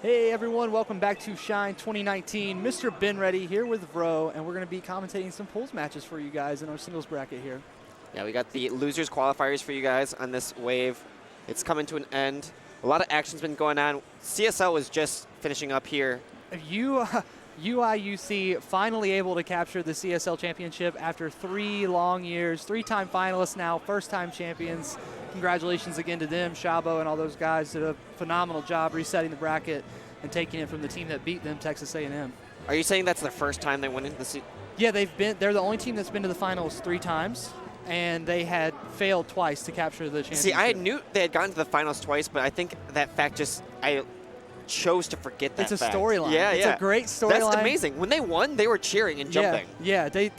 Hey everyone, welcome back to Shine 2019. Mr. Ben Reddy here with Vro, and we're going to be commentating some pools matches for you guys in our singles bracket here. Yeah, we got the losers qualifiers for you guys on this wave. It's coming to an end. A lot of action's been going on. CSL was just finishing up here. UIUC finally able to capture the CSL championship after 3 long years. 3-time finalists now, first-time champions. Congratulations again to them. Shabo and all those guys did a phenomenal job resetting the bracket and taking it from the team that beat them, Texas A&M. Are you saying that's their first time they went into the Yeah, they're the only team that's been to the finals 3 times, and they had failed twice to capture the championship. See, I knew they had gotten to the finals twice, but I think that fact I chose to forget that It's a fact. storyline. Yeah, it's a great storyline. That's amazing. When they won, they were cheering and jumping. Yeah, they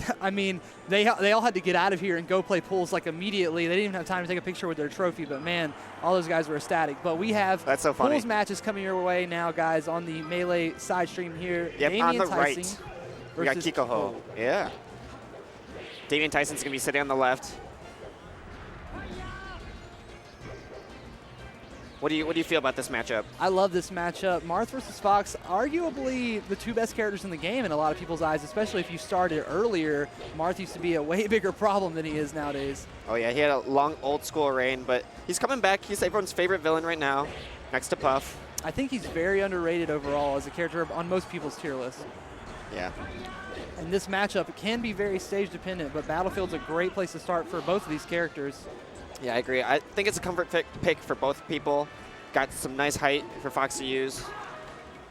all had to get out of here and go play pools like immediately. They didn't even have time to take a picture with their trophy, but man, all those guys were ecstatic. But we have That's so funny. pools matches coming your way now, guys, on the Melee side stream here. Yep, Damian on the Tyson right. We got versus Kikoho. Yeah. Damian Tyson's going to be sitting on the left. What do you feel about this matchup? I love this matchup. Marth versus Fox, arguably the 2 best characters in the game in a lot of people's eyes, especially if you started earlier. Marth used to be a way bigger problem than he is nowadays. Oh yeah, he had a long old school reign, but he's coming back. He's everyone's favorite villain right now, next to Puff. I think he's very underrated overall as a character on most people's tier list. Yeah. And this matchup can be very stage dependent, but Battlefield's a great place to start for both of these characters. Yeah, I agree. I think it's a comfort pick for both people. Got some nice height for Fox to use.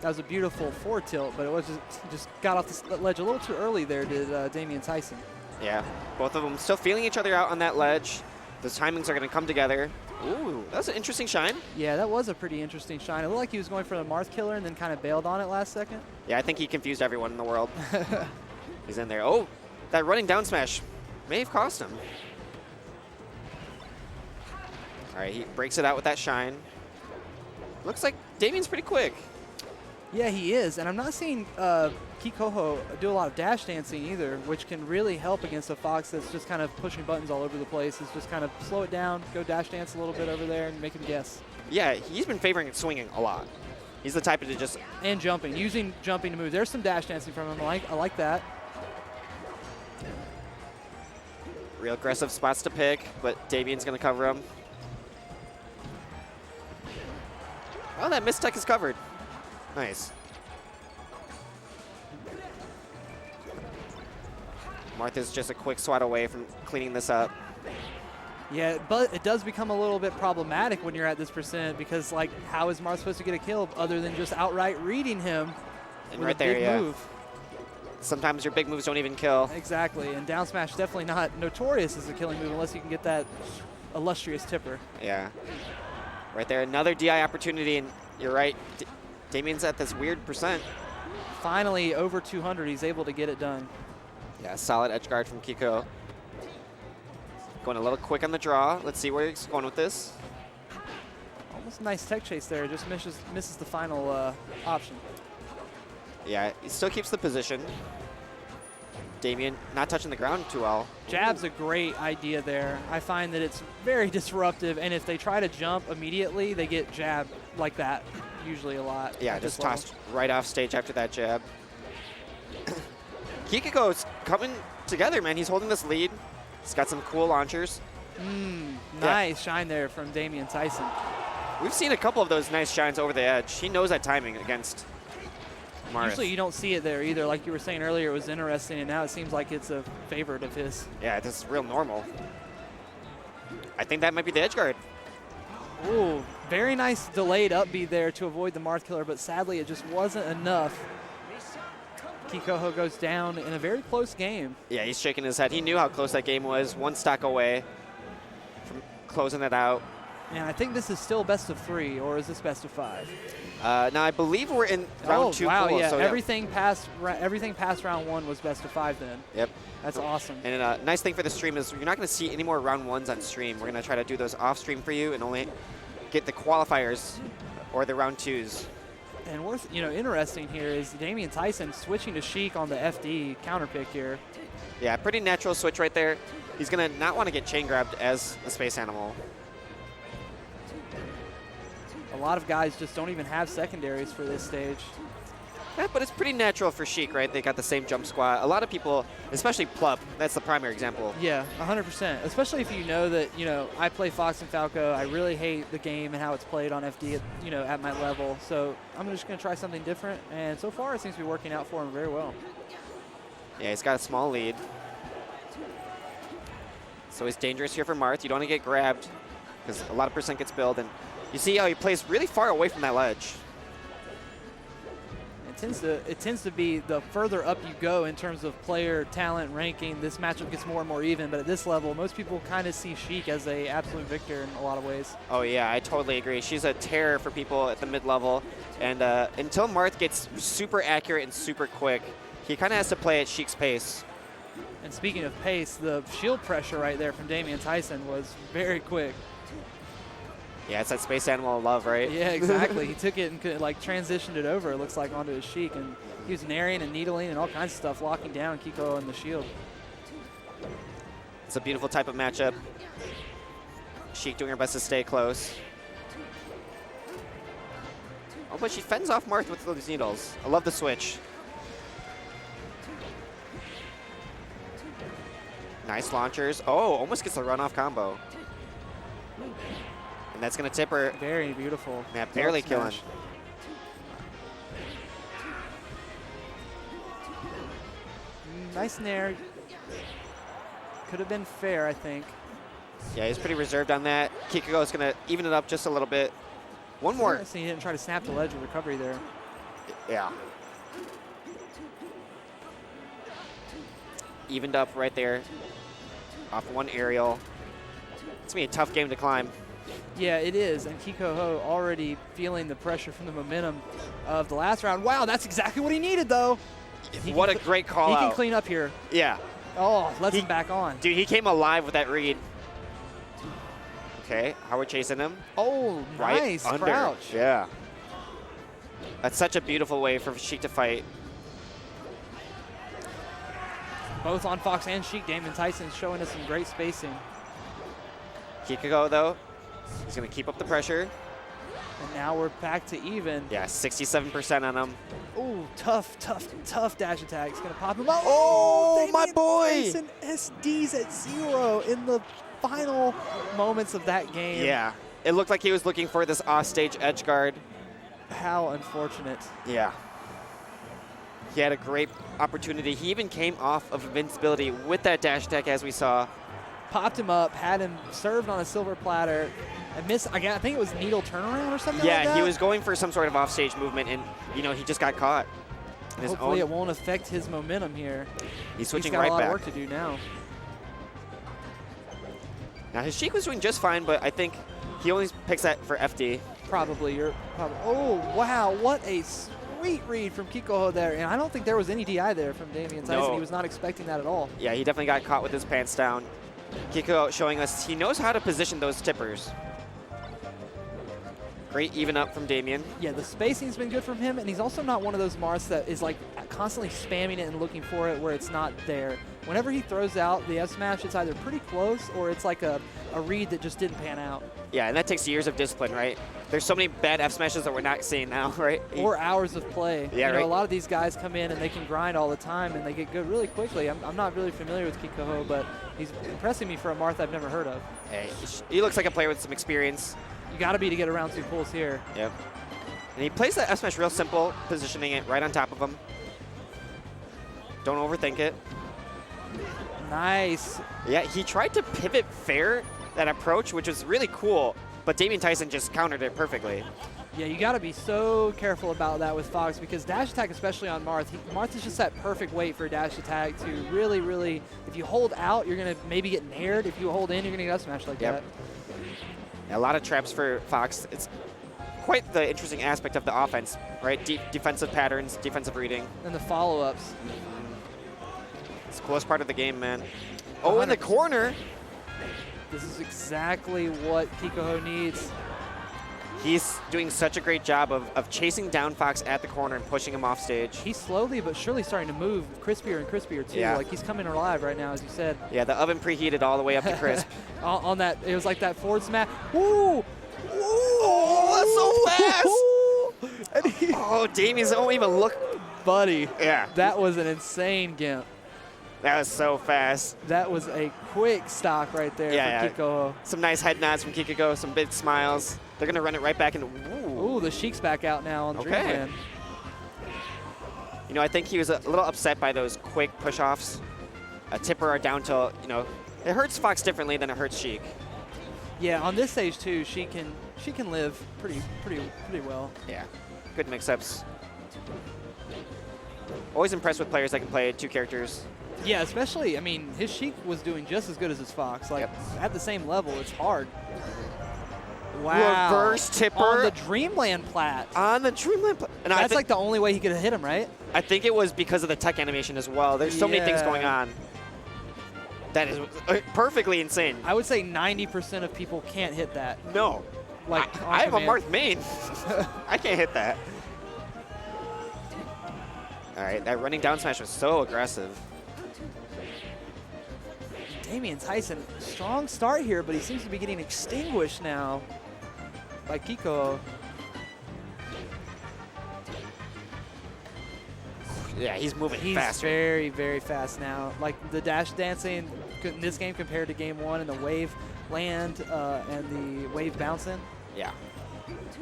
That was a beautiful forward tilt, but it was just got off the ledge a little too early there, did Damian Tyson. Yeah, both of them still feeling each other out on that ledge. The timings are going to come together. Ooh, that was an interesting shine. Yeah, that was a pretty interesting shine. It looked like he was going for the Marth killer and then kind of bailed on it last second. Yeah, I think he confused everyone in the world. He's in there. Oh, that running down smash may have cost him. All right, he breaks it out with that shine. Looks like Damian's pretty quick. Yeah, he is. And I'm not seeing Kikoho do a lot of dash dancing either, which can really help against a Fox that's just kind of pushing buttons all over the place. It's just kind of slow it down, go dash dance a little bit over there, and make him guess. Yeah, he's been favoring swinging a lot. He's the type to just... And jumping, using jumping to move. There's some dash dancing from him. I like that. Real aggressive spots to pick, but Damian's going to cover him. Oh, that mistech is covered. Nice. Martha's just a quick swat away from cleaning this up. Yeah, but it does become a little bit problematic when you're at this percent because, like, how is Marth supposed to get a kill other than just outright reading him And with right a there, big yeah. move? Sometimes your big moves don't even kill. Exactly, and down smash definitely not notorious as a killing move unless you can get that illustrious tipper. Yeah. Right there, another DI opportunity, and you're right. Damian's at this weird percent. Finally, over 200, he's able to get it done. Yeah, solid edge guard from Kiko. Going a little quick on the draw. Let's see where he's going with this. Almost a nice tech chase there, just misses the final option. Yeah, he still keeps the position. Damian not touching the ground too well. Jab's a great idea there. I find that it's very disruptive, and if they try to jump immediately, they get jabbed like that, usually a lot. Yeah, just tossed right off stage after that jab. Kiko's coming together, man. He's holding this lead. He's got some cool launchers. Nice shine there from Damian Tyson. We've seen a couple of those nice shines over the edge. He knows that timing against Marth. Usually you don't see it there either. Like you were saying earlier, it was interesting, and now it seems like it's a favorite of his. Yeah, this is real normal. I think that might be the edge guard. Ooh, very nice delayed up B there to avoid the Marth killer, but sadly it just wasn't enough. Kikoho goes down in a very close game. Yeah, he's shaking his head. He knew how close that game was. One stock away from closing it out. And I think this is still best of 3, or is this best of 5? Now I believe we're in round 2. Wow, pool, yeah. so Everything past round 1 was best of 5 then. Yep. That's awesome. And a nice thing for the stream is you're not going to see any more round 1s on stream. We're going to try to do those off stream for you and only get the qualifiers or the round 2s. And what's interesting here is Damian Tyson switching to Sheik on the FD counter pick here. Yeah, pretty natural switch right there. He's going to not want to get chain grabbed as a space animal. A lot of guys just don't even have secondaries for this stage. Yeah, but it's pretty natural for Sheik, right? They got the same jump squat. A lot of people, especially Plup, that's the primary example. Yeah, 100%. Especially if you know that, I play Fox and Falco. I really hate the game and how it's played on FD, at my level. So I'm just going to try something different. And so far, it seems to be working out for him very well. Yeah, he's got a small lead. So he's dangerous here for Marth. You don't want to get grabbed because a lot of percent gets billed. And you see how he plays really far away from that ledge. It tends to be the further up you go in terms of player talent ranking, this matchup gets more and more even. But at this level, most people kind of see Sheik as a absolute victor in a lot of ways. Oh yeah, I totally agree. She's a terror for people at the mid-level. And until Marth gets super accurate and super quick, he kind of has to play at Sheik's pace. And speaking of pace, the shield pressure right there from Damian Tyson was very quick. Yeah, it's that space animal love, right? Yeah, exactly. He took it and transitioned it over, it looks like, onto his Sheik. And he was naring and needling and all kinds of stuff, locking down Kiko in the shield. It's a beautiful type of matchup. Sheik doing her best to stay close. Oh, but she fends off Marth with those needles. I love the switch. Nice launchers. Oh, almost gets a runoff combo. And that's going to tip her. Very beautiful. Yeah, barely killing. Nice nair. Could have been fair, I think. Yeah, he's pretty reserved on that. Kiko is going to even it up just a little bit. One more. He didn't try to snap the ledge of recovery there. Yeah. Evened up right there off one aerial. It's going to be a tough game to climb. Yeah, it is, and Kiko Ho already feeling the pressure from the momentum of the last round. Wow, that's exactly what he needed, though. What a great call out. He can clean up here. Yeah. Oh, lets him back on. Dude, he came alive with that read. Okay, how we're chasing him. Oh, nice right crouch. Yeah. That's such a beautiful way for Sheik to fight. Both on Fox and Sheik, Damian Tyson showing us some great spacing. Kiko, though, he's going to keep up the pressure. And now we're back to even. Yeah, 67% on him. Ooh, tough dash attack. He's going to pop him up. Oh, my boy! Tyson SDs at 0 in the final moments of that game. Yeah, it looked like he was looking for this offstage edge guard. How unfortunate. Yeah. He had a great opportunity. He even came off of invincibility with that dash attack, as we saw. Popped him up, had him served on a silver platter, and missed. I think it was needle turnaround or something like that. Yeah, he was going for some sort of offstage movement, and he just got caught. Hopefully it won't affect his momentum here. He's switching right back. He's got a lot of work to do now. Now his Sheik was doing just fine, but I think he only picks that for FD. Probably. Oh, wow, what a sweet read from Kiko Ho there, and I don't think there was any DI there from Damian Tyson. No. He was not expecting that at all. Yeah, he definitely got caught with his pants down. Kiko showing us he knows how to position those tippers. Great even up from Damian. Yeah, the spacing's been good from him, and he's also not one of those Marths that is like constantly spamming it and looking for it where it's not there. Whenever he throws out the F smash, it's either pretty close or it's like a read that just didn't pan out. Yeah, and that takes years of discipline, right? There's so many bad F smashes that we're not seeing now, right? Or hours of play. Yeah, right. A lot of these guys come in and they can grind all the time and they get good really quickly. I'm not really familiar with Kiko Ho, but he's impressing me for a Marth I've never heard of. Hey, he looks like a player with some experience. You got to be to get around 2 pulls here. Yep. And he plays that F smash real simple, positioning it right on top of him. Don't overthink it. Nice. Yeah, he tried to pivot fair that approach, which was really cool, but Damian Tyson just countered it perfectly. Yeah, you got to be so careful about that with Fox because dash attack, especially on Marth, Marth is just that perfect weight for dash attack to really, really, if you hold out, you're going to maybe get nared. If you hold in, you're going to get up smash like that. Yeah, a lot of traps for Fox. It's quite the interesting aspect of the offense, right? Defensive patterns, defensive reading. And the follow-ups. It's the coolest part of the game, man. Oh, in the corner. This is exactly what Kiko Ho needs. He's doing such a great job of chasing down Fox at the corner and pushing him off stage. He's slowly but surely starting to move crispier and crispier too. Yeah. Like he's coming alive right now, as you said. Yeah, the oven preheated all the way up to crisp. On that, it was like that forward smash. Woo! Ooh! Oh, that's so fast! And he, Oh, Damien's don't even look. buddy, Yeah, that was an insane gimp. that was so fast. That was a quick stock right there Yeah, for Kiko. Some nice head nods from Kikiko, some big smiles. They're going to run it right back in. Ooh, the Sheik's back out now on Okay. Dreamland. You know, I think he was a little upset by those quick push-offs. A tipper or down tilt, you know, it hurts Fox differently than it hurts Sheik. Yeah, on this stage too, she can live pretty well. Yeah, good mix-ups. Always impressed with players that can play two characters. Yeah, especially, I mean, his Sheik was doing just as good as his Fox. Like, at the same level, it's hard. Wow. Reverse tipper. On the Dreamland plat. On the Dreamland plat. And That's like the only way he could have hit him, right? I think it was because of the tech animation as well. There's so many things going on. That is perfectly insane. I would say 90% of people can't hit that. No. Like, I have a Marth main. I can't hit that. All right, that running down smash was so aggressive. Damien Tyson, strong start here, but he seems to be getting extinguished now by Kiko. Yeah, he's moving faster. He's very, very fast now. Like the dash dancing in this game compared to game one and the wave land and the wave bouncing. Yeah.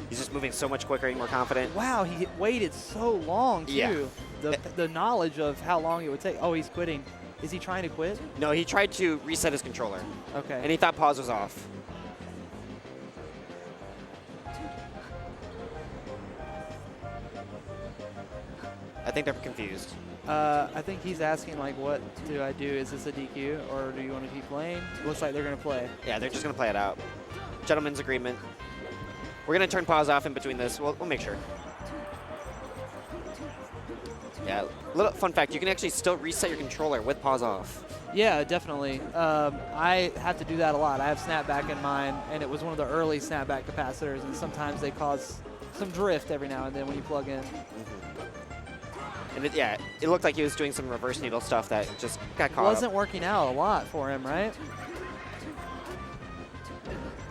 He's just moving so much quicker and more confident. Wow, he waited so long too. Yeah. The knowledge of how long it would take. Oh, he's quitting. Is he trying to quit? No, he tried to reset his controller. Okay. And he thought pause was off. I think they're confused. I think he's asking, like, what do I do? Is this a DQ, or do you want to keep playing? Looks like they're going to play. Yeah, they're just going to play it out. Gentleman's agreement. We're going to turn pause off in between this. We'll make sure. Yeah, little fun fact, you can actually still reset your controller with pause off. Yeah, definitely. I have to do that a lot. I have snapback in mine, and it was one of the early snapback capacitors, and sometimes they cause some drift every now and then when you plug in. And it looked like he was doing some reverse needle stuff that just got caught Wasn't working out a lot for him, right?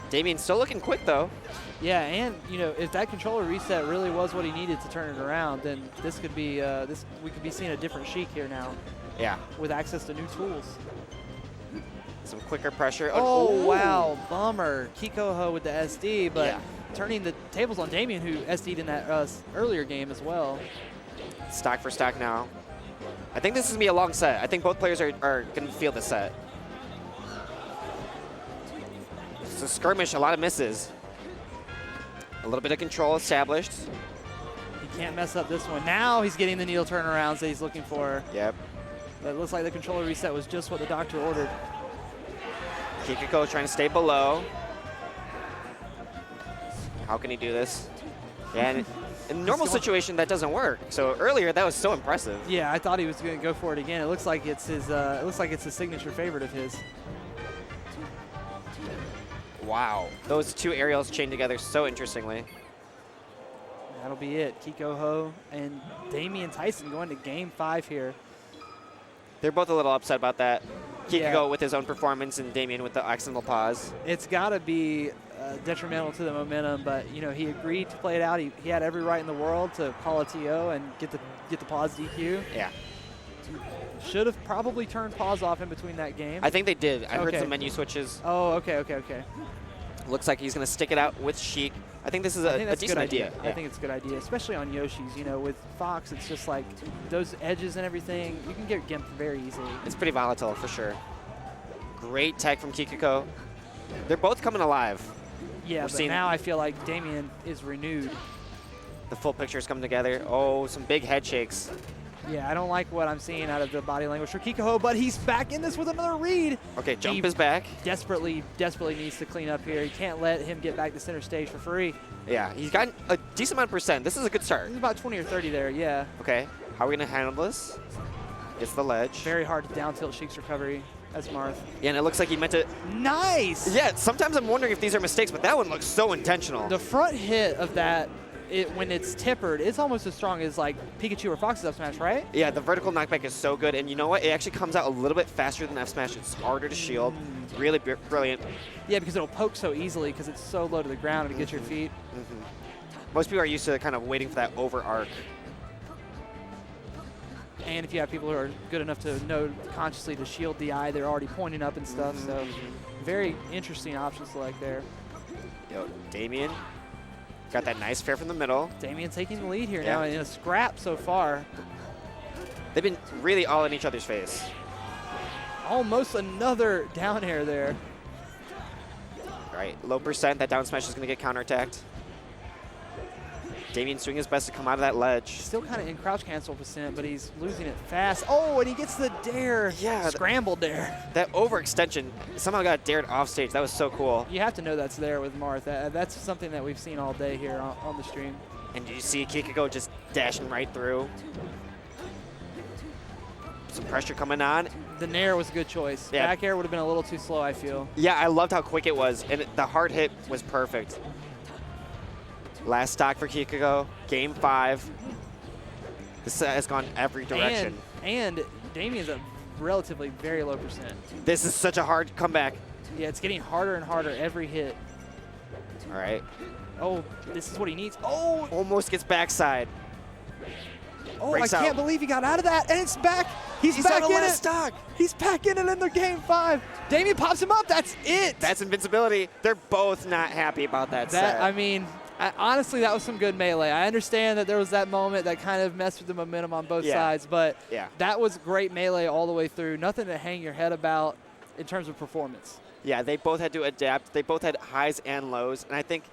Damien's still looking quick, though. Yeah, and you know, if that controller reset really was what he needed to turn it around, then this could be we could be seeing a different Sheik here now. Yeah. With access to new tools. Some quicker pressure. Oh wow, bummer. Kiko with the SD, but yeah. Turning the tables on Damien, who SD'd in that earlier game as well. Stock for stock now. I think this is going to be a long set. I think both players are going to feel the set. It's a skirmish, a lot of misses. A little bit of control established. He can't mess up this one. Now he's getting the needle turnarounds that he's looking for. Yep. But it looks like the controller reset was just what the doctor ordered. Kikiko trying to stay below. How can he do this? Yeah, and in a normal situation, that doesn't work. So earlier, that was so impressive. Yeah, I thought he was going to go for it again. It looks like it's his. It looks like it's a signature favorite of his. Wow, those two aerials chained together so interestingly. That'll be it. Kiko and Damien Tyson going to game 5 here. They're both a little upset about that. Kiko Yeah. with his own performance and Damien with the accidental pause. It's got to be detrimental to the momentum, but you know he agreed to play it out. He had every right in the world to call a TO and get the pause DQ. Yeah. Should have probably turned pause off in between that game. I think they did. I heard Okay. some menu switches. Oh, okay. Looks like he's going to stick it out with Sheik. I think this is a decent idea. I think it's a good idea, especially on Yoshi's. You know, with Fox, it's just like those edges and everything. You can get gimped very easily. It's pretty volatile for sure. Great tech from Kikiko. They're both coming alive. Yeah, We're but seeing now I feel like Damien is renewed. the full pictures come together. Oh, some big head shakes. Yeah, I don't like what I'm seeing out of the body language for Kiko, but he's back in this with another read. Okay, jump He is back. Desperately needs to clean up here. He can't let him get back to center stage for free. Yeah, he's gotten a decent amount of percent. This is a good start. He's about 20 or 30 there, yeah. Okay, how are we going to handle this? Gets the ledge. Very hard to down tilt Sheik's recovery. That's Marth. Yeah, and it looks like he meant to. Nice! Yeah, sometimes I'm wondering if these are mistakes, but that one looks so intentional. The front hit of that when it's tippered, it's almost as strong as like Pikachu or Fox's up smash, right? Yeah, the vertical knockback is so good, and you know what? It actually comes out a little bit faster than F smash. It's harder to shield. Really brilliant. Yeah, because it'll poke so easily because it's so low to the ground to get your feet. Most people are used to kind of waiting for that over arc. And if you have people who are good enough to know consciously to shield the eye, they're already pointing up and stuff. So very interesting option select there. Yo, Damien got that nice fair from the middle. Damien taking the lead here now in a scrap so far. They've been really all in each other's face. Almost another down air there. All right, low percent. That down smash is going to get counterattacked. Damien's doing his best to come out of that ledge. Still kind of in crouch cancel percent, but he's losing it fast. Oh, and he gets the dare. Yeah. Scrambled dare. That overextension somehow got dared off stage. That was so cool. You have to know that's there with Marth. That's something that we've seen all day here on the stream. And you see Kikiko just dashing right through. Some pressure coming on. The nair was a good choice. Yeah. Back air would have been a little too slow, I feel. Yeah, I loved how quick it was, and the hard hit was perfect. Last stock for Kikiko, game 5. This has gone every direction. And Damien's a relatively very low percent. This is such a hard comeback. Yeah, it's getting harder and harder every hit. All right. Oh, this is what he needs. Oh, Almost gets backside. oh! Breaks I can't out. believe he got out of that, and it's back. He's He's back on in the it. last stock. He's back in it in the game 5. Damien pops him up. That's it. That's invincibility. They're both not happy about that set. I mean, honestly, that was some good melee. I understand that there was that moment that kind of messed with the momentum on both sides, but that was great melee all the way through. Nothing to hang your head about in terms of performance. Yeah, they both had to adapt. They both had highs and lows, and I think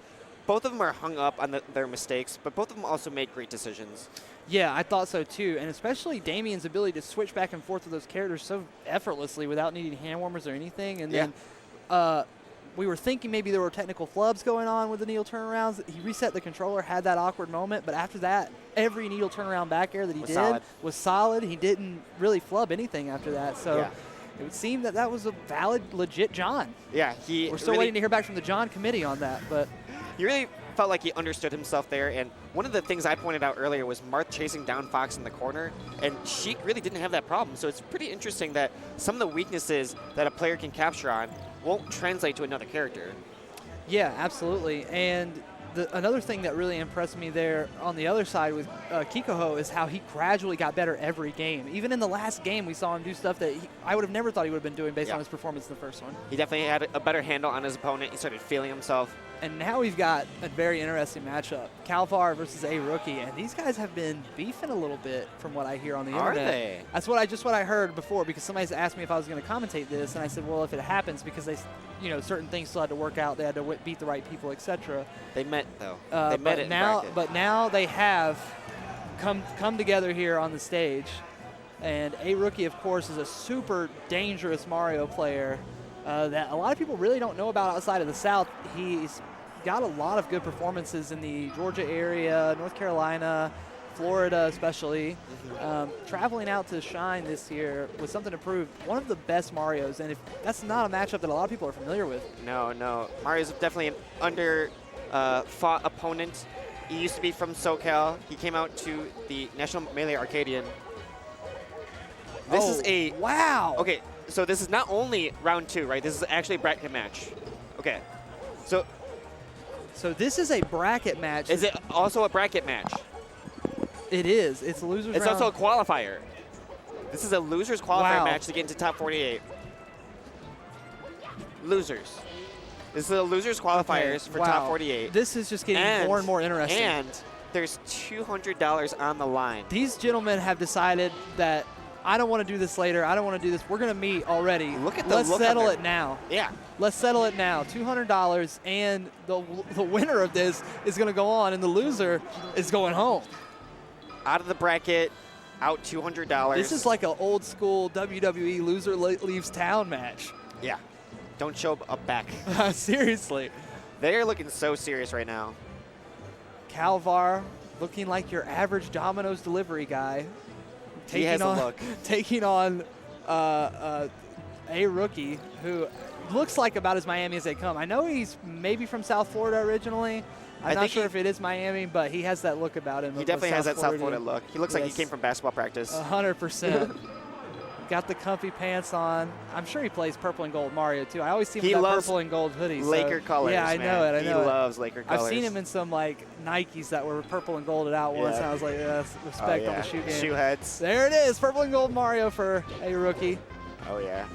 both of them are hung up on their mistakes, but both of them also made great decisions. Yeah, I thought so too, and especially Damien's ability to switch back and forth with those characters so effortlessly without needing hand warmers or anything. And then we were thinking maybe there were technical flubs going on with the needle turnarounds. He reset the controller, had that awkward moment, but after that, every needle turnaround back air that he did was solid. He didn't really flub anything after that, so it would seem that that was a valid, legit John. Yeah, we're still waiting to hear back from the John committee on that, but he really felt like he understood himself there, and one of the things I pointed out earlier was Marth chasing down Fox in the corner, and Sheik really didn't have that problem. So it's pretty interesting that some of the weaknesses that a player can capture on won't translate to another character. Yeah, absolutely. And another thing that really impressed me there on the other side with Kikoho is how he gradually got better every game. Even in the last game, we saw him do stuff that I would have never thought he would have been doing based on his performance in the first one. He definitely had a better handle on his opponent. He started feeling himself. And now we've got a very interesting matchup. Calvar versus A Rookie, and these guys have been beefing a little bit from what I hear on the internet. Are they? That's what I heard before, because somebody's asked me if I was going to commentate this, and I said, well, if it happens, because they, certain things still had to work out, they had to beat the right people, etc. They met though. They met it in practice. But now they have come together here on the stage, and A Rookie, of course, is a super dangerous Mario player that a lot of people really don't know about outside of the South. He's got a lot of good performances in the Georgia area, North Carolina, Florida especially. Traveling out to shine this year with something to prove. One of the best Marios, and if that's not a matchup that a lot of people are familiar with. No. Mario's definitely an under-fought opponent. He used to be from SoCal. He came out to the National Melee Arcadian. This is a... Wow! Okay, so this is not only round 2, right? This is actually a bracket match. Okay, So this is a bracket match. Is it also a bracket match? It is. It's a loser's It's round. also a qualifier. This is a loser's qualifier match to get into top 48. Losers. This is a loser's qualifiers for top 48. This is just getting more and more interesting. And there's $200 on the line. These gentlemen have decided that I don't want to do this later. I don't want to do this. We're going to meet already. Look at the Let's look settle on it now. Yeah. Let's settle it now. $200, and the winner of this is going to go on, and the loser is going home. Out of the bracket, out $200. This is like an old school WWE loser leaves town match. Yeah. Don't show up back. Seriously. They're looking so serious right now. Calvar looking like your average Domino's delivery guy. He has a look. Taking on A Rookie, who looks like about as Miami as they come. I know he's maybe from South Florida originally, I'm not sure if it is Miami, but he has that look about him. He definitely has that South Florida look. He looks like he came from basketball practice. 100%. Got the comfy pants on. I'm sure he plays purple and gold Mario, too. I always see him with that purple and gold hoodie. Laker colors, yeah, I know it. He loves Laker colors. I've seen him in some, like, Nikes that were purple and golded out once, and I was like, respect on the shoe game. Shoe heads. There it is, purple and gold Mario for a rookie. Oh, yeah.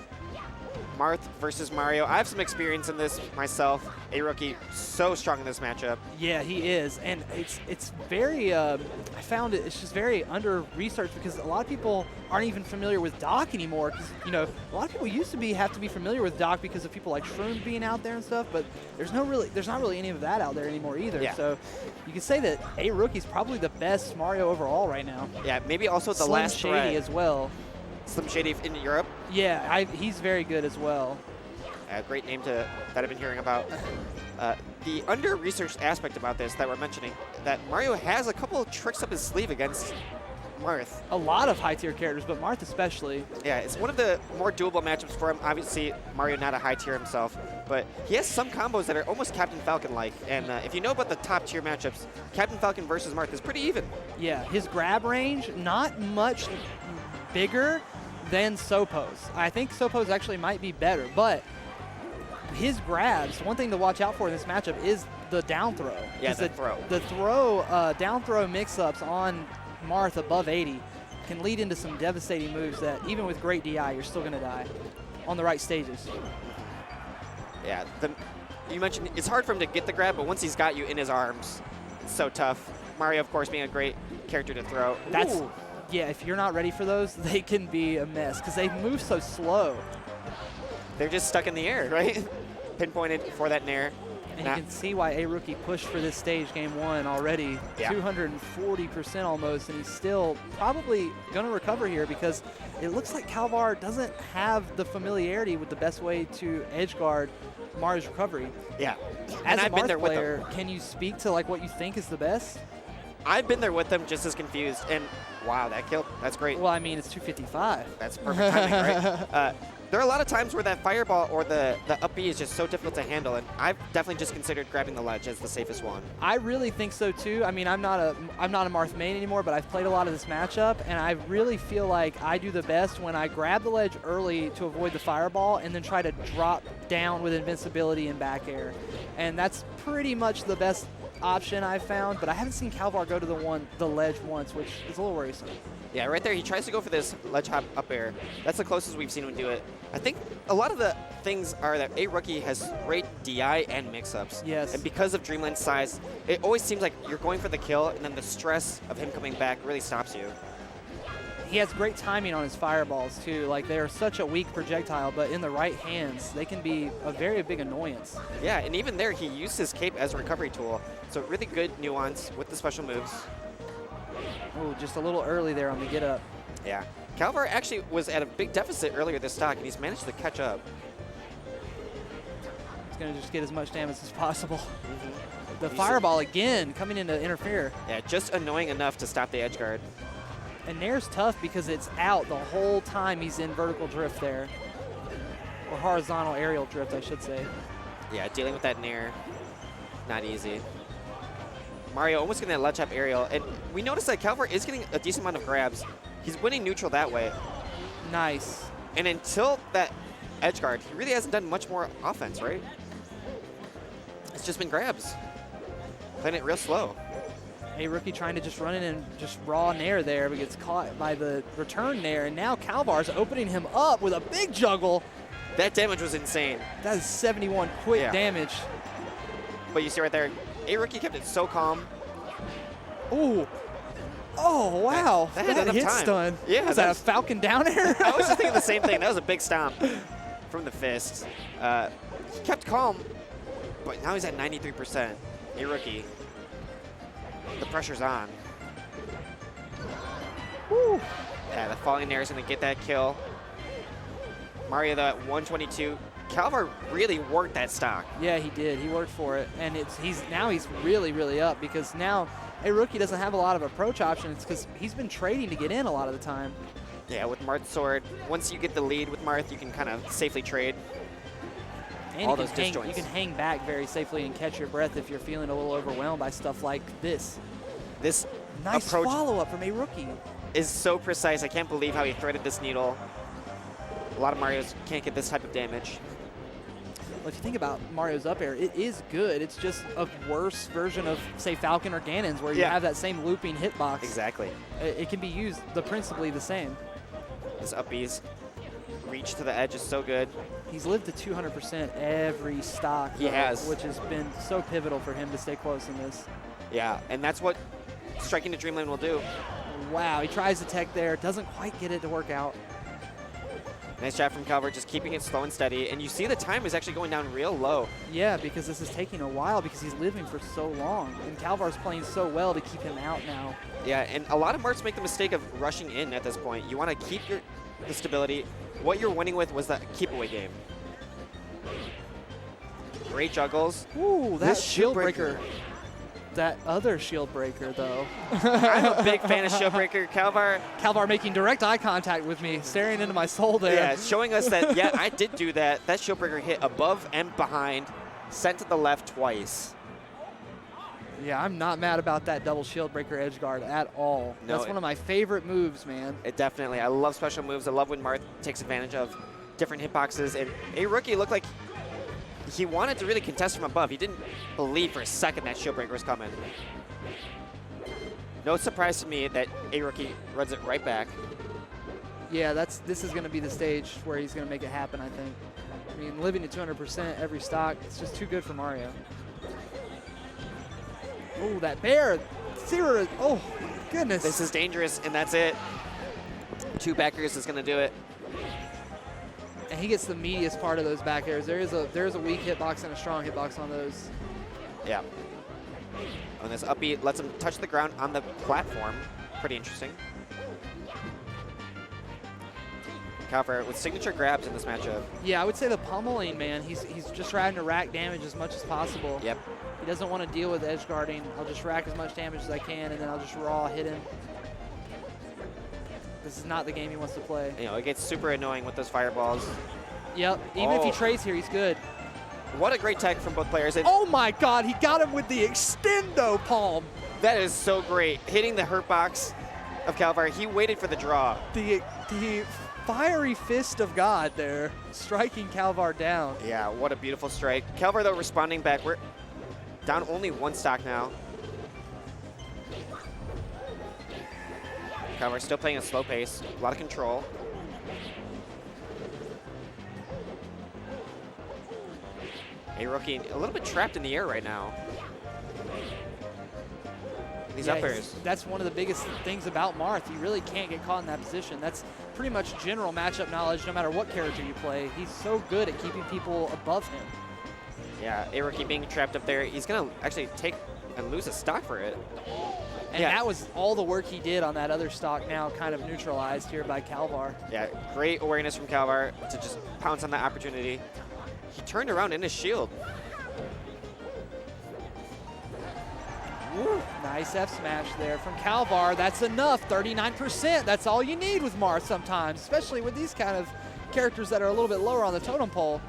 Marth versus Mario. I have some experience in this myself. A rookie, so strong in this matchup. Yeah, he is, and it's very. I found it's just very under researched because a lot of people aren't even familiar with Doc anymore. Because a lot of people used to have to be familiar with Doc because of people like Shroom being out there and stuff. But there's not really any of that out there anymore either. Yeah. So you could say that A rookie's probably the best Mario overall right now. Yeah, maybe also the Slim last Shady as well. Slim Shady in Europe. Yeah, he's very good as well. A great name that I've been hearing about. The under-researched aspect about this that we're mentioning, that Mario has a couple of tricks up his sleeve against Marth. A lot of high-tier characters, but Marth especially. Yeah, it's one of the more doable matchups for him. Obviously, Mario not a high tier himself, but he has some combos that are almost Captain Falcon-like. And if you know about the top-tier matchups, Captain Falcon versus Marth is pretty even. Yeah, his grab range, not much bigger than Sopo's. I think Sopo's actually might be better, but his grabs, one thing to watch out for in this matchup is the down throw. Yeah, the throw. The down throw mix-ups on Marth above 80 can lead into some devastating moves that even with great DI, you're still going to die on the right stages. Yeah, you mentioned it's hard for him to get the grab, but once he's got you in his arms, it's so tough. Mario, of course, being a great character to throw. Yeah, if you're not ready for those, they can be a mess because they move so slow. They're just stuck in the air, right? Pinpointed for that nair. And you can see why A rookie pushed for this stage game one already. Yeah. 240% almost, and he's still probably going to recover here because it looks like Calvar doesn't have the familiarity with the best way to edge guard Mario's recovery. Yeah. As I've a been there Marth with player, them. can you speak to like what you think is the best? I've been there with them just as confused, and wow, that kill, that's great. Well, I mean, it's 255. That's perfect timing, right? There are a lot of times where that fireball or the up B is just so difficult to handle, and I've definitely just considered grabbing the ledge as the safest one. I really think so too. I mean, I'm not a Marth main anymore, but I've played a lot of this matchup, and I really feel like I do the best when I grab the ledge early to avoid the fireball, and then try to drop down with invincibility and back air, and that's pretty much the best option I've found. But I haven't seen Calvar go to the ledge once, which is a little worrisome. Yeah, right there, he tries to go for this ledge hop up air. That's the closest we've seen him do it. I think a lot of the things are that A rookie has great DI and mix-ups. Yes. And because of Dreamland's size, it always seems like you're going for the kill, and then the stress of him coming back really stops you. He has great timing on his fireballs too. Like, they're such a weak projectile, but in the right hands, they can be a very big annoyance. Yeah, and even there, he used his cape as a recovery tool. So really good nuance with the special moves. Oh, just a little early there on the get up. Yeah. Calvar actually was at a big deficit earlier this stock, and he's managed to catch up. He's going to just get as much damage as possible. The fireball again coming in to interfere. Yeah, just annoying enough to stop the edge guard. And Nair's tough because it's out the whole time he's in vertical drift there. Or horizontal aerial drift, I should say. Yeah, dealing with that Nair, not easy. Mario almost getting that ledge hop aerial, and we noticed that Calvar is getting a decent amount of grabs. He's winning neutral that way. Nice. And until that edge guard, he really hasn't done much more offense, right? It's just been grabs. Playing it real slow. A rookie trying to just run in and just raw Nair there, but gets caught by the return Nair, and now Calvar's opening him up with a big juggle. That damage was insane. That is 71 quick damage. But you see right there, A rookie kept it so calm. Ooh. Oh, wow. That had enough hit time. stun. Yeah, Was that a Falcon down air? I was just thinking the same thing. That was a big stomp from the fist. He kept calm, but now he's at 93%. A rookie. The pressure's on. Woo. Yeah, the falling Nair is going to get that kill. Mario, though, at 122. Calvar really worked that stock. Yeah, he did. He worked for it, and he's really, really up because now A rookie doesn't have a lot of approach options because he's been trading to get in a lot of the time. Yeah, with Marth's sword, once you get the lead with Marth, you can kind of safely trade. And all you those can hang, disjoints. you can hang back very safely and catch your breath if you're feeling a little overwhelmed by stuff like this. This Nice approach follow-up from a rookie. is so precise. I can't believe how he threaded this needle. A lot of Marios can't get this type of damage. Well, if you think about Mario's up air, it is good. It's just a worse version of, say, Falcon or Ganon's, where you have that same looping hitbox. Exactly. It can be used principally the same. This up B's reach to the edge is so good. He's lived to 200% every stock. He has. Which has been so pivotal for him to stay close in this. Yeah, and that's what striking to Dreamland will do. Wow, he tries the tech there, doesn't quite get it to work out. Nice job from Calvar, just keeping it slow and steady. And you see the time is actually going down real low. Yeah, because this is taking a while because he's living for so long. And Calvar's playing so well to keep him out now. Yeah, and a lot of Marts make the mistake of rushing in at this point. You want to keep the stability. What you're winning with was that keep away game. Great juggles. Ooh, that This shield shield breaker. That other shield breaker, though. I'm a big fan of shield breaker. Calvar making direct eye contact with me, staring into my soul there. Yeah, showing us that, yeah, I did do that. That shield breaker hit above and behind, sent to the left twice. Yeah, I'm not mad about that double shield breaker edge guard at all. No, That's one of my favorite moves, man. It definitely. I love special moves. I love when Marth takes advantage of different hitboxes. And a rookie looked like he wanted to really contest from above. He didn't believe for a second that shield breaker was coming. No surprise to me that a rookie runs it right back. Yeah, this is going to be the stage where he's going to make it happen, I think. I mean, living at 200% every stock, it's just too good for Mario. Oh, that bear. Zero. Oh, my goodness. This is dangerous, and that's it. Two backers is going to do it. And he gets the meatiest part of those back airs. There is a weak hitbox and a strong hitbox on those. Yeah. And this up B lets him touch the ground on the platform. Pretty interesting. Calvar with signature grabs in this matchup. Yeah, I would say the pummeling, man. He's just trying to rack damage as much as possible. Yep. He doesn't want to deal with edge guarding. I'll just rack as much damage as I can, and then I'll just raw hit him. This is not the game he wants to play. You know, it gets super annoying with those fireballs. Yep, even if he trades here, he's good. What a great tech from both players. And oh my God, he got him with the extendo palm. that is so great. Hitting the hurt box of Calvar. He waited for the draw. The fiery fist of God there, striking Calvar down. Yeah, what a beautiful strike. Calvar, though, responding back. We're down only one stock now. Calvar still playing a slow pace, a lot of control. A rookie a little bit trapped in the air right now. These up airs. That's one of the biggest things about Marth. You really can't get caught in that position. That's pretty much general matchup knowledge no matter what character you play. He's so good at keeping people above him. Yeah, a rookie being trapped up there. He's going to actually take and lose a stock for it. And that was all the work he did on that other stock now kind of neutralized here by Calvar. Yeah, great awareness from Calvar to just pounce on that opportunity. He turned around in his shield. Woo, nice F smash there from Calvar. That's enough, 39%. That's all you need with Marth sometimes, especially with these kind of characters that are a little bit lower on the totem pole.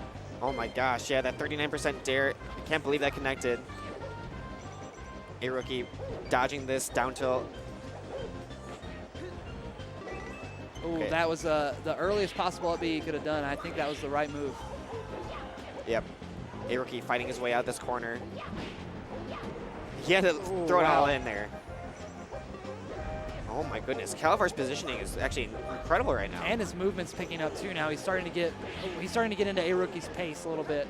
Oh my gosh, yeah, that 39% dare. I can't believe that connected. A rookie dodging this down tilt. Ooh, that was the earliest possible up B he could have done. I think that was the right move. Yep. A rookie fighting his way out this corner. He had to throw it all in there. Oh my goodness, Calvar's positioning is actually incredible right now. And his movement's picking up too now. He's starting to get into A rookie's pace a little bit.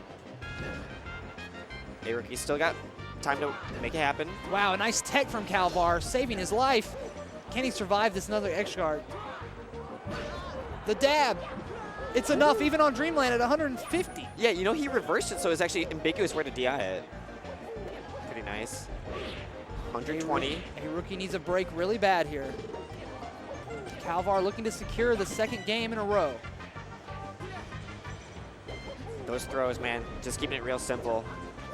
A rookie still got time to make it happen. Wow, a nice tech from Calvar, saving his life. Can he survive this another X guard? The dab. It's enough even on Dreamland at 150. Yeah, you know, he reversed it, so it's actually ambiguous where to DI it. Pretty nice. 120. A rookie needs a break really bad here. Calvar looking to secure the second game in a row. Those throws, man, just keeping it real simple.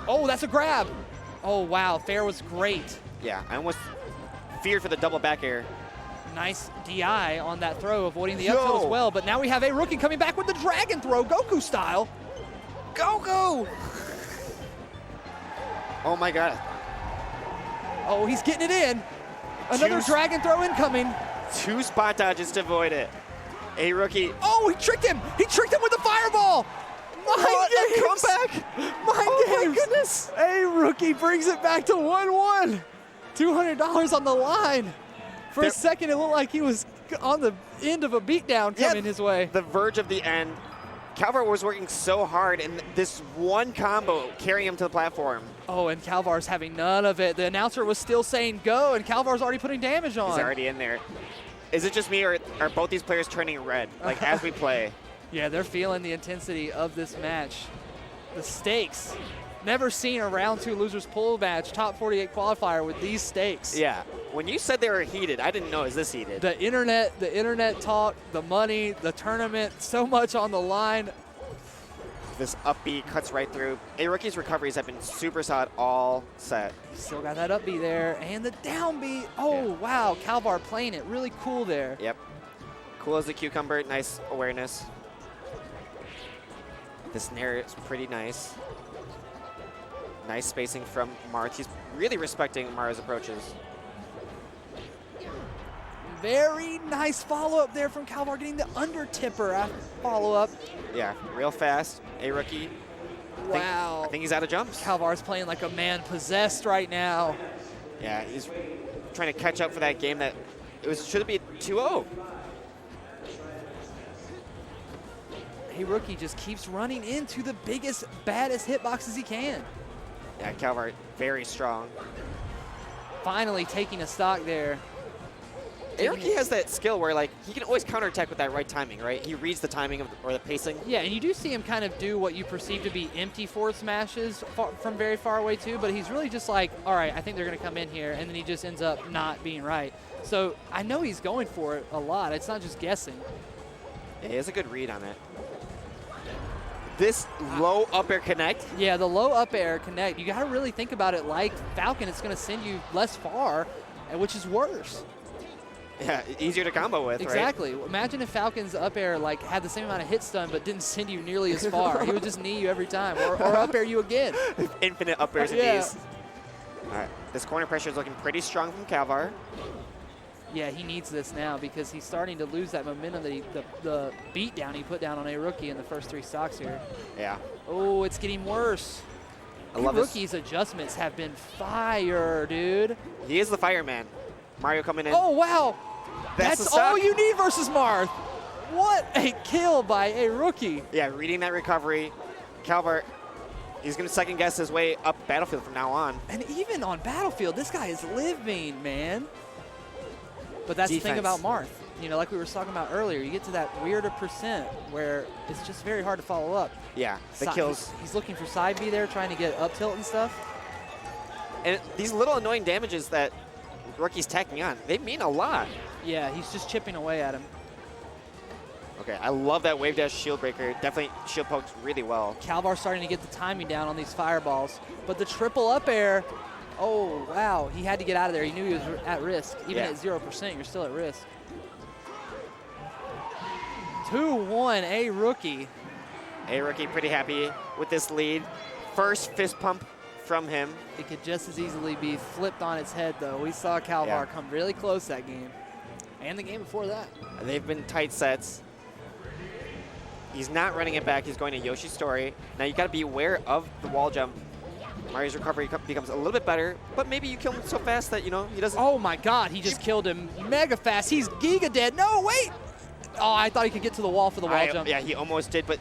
Oh, that's a grab. Oh, wow, fair was great. Yeah, I almost feared for the double back air. Nice DI on that throw, avoiding the up tilt as well. But now we have a rookie coming back with the dragon throw, Goku style. Go, go! Oh my god. Oh, he's getting it in. Another dragon throw incoming. 2 spot dodges to avoid it. A rookie. Oh, he tricked him. He tricked him with the fireball. Mind games. Comeback. My goodness. A rookie brings it back to 1-1. $200 on the line. For a second, it looked like he was on the end of a beatdown coming his way. The verge of the end. Calvar was working so hard, and this one combo carrying him to the platform. Oh, and Calvar's having none of it. The announcer was still saying go, and Calvar's already putting damage on. He's already in there. Is it just me, or are both these players turning red, like as we play? Yeah, they're feeling the intensity of this match. The stakes. Never seen a round 2 losers pool match, top 48 qualifier with these stakes. Yeah. When you said they were heated, I didn't know it was this heated. The internet talk, the money, the tournament, so much on the line. This upbeat cuts right through. A rookie's recoveries have been super solid all set. Still got that upbeat there, and the downbeat. Oh, wow, Calvar playing it really cool there. Yep. Cool as a cucumber, nice awareness. The snare is pretty nice. Nice spacing from Marth. He's really respecting Mario's approaches. Very nice follow-up there from Calvar, getting the under tipper after follow-up. Yeah, real fast. A rookie. Wow. I think he's out of jumps. Calvar's playing like a man possessed right now. Yeah, he's trying to catch up for that game that should be 2-0. A rookie just keeps running into the biggest, baddest hitboxes he can. Yeah, Calvar very strong. Finally taking a stock there. He has that skill where like he can always counterattack with that right timing, right? He reads the timing of or the pacing. Yeah, and you do see him kind of do what you perceive to be empty forward smashes from very far away too, but he's really just like, all right, I think they're going to come in here, and then he just ends up not being right. So I know he's going for it a lot. It's not just guessing. Yeah, he has a good read on it. This low up air connect. Yeah, the low up air connect. You got to really think about it like Falcon. It's going to send you less far, which is worse. Yeah, easier to combo with, exactly. right? Imagine if Falcon's up air like had the same amount of hit stun but didn't send you nearly as far. He would just knee you every time or up air you again. Infinite up airs and yeah. knees. All right, this corner pressure is looking pretty strong from Calvar. Yeah, he needs this now because he's starting to lose that momentum that the beat down he put down on a rookie in the first 3 stocks here. Yeah. Oh, it's getting worse. I love rookie's adjustments have been fire, dude. He is the fireman. Mario coming in. Oh, wow. That's all you need versus Marth. What a kill by a rookie. Yeah, reading that recovery. Calvar, he's going to second guess his way up Battlefield from now on. And even on Battlefield, this guy is living, man. But that's the thing about Marth. You know, like we were talking about earlier, you get to that weirder percent where it's just very hard to follow up. Yeah, the kills. He's looking for side B there, trying to get up tilt and stuff. And these little annoying damages that rookie's tacking on, they mean a lot. Yeah, he's just chipping away at him. Okay, I love that wave dash shield breaker. Definitely shield pokes really well. Calvar's starting to get the timing down on these fireballs. But the triple up air, oh, wow. He had to get out of there. He knew he was at risk. Even at 0%, you're still at risk. 2-1, a rookie. A rookie pretty happy with this lead. First fist pump from him. It could just as easily be flipped on its head, though. We saw Calvar come really close that game. And the game before that. They've been tight sets. He's not running it back. He's going to Yoshi's story. Now you got to be aware of the wall jump. Mario's recovery becomes a little bit better, but maybe you kill him so fast that, you know, he doesn't. Oh my God, he just killed him mega fast. He's giga dead. No, wait. Oh, I thought he could get to the wall for the wall jump. Yeah, he almost did, but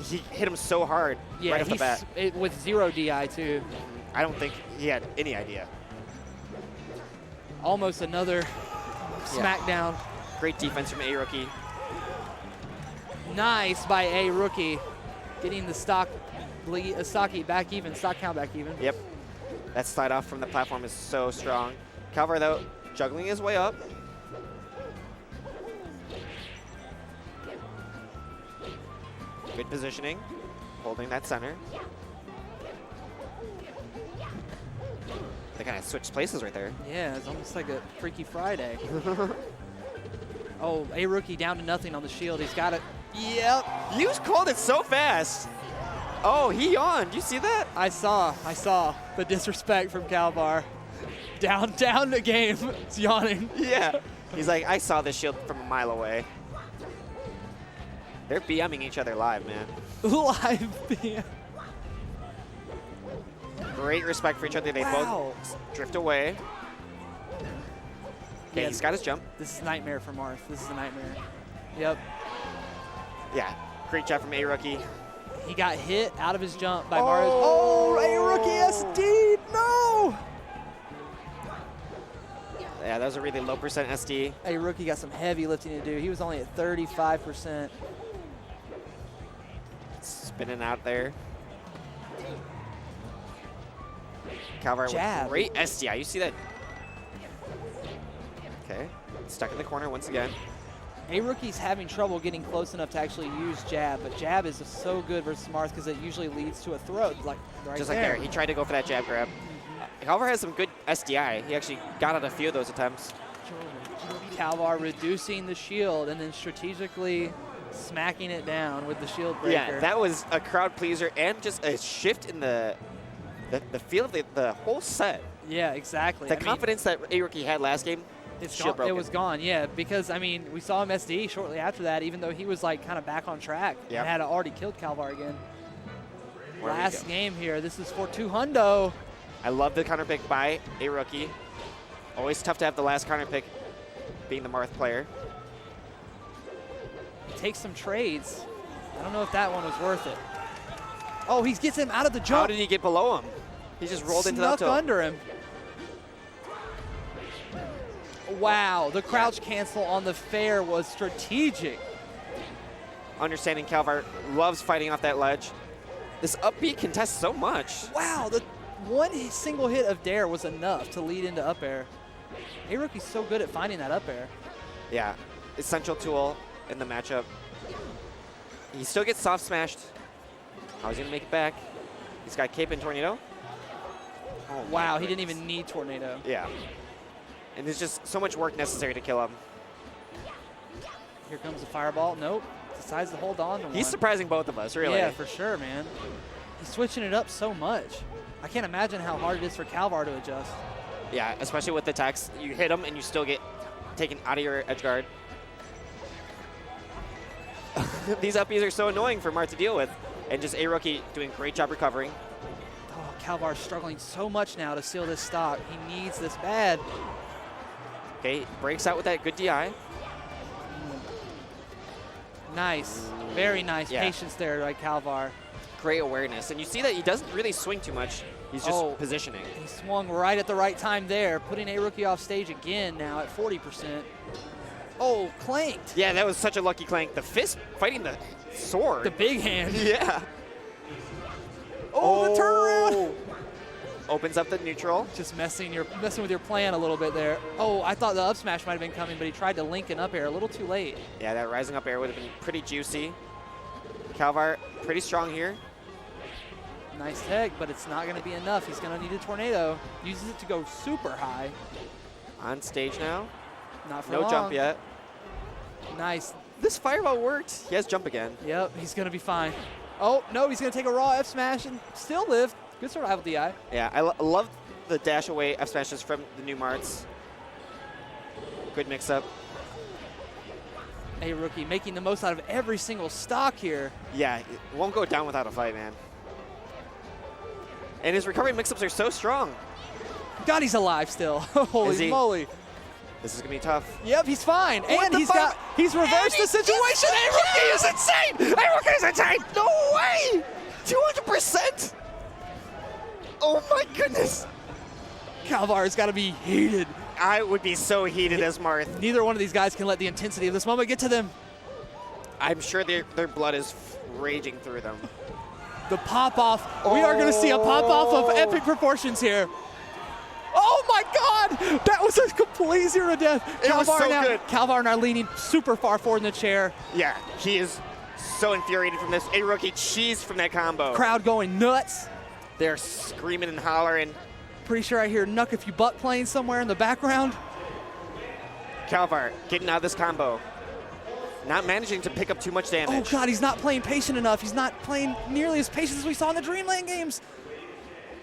he hit him so hard right off the bat. With 0 DI too. I don't think he had any idea. Almost another smackdown. Great defense from A rookie. Nice by A rookie, getting the stock back even, stock count back even. Yep. That slide off from the platform is so strong. Calvar, though, juggling his way up. Good positioning, holding that center. They kind of switched places right there. Yeah, it's almost like a Freaky Friday. Oh, A rookie down to nothing on the shield. He's got it. Yep. You called it so fast. Oh, he yawned. You see that? I saw the disrespect from Calvar. Down the game. It's yawning. Yeah. He's like, I saw this shield from a mile away. They're BMing each other live, man. Live BM. Great respect for each other. They both drift away. Okay, Yeah, he's got his jump. This is nightmare for Marth. This is a nightmare. Yep. Yeah, great job from A-Rookie. He got hit out of his jump by Marth. Oh, A-Rookie SD. No! Yeah, that was a really low percent SD. A-Rookie got some heavy lifting to do. He was only at 35%. Spinning out there. Calvar Jab. with great SDI. You see that? Okay, stuck in the corner once again. A-Rookie's having trouble getting close enough to actually use jab, but jab is so good versus Marth because it usually leads to a throw, like right Just there. like there. He tried to go for that jab grab. Calvar has some good SDI. He actually got out a few of those attempts. Calvar reducing the shield and then strategically smacking it down with the shield breaker. Yeah, that was a crowd pleaser and just a shift in the feel of the whole set. Yeah, exactly. The confidence that A-Rookie had last game, it's shield gone. broken. It was gone, yeah, because, I mean, we saw him SD shortly after that, even though he was, like, kind of back on track Yep. and had already killed Calvar again. Where we Last go. game here. This is for 200. I love the counter pick by A-Rookie. Always tough to have the last counter pick being the Marth player. Takes some trades. I don't know if that one was worth it. Oh, he gets him out of the jump. How did he get below him? He just rolled into the up Snuck tilt. under him. Wow, the crouch cancel on the fair was strategic. Understanding Calvar loves fighting off that ledge. This up B contests so much. Wow, the one single hit of dare was enough to lead into up air. A-Rookie's so good at finding that up air. Yeah, essential tool in the matchup. He still gets soft smashed. How's he gonna make it back? He's got cape and tornado. Oh my Wow, he didn't goodness. even need tornado. Yeah. And there's just so much work necessary to kill him. Here comes the fireball. Nope. Decides to hold on to He's one. surprising both of us, really. Yeah, for sure, man. He's switching it up so much. I can't imagine how hard it is for Calvar to adjust. Yeah, especially with the attacks. You hit him and you still get taken out of your edge guard. These upbeats are so annoying for Marth to deal with. And just A-Rookie doing a great job recovering. Oh, Calvar's struggling so much now to seal this stock. He needs this bad. Okay, breaks out with that good DI. Nice. Very nice Yeah. patience there by Calvar. Great awareness. And you see that he doesn't really swing too much. He's just positioning. He swung right at the right time there, putting A-Rookie off stage again now at 40%. Oh, clanked. Yeah, that was such a lucky clank. The fist fighting the sword. The big hand. Yeah. Oh, the turnaround. Opens up the neutral. Just messing with your plan a little bit there. Oh, I thought the up smash might have been coming, but he tried to link an up air a little too late. Yeah, that rising up air would have been pretty juicy. Calvar pretty strong here. Nice tech, but it's not going to be enough. He's going to need a tornado. Uses it to go super high. On stage now. Not for No long. jump yet. Nice. This fireball worked. He has jump again. Yep, he's going to be fine. Oh, no, he's going to take a raw F smash and still live. Good survival DI. Yeah, I love the dash away F smashes from the new Marts. Good mix up. A-Rookie making the most out of every single stock here. Yeah, it won't go down without a fight, man. And his recovery mix-ups are so strong. God, he's alive still. Holy moly. This is gonna be tough. Yep, he's fine. What And the he's fuck? reversed the situation. A-Rookie is insane! A-Rookie is insane! No way! 200%! Oh my goodness! Calvar's got to be heated. I would be so heated as Marth. Neither one of these guys can let the intensity of this moment get to them. I'm sure their blood is raging through them. The pop-off. We are going to see a pop-off of epic proportions here. Oh my God! That was a complete zero death. It was so now, good. Calvar now leaning super far forward in the chair. Yeah, he is so infuriated from this. A-Rookie cheesed from that combo. Crowd going nuts. They're screaming and hollering. Pretty sure I hear Nuck If You Butt playing somewhere in the background. Calvar getting out of this combo. not managing to pick up too much damage. Oh, God, he's not playing patient enough. He's not playing nearly as patient as we saw in the Dreamland games.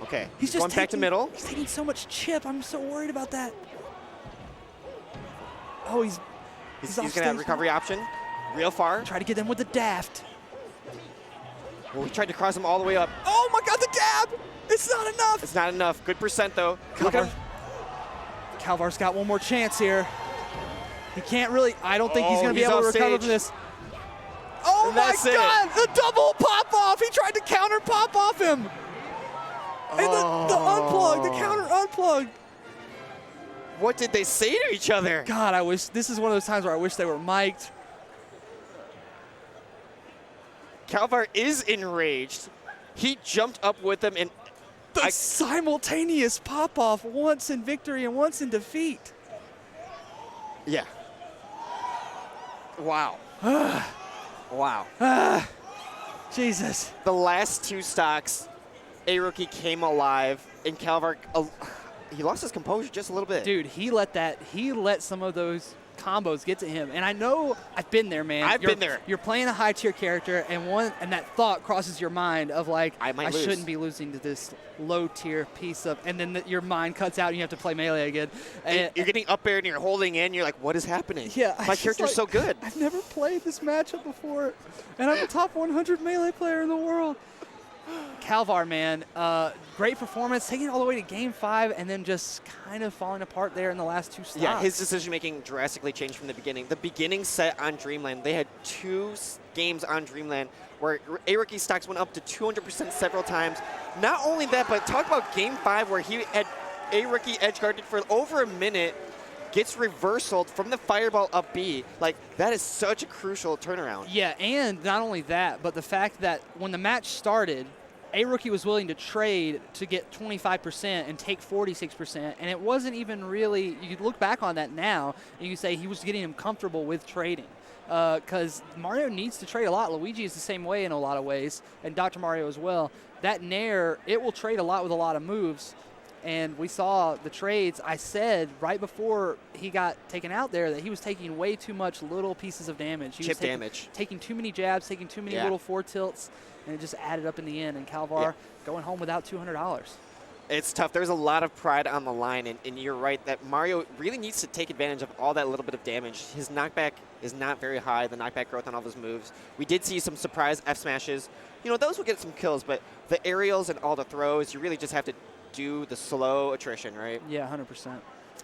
Okay, He's just going back to middle. He's taking so much chip. I'm so worried about that. Oh, he's going to have recovery option. Real far. Try to get them with the daft. Well, we tried to cross him all the way up. Oh, my God, the dab. It's not enough. It's not enough. Good percent, though. Look at him. Calvar's got one more chance here. He can't really. I don't think he's going to be able to recover from this. Oh, my God. The double pop-off. He tried to counter pop-off him. And the unplug, the counter unplug. What did they say to each other? God, I wish. This is one of those times where I wish they were mic'd. Calvar is enraged. He jumped up with him and the simultaneous pop-off, once in victory and once in defeat. Yeah. Wow. Wow. Jesus. The last two stocks, A-Rookie came alive, and Calvar, he lost his composure just a little bit. Dude, he let some of those combos get to him. And I know I've been there, man. I've been there. You're playing a high-tier character, and that thought crosses your mind of like, I shouldn't be losing to this low-tier piece of, and then your mind cuts out and you have to play melee again. And you're getting up air and you're holding in. You're like, what is happening? Yeah, my character's so good. I've never played this matchup before, and I'm a top 100 melee player in the world. Calvar, man, great performance, taking it all the way to Game 5, and then just kind of falling apart there in the last two stops. Yeah, his decision-making drastically changed from the beginning. The beginning set on Dreamland, they had 2 games on Dreamland where A-Rookie stocks went up to 200% several times. Not only that, but talk about Game 5 where he had A-Rookie edgeguarded for over a minute, gets reversaled from the fireball up B. Like, that is such a crucial turnaround. Yeah, and not only that, but the fact that when the match started, A-Rookie was willing to trade to get 25% and take 46%, and it wasn't even really, you look back on that now, and you say he was getting him comfortable with trading. Because Mario needs to trade a lot. Luigi is the same way in a lot of ways, and Dr. Mario as well. That Nair, it will trade a lot with a lot of moves. And we saw the trades. I said right before he got taken out there that he was taking way too much little pieces of damage. He Chip was damage. Taking too many jabs, taking too many little four tilts, and it just added up in the end. And Calvar going home without $200. It's tough. There's a lot of pride on the line, and you're right that Mario really needs to take advantage of all that little bit of damage. His knockback is not very high, the knockback growth on all of his moves. We did see some surprise F smashes. You know, those will get some kills, but the aerials and all the throws, you really just have to do the slow attrition, right? Yeah, 100%.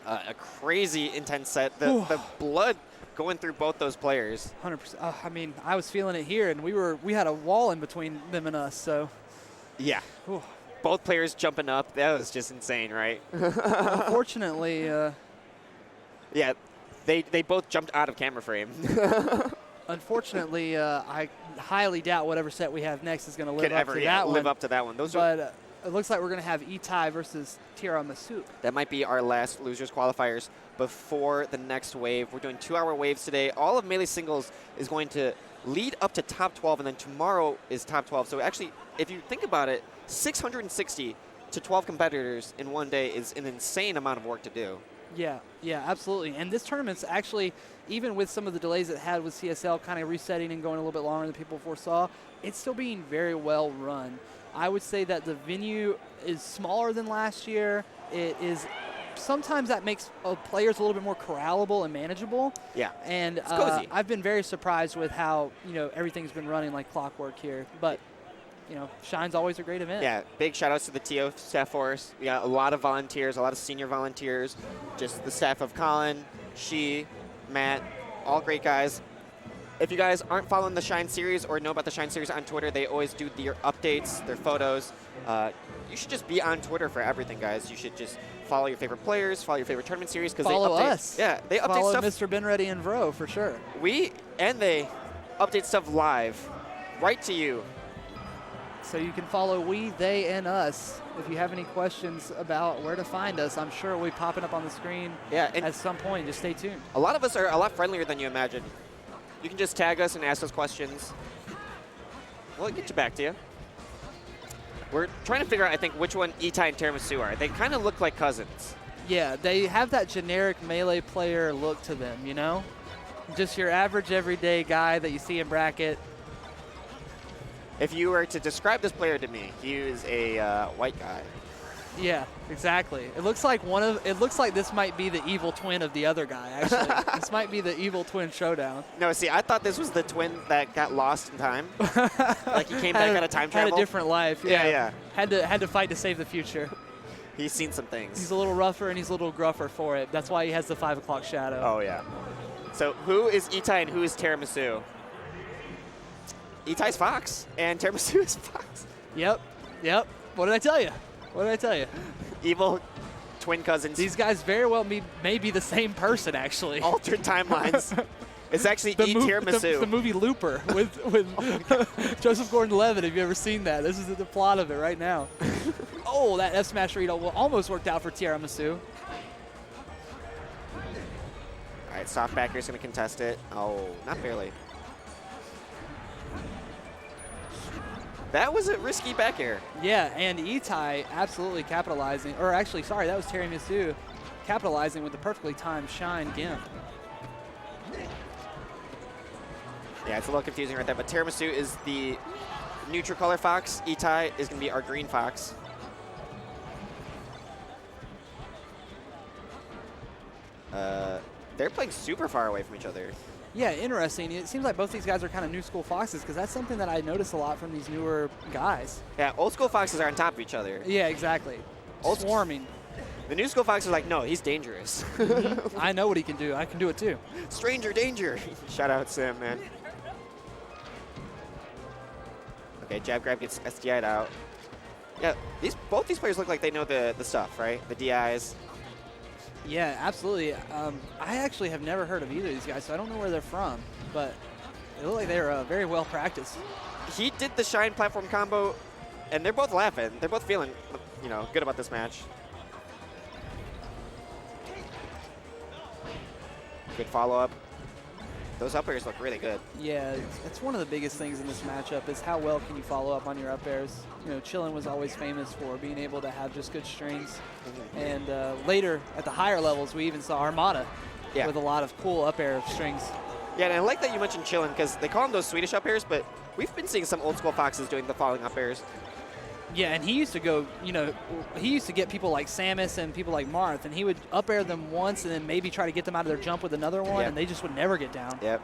A crazy intense set. The blood going through both those players. 100%. I mean, I was feeling it here, and we had a wall in between them and us. So. Yeah. Ooh. Both players jumping up. That was just insane, right? Unfortunately. Yeah, they both jumped out of camera frame. Unfortunately, I highly doubt whatever set we have next is going to live up to that one. Live up to that one. But it looks like we're going to have Itai versus Tiramisu. That might be our last losers qualifiers before the next wave. We're doing 2-hour waves today. All of Melee Singles is going to lead up to top 12, and then tomorrow is top 12. So actually, if you think about it, 660 to 12 competitors in one day is an insane amount of work to do. Yeah, absolutely. And this tournament's actually, even with some of the delays it had with CSL kind of resetting and going a little bit longer than people foresaw, it's still being very well run. I would say that the venue is smaller than last year. It is sometimes that makes players a little bit more corrallable and manageable. Yeah, and it's cozy. I've been very surprised with how everything's been running like clockwork here. But Shine's always a great event. Yeah, big shout outs to the TO staff force. We got a lot of volunteers, a lot of senior volunteers, just the staff of Colin, Matt, all great guys. If you guys aren't following the Shine series or know about the Shine series on Twitter, they always do their updates, their photos. You should just be on Twitter for everything, guys. You should just follow your favorite players, follow your favorite tournament series, because they update. Follow us. Yeah, they update follow stuff. Mr. Benready and Vro for sure. They update stuff live, right to you. So you can follow we, they, and us. If you have any questions about where to find us, I'm sure we'll be popping up on the screen at some point. Just stay tuned. A lot of us are a lot friendlier than you imagine. You can just tag us and ask us questions. We'll get you back to you. We're trying to figure out, I think, which one Itai and Tiramisu are. They kind of look like cousins. Yeah, they have that generic Melee player look to them, Just your average everyday guy that you see in bracket. If you were to describe this player to me, he is a white guy. Yeah, exactly. It looks like this might be the evil twin of the other guy, actually. This might be the evil twin showdown. No, see, I thought this was the twin that got lost in time. Like he came back out of time travel. Had a different life. Yeah. Had to fight to save the future. He's seen some things. He's a little rougher and he's a little gruffer for it. That's why he has the 5 o'clock shadow. Oh, yeah. So who is Itai and who is Tiramisu? Itai's Fox and Tiramisu is Fox. Yep. What did I tell you? Evil twin cousins. These guys very well may be the same person, actually. Altered timelines. It's actually Tiramisu. The movie Looper with Joseph Gordon-Levitt. Have you ever seen that? This is the plot of it right now. Oh, that F smash read almost worked out for Tiramisu. All right, soft backer is going to contest it. Oh, not barely. That was a risky back air. Yeah, and Itai absolutely capitalizing. Or actually, sorry, that was Tiramisu capitalizing with the perfectly timed shine gimp. Yeah, it's a little confusing right there, but Tiramisu is the neutral color fox. Itai is going to be our green fox. They're playing super far away from each other. Yeah, interesting. It seems like both these guys are kind of new school foxes because that's something that I notice a lot from these newer guys. Yeah, old school foxes are on top of each other. Yeah, exactly. Swarming. The new school foxes are like, no, he's dangerous. I know what he can do. I can do it too. Stranger danger. Shout out Sim, man. Okay, jab grab gets SDI'd out. Yeah, both these players look like they know the stuff, right? The DIs. Yeah, absolutely. I actually have never heard of either of these guys, so I don't know where they're from, but they look like they're very well practiced. He did the shine platform combo, and they're both laughing. They're both feeling, good about this match. Good follow-up. Those up airs look really good. Yeah, it's one of the biggest things in this matchup is how well can you follow up on your up airs. Chillin was always famous for being able to have just good strings. And later, at the higher levels, we even saw Armada with a lot of cool up air strings. Yeah, and I like that you mentioned Chillin because they call them those Swedish up airs, but we've been seeing some old school foxes doing the falling up airs. Yeah, and he used to go, he used to get people like Samus and people like Marth, and he would up air them once and then maybe try to get them out of their jump with another one, and they just would never get down. Yep.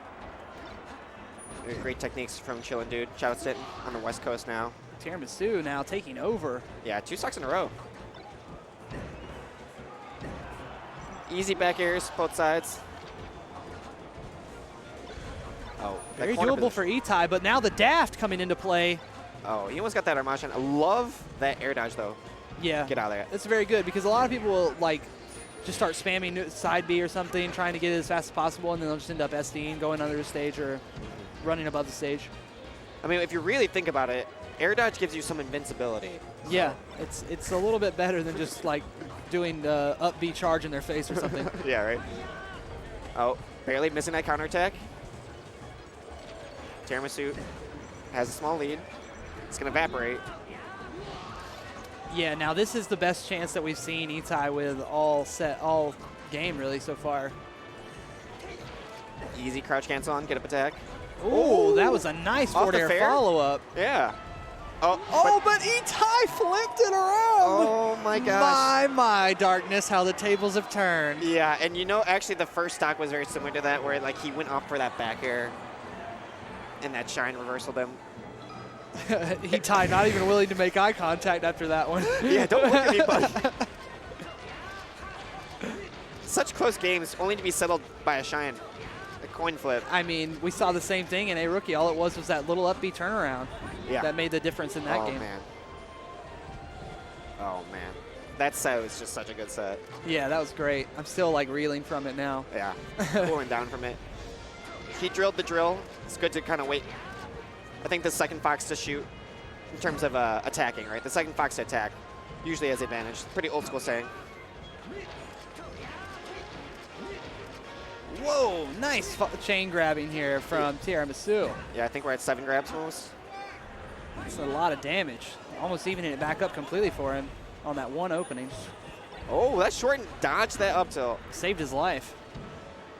Great techniques from Chillin' Dude. Shout out Sittin' on the West Coast now. Tiramisu now taking over. Yeah, 2 stocks in a row. Easy back airs, both sides. Oh, very doable for Itai, but now the daft coming into play. Oh, he almost got that Armation. I love that air dodge, though. Yeah. Get out of there. That's very good because a lot of people will, just start spamming side B or something, trying to get it as fast as possible, and then they'll just end up SDing, going under the stage or running above the stage. I mean, if you really think about it, air dodge gives you some invincibility. Yeah, it's a little bit better than just, doing the up B charge in their face or something. Yeah, right? Oh, barely missing that counterattack. Tiramisu has a small lead. It's going to evaporate. Yeah, now this is the best chance that we've seen Itai with all game really so far. Easy crouch cancel on, get up attack. Ooh, that was a nice forward air follow-up. Yeah. Oh, but Itai flipped it around. Oh, my gosh. My darkness, how the tables have turned. Yeah, and actually the first stock was very similar to that where, he went up for that back air and that shine reversaled him. Itai not even willing to make eye contact after that one. Yeah, don't look at me, buddy. Such close games, only to be settled by a shine. A coin flip. I mean, we saw the same thing in A-Rookie. All it was that little up B turnaround that made the difference in that game. Man. Oh, man. That set was just such a good set. Yeah, that was great. I'm still, reeling from it now. Yeah, cooling down from it. He drilled the drill. It's good to kind of wait. I think the second fox to shoot in terms of attacking, right? The second fox to attack usually has advantage. Pretty old school saying. Whoa, nice chain grabbing here from Tiramisu. Yeah, I think we're at 7 grabs almost. That's a lot of damage. Almost evening it back up completely for him on that one opening. Oh, that short and dodged that up tilt. Saved his life.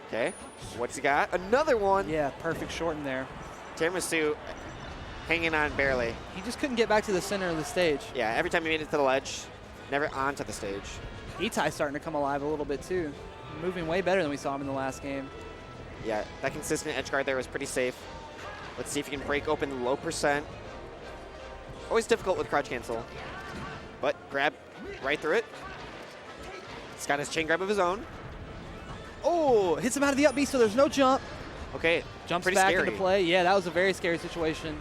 Okay, what's he got? Another one. Yeah, perfect short in there. Tiramisu hanging on barely. He just couldn't get back to the center of the stage. Yeah, every time he made it to the ledge, never onto the stage. Itai's starting to come alive a little bit too. Moving way better than we saw him in the last game. Yeah, that consistent edge guard there was pretty safe. Let's see if he can break open the low percent. Always difficult with crouch cancel. But grab right through it. He's got his chain grab of his own. Oh, hits him out of the up B, so there's no jump. Okay, Jumps pretty back scary. into play. Yeah, that was a very scary situation.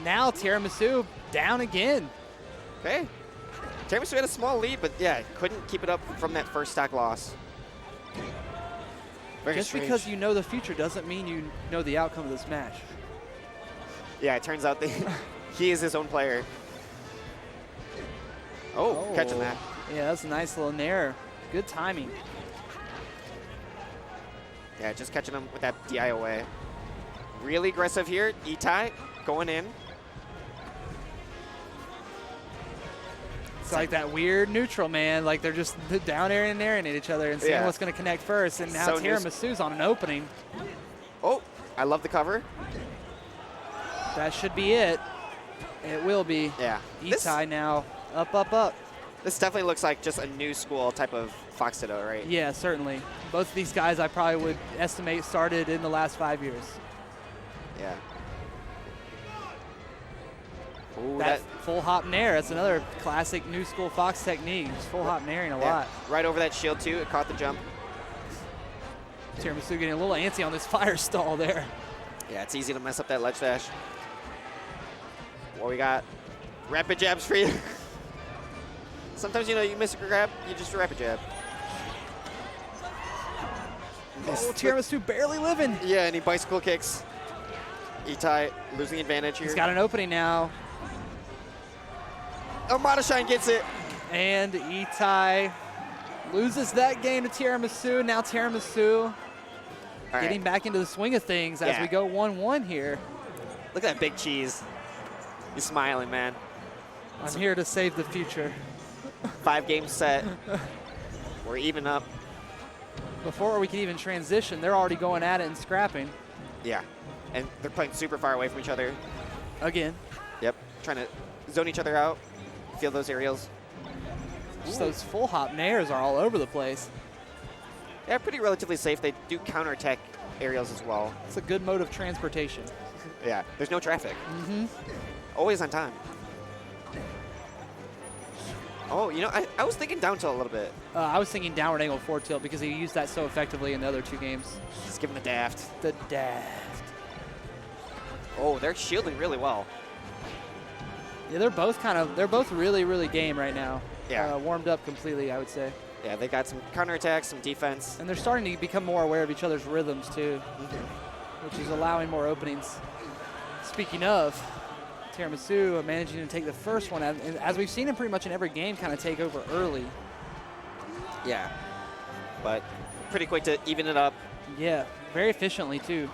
Now Tiramisu down again. Okay. Tiramisu had a small lead, but yeah, couldn't keep it up from that first stock loss. Very Just strange. because you know the future doesn't mean you know the outcome of this match. Yeah, it turns out that he is his own player. Oh, catching that. Yeah, that's a nice little nair. Good timing. Yeah, just catching him with that DI away. Really aggressive here. Itai going in. It's like that weird neutral, man. Like they're just down air and airing at each other and seeing Yeah. what's going to connect first. And now So Tiramisu's on an opening. Oh, I love the cover. That should be it. It will be. Yeah. Itai now up, up, up. This definitely looks like just a new school type of Fox Ditto, right? Yeah, certainly. Both of these guys I probably would estimate started in the last 5 years. Yeah. Ooh, That full hop nair, that's another classic new school Fox technique. Just full hop nairing a lot. Right over that shield too. It caught the jump. Tiramisu getting a little antsy on this fire stall there. Yeah, it's easy to mess up that ledge dash. What we got? Rapid jabs for you. Sometimes, you know, you miss a grab, you just rapid jab. Oh, Tiramisu barely living. Yeah, and he bicycle kicks. Itai losing advantage here. He's got an opening now. Armada Shine gets it. And Itai loses that game to Tiramisu. Now Tiramisu All getting right. back into the swing of things as Yeah. we go 1-1 here. Look at that big cheese. He's smiling, man. I'm here to save the future. 5-game set. We're even up. Before we can even transition, they're already going at it and scrapping. Yeah. And they're playing super far away from each other. Again. Yep. Trying to zone each other out. Feel those aerials. Just those full hop nairs are all over the place. Yeah, pretty relatively safe. They do counterattack aerials as well. It's a good mode of transportation. Yeah. There's no traffic. Mm-hmm. Always on time. Oh, you know, I was thinking down tilt a little bit. I was thinking downward angle forward tilt because he used that so effectively in the other two games. Just giving the daft. The daft. Oh, they're shielding really well. Yeah, they're both really, really game right now. Yeah. Warmed up completely, I would say. Yeah, they got some counterattacks, some defense. And they're starting to become more aware of each other's rhythms too, which is allowing more openings. Speaking of, Tiramisu managing to take the first one, and as we've seen him pretty much in every game, kind of take over early. Yeah. But pretty quick to even it up. Yeah, very efficiently too.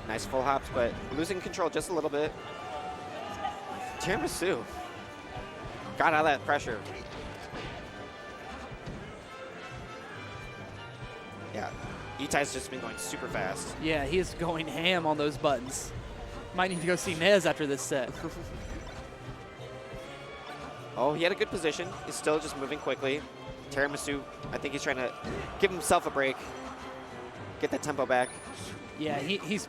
Nice full hops, but losing control just a little bit. Tiramisu got out of that pressure. Yeah. Itai's just been going super fast. Yeah, he is going ham on those buttons. Might need to go see Nez after this set. Oh, he had a good position. He's still just moving quickly. Tiramisu, I think he's trying to give himself a break, get that tempo back. Yeah, he's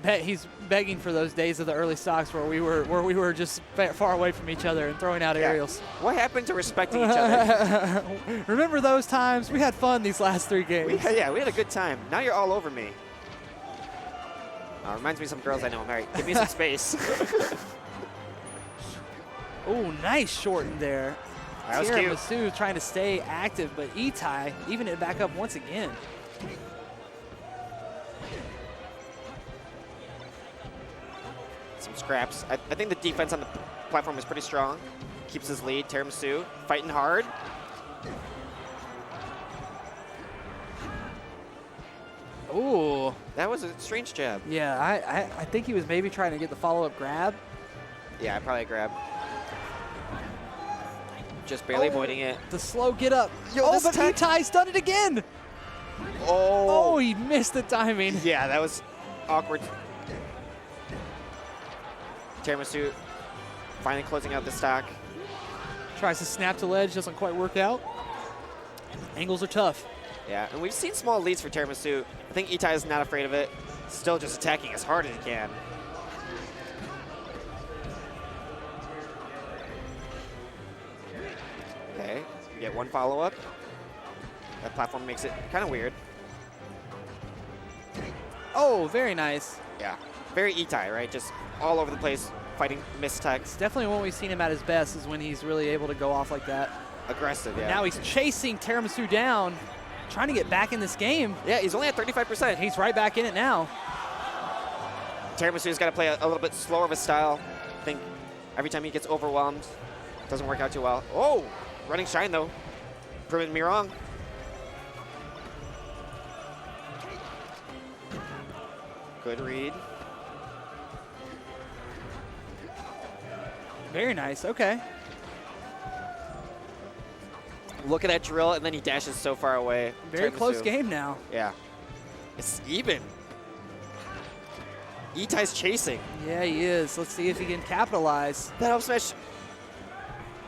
begging for those days of the early stocks where we were just far away from each other and throwing out aerials. What happened to respecting each other? Remember those times? We had fun these last 3 games. We had a good time. Now you're all over me. Reminds me of some girls I know. All right, give me some space. Oh, nice short in there. That was cute. Tiramisu trying to stay active, but Itai even it back up once again. Some scraps. I think the defense on the platform is pretty strong. Keeps his lead. Tiramisu fighting hard. Ooh. That was a strange jab. Yeah, I think he was maybe trying to get the follow-up grab. Yeah, I probably grabbed. just barely avoiding it. The slow get up. Yo, Oh, this but tech- Itai's done it again. Oh. Oh, he missed the timing. Yeah, that was awkward. Tiramisu finally closing out the stock. Tries to snap to ledge, doesn't quite work out. Angles are tough. Yeah, and we've seen small leads for Tiramisu. I think Itai is not afraid of it. Still just attacking as hard as he can. Okay, get one follow-up. That platform makes it kind of weird. Oh, very nice. Yeah, very Itai, right? Just all over the place, fighting mistechs. Definitely when we've seen him at his best is when he's really able to go off like that. Aggressive, yeah. Now he's chasing Tiramisu down, trying to get back in this game. Yeah, he's only at 35%. He's right back in it now. Tiramisu's got to play a little bit slower of a style. I think every time he gets overwhelmed, doesn't work out too well. Oh, running shine though, proving me wrong. Good read. Very nice, okay. Look at that drill, and then he dashes so far away. Very Tiramisu. close game now. Yeah, it's even. Itai's chasing. Yeah, he is. Let's see if he can capitalize. That up smash.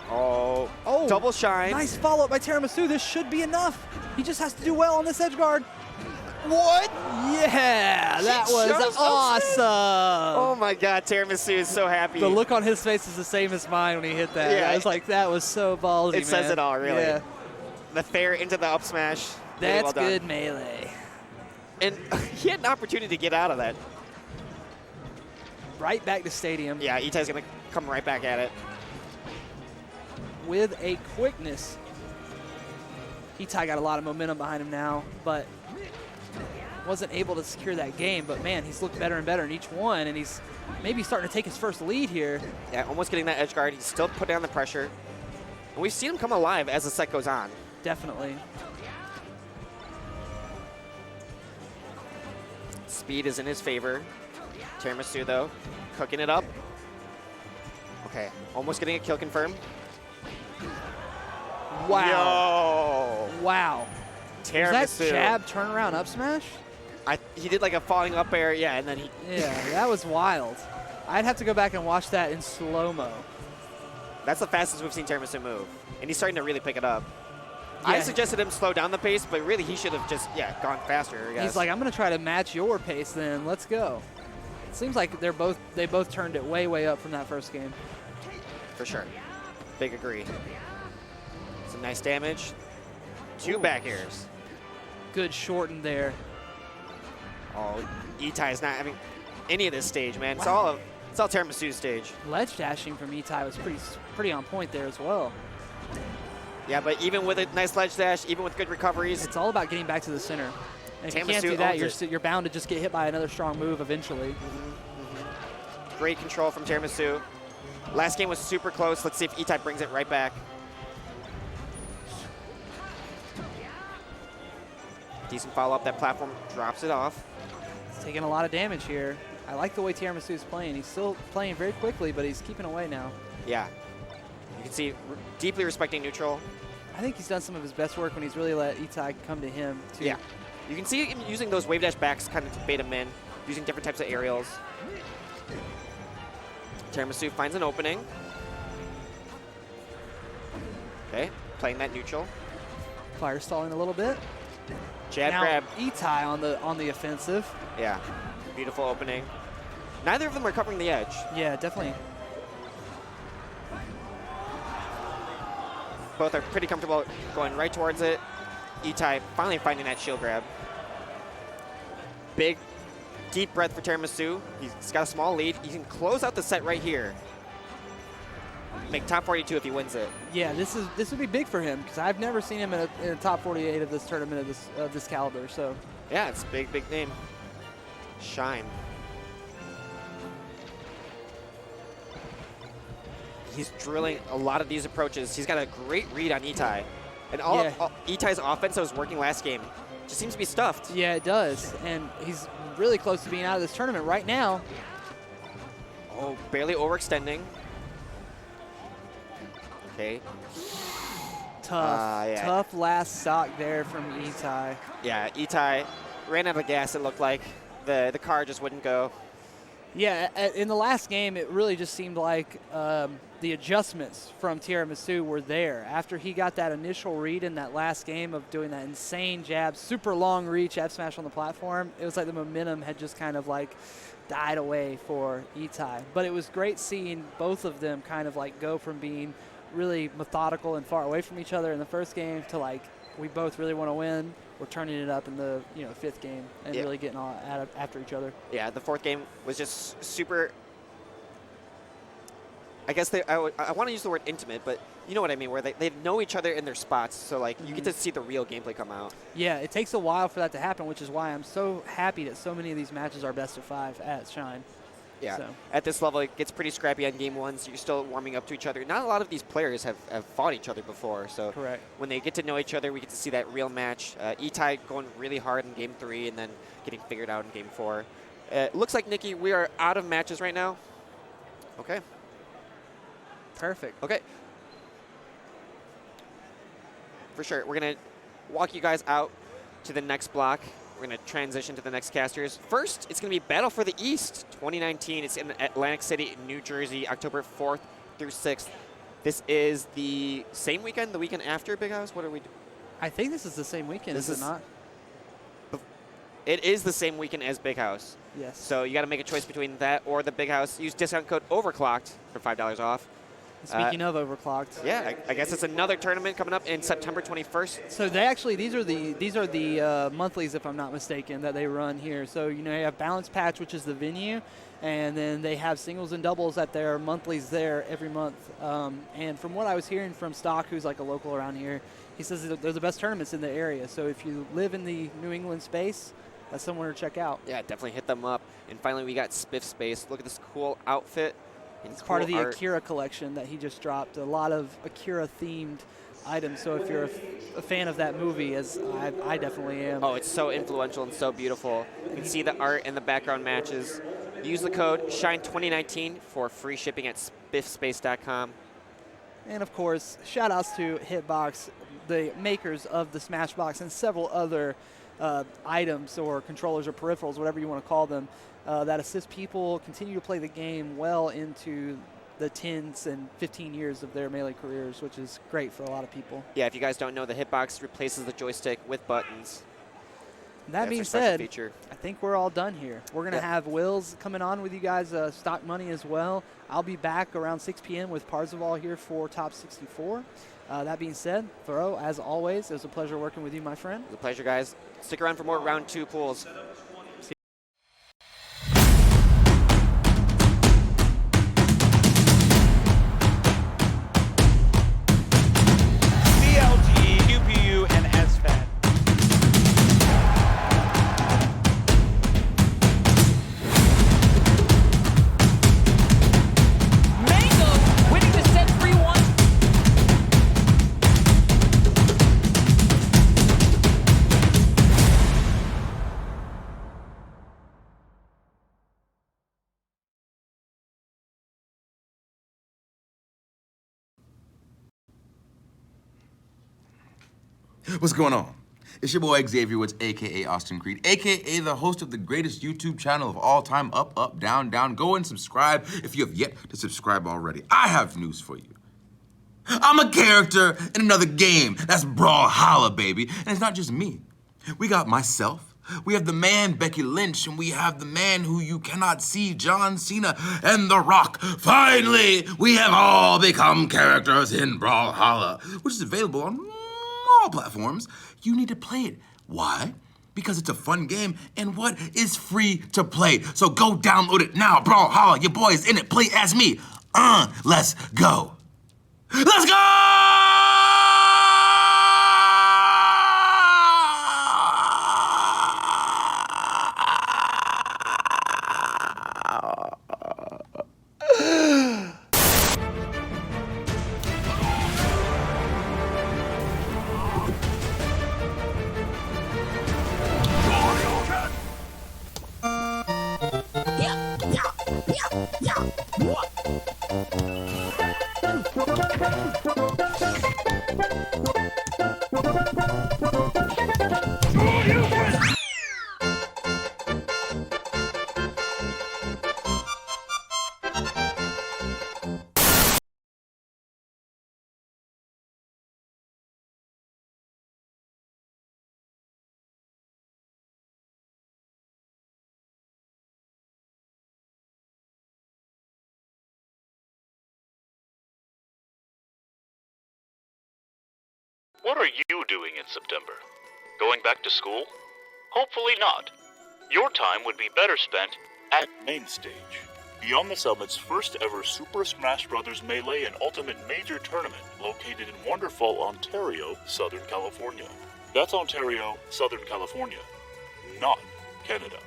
Oh, Oh, double shine. Nice follow-up by Tiramisu. This should be enough. He just has to do well on this edge guard. What? Yeah, that He was chose awesome. Oh my God, Tiramisu is so happy. The look on his face is the same as mine when he hit that. Yeah. I was like, that was so ballsy, It says man. it all, really. Yeah, The fair into the up smash. Really that's well done. good melee. And he had an opportunity to get out of that. Right back to stadium Yeah, Itai's going to come right back at it. with a quickness. Itai got a lot of momentum behind him now, but wasn't able to secure that game. But man, he's looked better and better in each one, and he's maybe starting to take his first lead here. Yeah, almost getting that edge guard. He's still putting down the pressure. And we've seen him come alive as the set goes on. Definitely. Speed is in his favor. Tiramisu, though, cooking it up. Okay, almost getting a kill confirmed. Wow. Yo. Wow. Tiramisu. Was that jab turnaround up smash? He did like a falling up air, yeah, and then he... Yeah, that was wild. I'd have to go back and watch that in slow-mo. That's the fastest we've seen Tiramisu move. And he's starting to really pick it up. Yeah. I suggested him slow down the pace, but really he should have just, gone faster, I guess. He's like, I'm going to try to match your pace then. Let's go. It seems like they both turned it way, way up from that first game. For sure. Big agree. Some nice damage. Two back airs. Good shorten there. Oh, Itai's not having any of this stage, man. Wow. It's all Tiramisu's stage. Ledge dashing from Itai was pretty on point there as well. Yeah, but even with a nice ledge dash, even with good recoveries, It's all about getting back to the center. And if you can't Tiramisu do that, owns you're bound to just get hit by another strong move eventually. great control from Tiramisu. Last game was super close. Let's see if Itai brings it right back. Decent follow-up. That platform drops it off. He's taking a lot of damage here. I like the way Tiramisu is playing. He's still playing very quickly, but he's keeping away now. Yeah. You can see deeply respecting neutral. I think he's done some of his best work when he's really let Itai come to him, too. Yeah. You can see him using those wave dash backs kind of to bait him in, using different types of aerials. Tiramisu finds an opening. Okay, playing that neutral. Fire stalling a little bit. Jab now, grab. Itai on the offensive. Yeah, beautiful opening. Neither of them are covering the edge. Yeah, definitely. Both are pretty comfortable going right towards it. Itai finally finding that shield grab. Big, deep breath for Tiramisu. He's got a small lead. He can close out the set right here. Make top 42 if he wins it. Yeah, this would be big for him because I've never seen him in a top 48 of this tournament of this caliber. So Yeah, it's a big, big name. Shine. He's drilling a lot of these approaches. He's got a great read on Itai. And all Itai's offense that was working last game just seems to be stuffed. yeah, it does, and he's really close to being out of this tournament right now. Oh, barely overextending. Okay. Tough last stock there from Itai. Yeah, Itai ran out of gas, it looked like. The car just wouldn't go. Yeah, in the last game, it really just seemed like the adjustments from Tiramisu were there. After he got that initial read in that last game of doing that insane jab, super long reach F smash on the platform, it was like the momentum had just kind of like died away for Itai. But it was great seeing both of them kind of like go from being really methodical and far away from each other in the first game to like, we both really want to win. We're turning it up in the fifth game and really getting all after each other. Yeah, the fourth game was just super. I guess I want to use the word intimate, but you know what I mean, where they know each other in their spots, so like you get to see the real gameplay come out. Yeah, it takes a while for that to happen, which is why I'm so happy that so many of these matches are best of 5 at Shine. Yeah, so. At this level, it gets pretty scrappy on game 1, so you're still warming up to each other. Not a lot of these players have fought each other before, so correct. When they get to know each other, we get to see that real match. Itai going really hard in game 3 and then getting figured out in game 4. Looks like, Nikki, we are out of matches right now. Okay. Perfect. Okay. For sure. We're going to walk you guys out to the next block. We're going to transition to the next casters. First, it's going to be Battle for the East 2019. It's in Atlantic City, New Jersey, October 4th through 6th. This is the same weekend, the weekend after Big House? What are we doing? I think this is the same weekend, is it not? It is the same weekend as Big House. Yes. So you got to make a choice between that or the Big House. Use discount code OVERCLOCKED for $5 off. Speaking of overclocked. Yeah, I guess it's another tournament coming up in September 21st. So they actually, these are the monthlies, if I'm not mistaken, that they run here. So you have Balance Patch, which is the venue, and then they have singles and doubles at their monthlies there every month. And from what I was hearing from Stock, who's like a local around here, he says that they're the best tournaments in the area. So if you live in the New England space, that's somewhere to check out. Yeah, definitely hit them up. And finally, we got Spiff Space. Look at this cool outfit. It's part of the Akira collection that he just dropped. A lot of Akira-themed items. So if you're a fan of that movie, as I definitely am. Oh, it's so influential and so beautiful. You can see the art and the background matches. Use the code SHINE2019 for free shipping at spiffspace.com. And of course, shout outs to Hitbox, the makers of the Smashbox and several other items or controllers or peripherals, whatever you want to call them, that assist people continue to play the game well into the 10s and 15 years of their Melee careers, which is great for a lot of people. Yeah, if you guys don't know, the Hitbox replaces the joystick with buttons. That being said, I think we're all done here. We're going to have Wills coming on with you guys, Stock Money as well. I'll be back around 6 p.m. with Parzival here for Top 64. That being said, Thoreau, as always, it was a pleasure working with you, my friend. It was a pleasure, guys. Stick around for more round 2 pools. What's going on? It's your boy Xavier Woods, a.k.a. Austin Creed, a.k.a. the host of the greatest YouTube channel of all time, Up, Up, Down, Down. Go and subscribe if you have yet to subscribe already. I have news for you. I'm a character in another game. That's Brawlhalla, baby. And it's not just me. We got myself. We have the man, Becky Lynch, and we have the man who you cannot see, John Cena, and The Rock. Finally, we have all become characters in Brawlhalla, which is available on all platforms. You need to play it. Why? Because it's a fun game, and what is free to play? So go download it now. Brawlhalla, your boy is in it. Play as me. Let's go. Let's go! What? What are you doing in September? Going back to school? Hopefully not. Your time would be better spent at Main Stage, Beyond the Summit's first ever Super Smash Bros. Melee and Ultimate Major Tournament located in Wonderful, Ontario, Southern California. That's Ontario, Southern California, not Canada.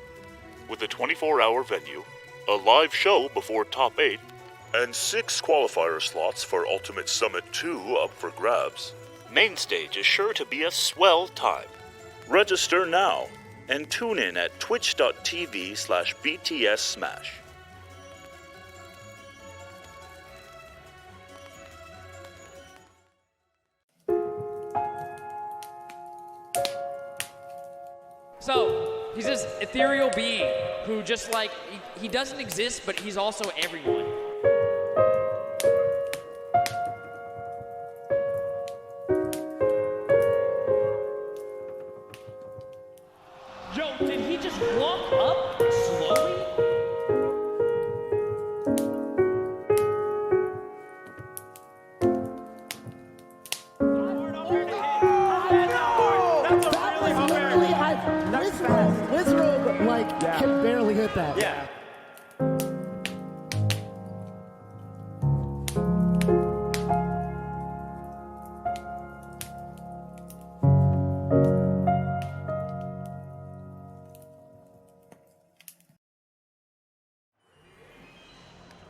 With a 24-hour venue, a live show before Top 8, and 6 qualifier slots for Ultimate Summit 2 up for grabs. Main Stage is sure to be a swell time. Register now and tune in at twitch.tv/BTSSmash. So, he's this ethereal being who just like, he doesn't exist, but he's also everyone. Yo, did he just walk up slowly? Wizrobe, like, can barely hit that. Yeah.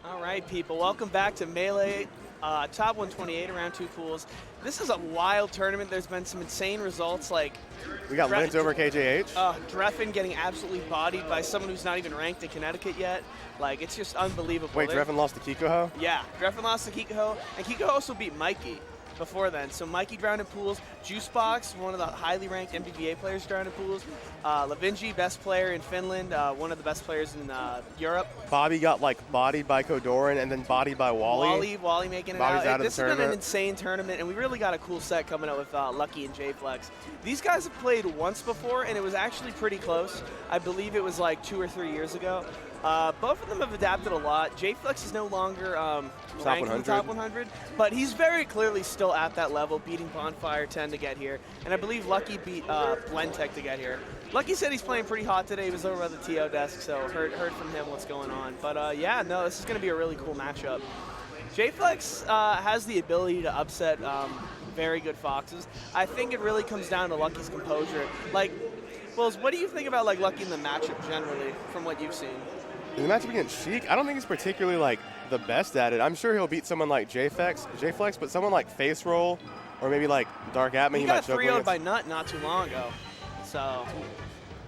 All right, people, welcome back to Melee. Top 128 around 2 pools. This is a wild tournament. There's been some insane results, like we got Lens over KJH. Dreffin getting absolutely bodied by someone who's not even ranked in Connecticut yet. Like, it's just unbelievable. Wait, Dreffin lost to Kikoho? Yeah, Dreffin lost to Kikoho, and Kikoho also beat Mikey before then. So Mikey drowned in pools. Juicebox, one of the highly ranked MBVA players, drowned in pools. Lavinji, best player in Finland, one of the best players in Europe. Bobby got like bodied by Kodoran and then bodied by Wally. Wally making it Bobby's out of This the has been an tournament. insane tournament, and we really got a cool set coming up with Lucky and J-Flex. These guys have played once before, and it was actually pretty close. I believe it was like 2 or 3 years ago. Both of them have adapted a lot. J-Flex is no longer ranked in the top 100, but he's very clearly still at that level, beating Bonfire 10 to get here. And I believe Lucky beat Blendtech to get here. Lucky said he's playing pretty hot today. He was over at the TO desk, so heard from him what's going on. But yeah, no, this is going to be a really cool matchup. J-Flex has the ability to upset very good Foxes. I think it really comes down to Lucky's composure. Like, Wills, what do you think about like Lucky in the matchup generally, from what you've seen? In the matchup against Sheik, I don't think he's particularly like the best at it. I'm sure he'll beat someone like J-Flex, but someone like Face Roll or maybe like Dark Atman, he might got choke 3-0'd against. by Nut not too long ago. So,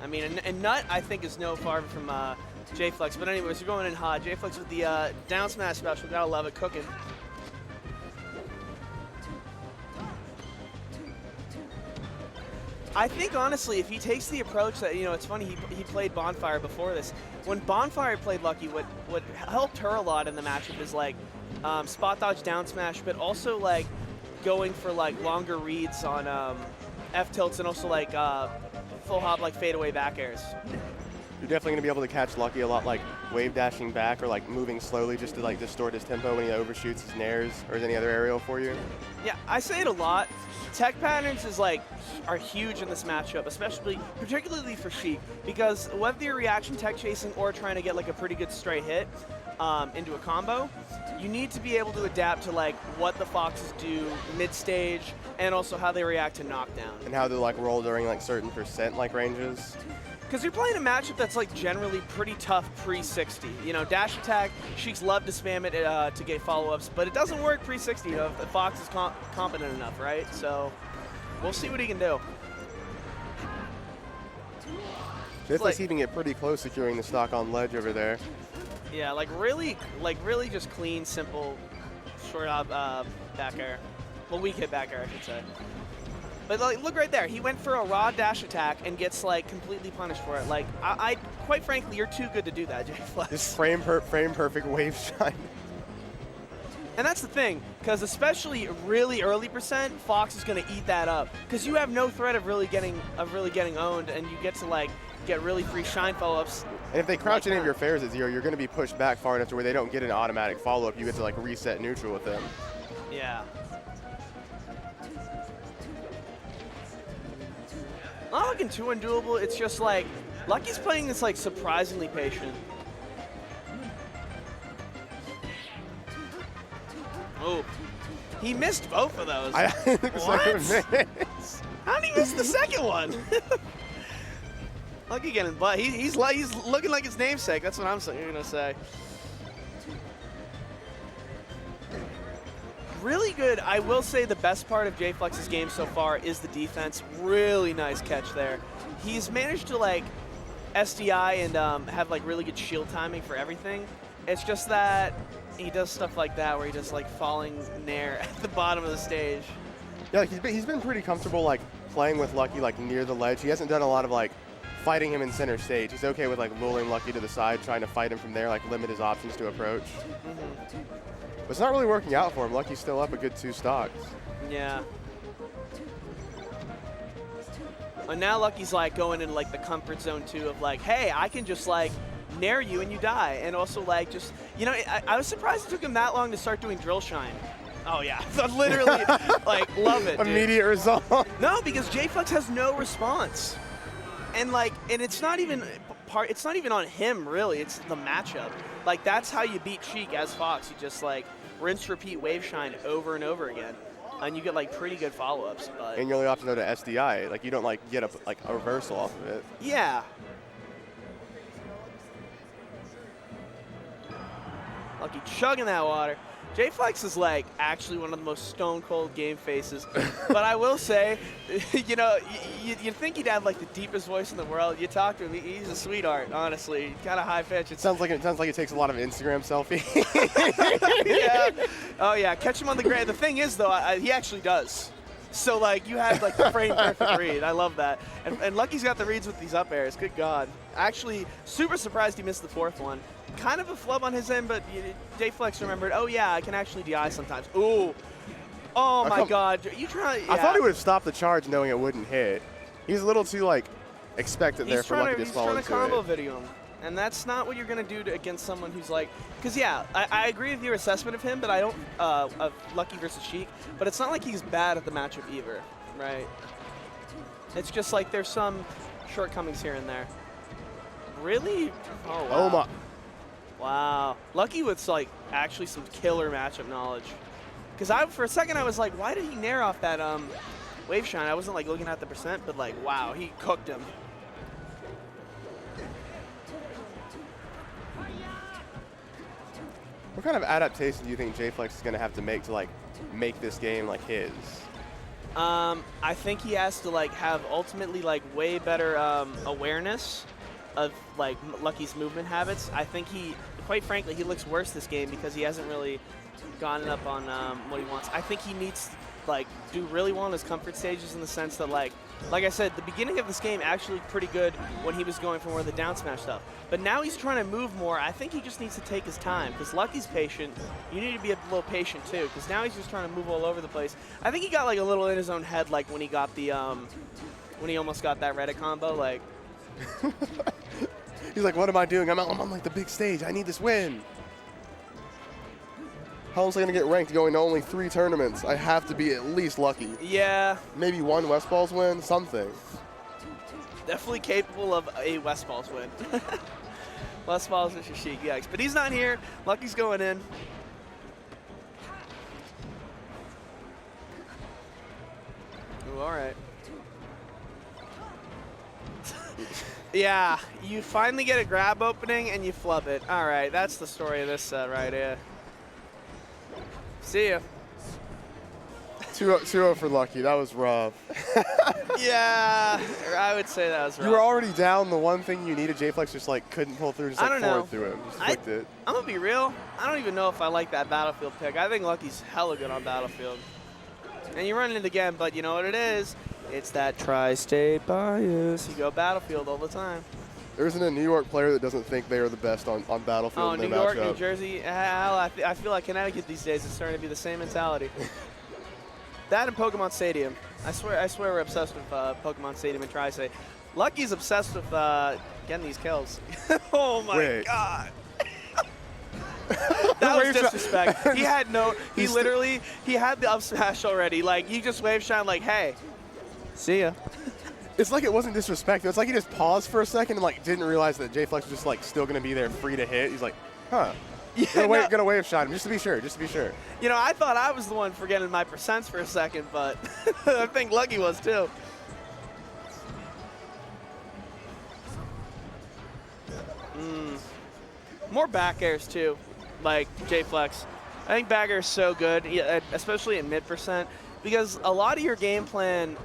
I mean, and Nut I think is no far from J-Flex. But anyways, we're going in hot. J-Flex with the down smash special. Gotta love it, cooking. I think, honestly, if he takes the approach that, you know, it's funny, he played Bonfire before this. When Bonfire played Lucky, what helped her a lot in the matchup is, like, spot dodge down smash, but also, like, going for, like, longer reads on F-tilts and also, like, full hop, like, fadeaway back airs. You're definitely going to be able to catch Lucky a lot, like wave dashing back or like moving slowly just to like distort his tempo when he overshoots his nairs or any other aerial for you. Yeah, I say it a lot. Tech patterns are huge in this matchup, particularly for Sheik, because whether you're reaction tech chasing or trying to get like a pretty good straight hit into a combo, you need to be able to adapt to like what the Foxes do mid stage and also how they react to knockdown. And how they like roll during like certain percent like ranges. Because you're playing a matchup that's like generally pretty tough pre-60. You know, dash attack, Sheik's love to spam it to get follow-ups, but it doesn't work pre-60, you know, if the Fox is competent enough, right? So we'll see what he can do. J-Flex keeping it pretty close, securing the stock on ledge over there. Yeah, like really just clean, simple, short back air. Well, weak hit back air, I should say. But like, look right there. He went for a raw dash attack and gets like completely punished for it. Like, I quite frankly, you're too good to do that, J-Flex. This frame perfect wave shine. And that's the thing, because especially really early percent, Fox is going to eat that up, because you have no threat of really getting owned, and you get to like get really free shine follow-ups. And if they crouch any of your fares at 0, you're going to be pushed back far enough to where they don't get an automatic follow-up. You get to like reset neutral with them. Yeah. Not looking too undoable. It's just like Lucky's playing this like surprisingly patient. Oh, he missed both of those. What? How did he miss the second one? Lucky getting butt. He's looking like his namesake. That's what I'm gonna say. Really good. I will say the best part of J-Flex's game so far is the defense. Really nice catch there. He's managed to like SDI and have like really good shield timing for everything. It's just that he does stuff like that where he just like falling nair at the bottom of the stage. Yeah, he's been pretty comfortable like playing with Lucky like near the ledge. He hasn't done a lot of like fighting him in center stage. He's okay with like lulling Lucky to the side, trying to fight him from there, like limit his options to approach. But it's not really working out for him. Lucky's still up a good 2 stocks. Yeah. And now Lucky's like going in like the comfort zone too of like, hey, I can just like nair you and you die. And also like just, you know, I was surprised it took him that long to start doing drill shine. Oh yeah, literally, like love it, dude. Immediate result. No, because J-Flex has no response. And like, and it's not even on him really, it's the matchup. Like that's how you beat Sheik as Fox. You just like rinse, repeat, wave shine over and over again. And you get like pretty good follow-ups. And you only have to know to SDI. Like you don't like get a reversal off of it. Yeah. Lucky chugging that water. J-Flex is like actually one of the most stone cold game faces. But I will say, you know, you think he'd have like the deepest voice in the world. You talk to him, he's a sweetheart, honestly. Kind of high pitch. It sounds like it takes a lot of Instagram selfie. Yeah. Oh yeah, catch him on the ground. The thing is though, he actually does. So like you have like the frame perfect read. I love that. And Lucky's got the reads with these up airs. Good God. Actually, super surprised he missed the 4th one. Kind of a flub on his end, but J-Flex remembered, oh yeah, I can actually DI sometimes. Ooh. Oh my God. You trying? Yeah. I thought he would have stopped the charge knowing it wouldn't hit. He's a little too like expectant there for Lucky to fall into it. He's trying to combo video him. And that's not what you're going to do against someone who's like, because yeah, I agree with your assessment of him, but I don't, of Lucky versus Sheik, but it's not like he's bad at the matchup either, right? It's just like there's some shortcomings here and there. Really? Oh, wow. Oh my. Wow. Lucky with like actually some killer matchup knowledge. Because for a second I was like, why did he nair off that wave shine? I wasn't like looking at the percent, but like, wow, he cooked him. What kind of adaptation do you think J-Flex is going to have to make to like make this game like his? I think he has to like have ultimately like way better awareness of like Lucky's movement habits. I think quite frankly, he looks worse this game because he hasn't really gotten up on what he wants. I think he needs to like do really well in his comfort stages in the sense that like I said, the beginning of this game actually pretty good when he was going for more of the down smash stuff. But now he's trying to move more. I think he just needs to take his time because Lucky's patient. You need to be a little patient too because now he's just trying to move all over the place. I think he got like a little in his own head like when he got the when he almost got that Reddit combo like. He's like, what am I doing? I'm on like the big stage. I need this win. How else am I going to get ranked going to only 3 tournaments? I have to be at least lucky. Yeah. Maybe 1 West Balls win, something. Definitely capable of a West Balls win. West Balls versus Sheik, yikes. But he's not here. Lucky's going in. Ooh, all right. Yeah, you finally get a grab opening and you flub it. All right, that's the story of this set right here. See ya. 2-0 for Lucky. That was rough. Yeah, I would say that was rough. You were already down. The one thing you needed, J-Flex just like couldn't pull through. Just like forward through him. Just flicked it. I'm gonna be real. I don't even know if I like that Battlefield pick. I think Lucky's hella good on Battlefield. And you run it again, but you know what it is? It's that tri-state bias. You go Battlefield all the time. There isn't a New York player that doesn't think they are the best on Battlefield. Oh, New York, New Jersey. Hell, I feel like Connecticut these days is starting to be the same mentality. That and Pokemon Stadium. I swear we're obsessed with Pokemon Stadium and Tri-State. Lucky's obsessed with getting these kills. Oh my God. That was disrespect. He had no, he had the up smash already. Like, you just wave shine like, hey, see ya. It's like it wasn't disrespectful. It's like he just paused for a second and like didn't realize that J Flex was just like still gonna be there, free to hit. He's like, huh. Yeah, Gonna wave shot him just to be sure. You know, I thought I was the one forgetting my percents for a second, but I think Lucky was too. More back airs too, like J Flex. I think back air is so good, especially in mid percent, because a lot of your game plan,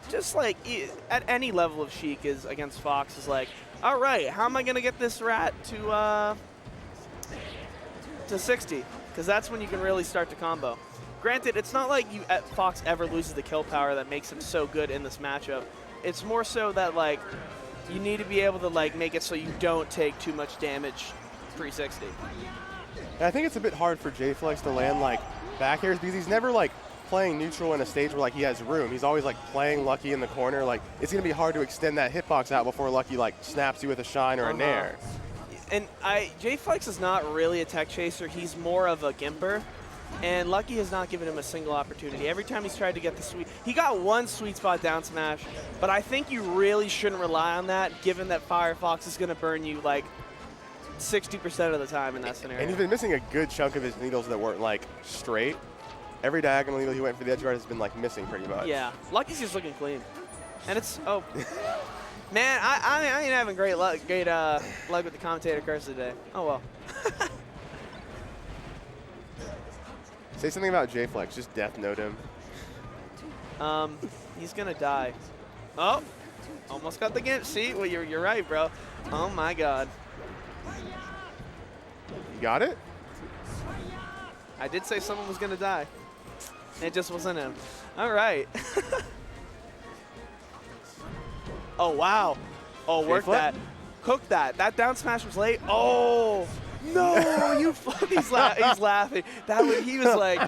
just like at any level of Sheik is against Fox, is like, all right, how am I gonna get this rat to 60? Because that's when you can really start to combo. Granted, it's not like Fox ever loses the kill power that makes him so good in this matchup. It's more so that like you need to be able to like make it so you don't take too much damage 360. And I think it's a bit hard for J Flex to land like back airs because he's never like playing neutral in a stage where like he has room. He's always like playing Lucky in the corner. Like it's gonna be hard to extend that hitbox out before Lucky like snaps you with a shine or a nair. And J Flex is not really a tech chaser. He's more of a gimper. And Lucky has not given him a single opportunity. Every time he's tried to get the sweet, he got one sweet spot down smash, but I think you really shouldn't rely on that given that Firefox is gonna burn you like 60% of the time in that scenario. And he's been missing a good chunk of his needles that weren't like straight. Every diagonal needle he went for the edge guard has been like missing pretty much. Yeah, Lucky's just looking clean. And it's, oh. Man, I ain't having great luck with the commentator curse today. Oh well. Say something about J Flex, just death note him. He's gonna die. Oh, almost got the gimp. See, well, you're right, bro. Oh my God. You got it? I did say someone was gonna die. It just wasn't him. All right. Oh wow. Oh, work that. Cook that. That down smash was late. Oh. No, you he's laughing. He was like,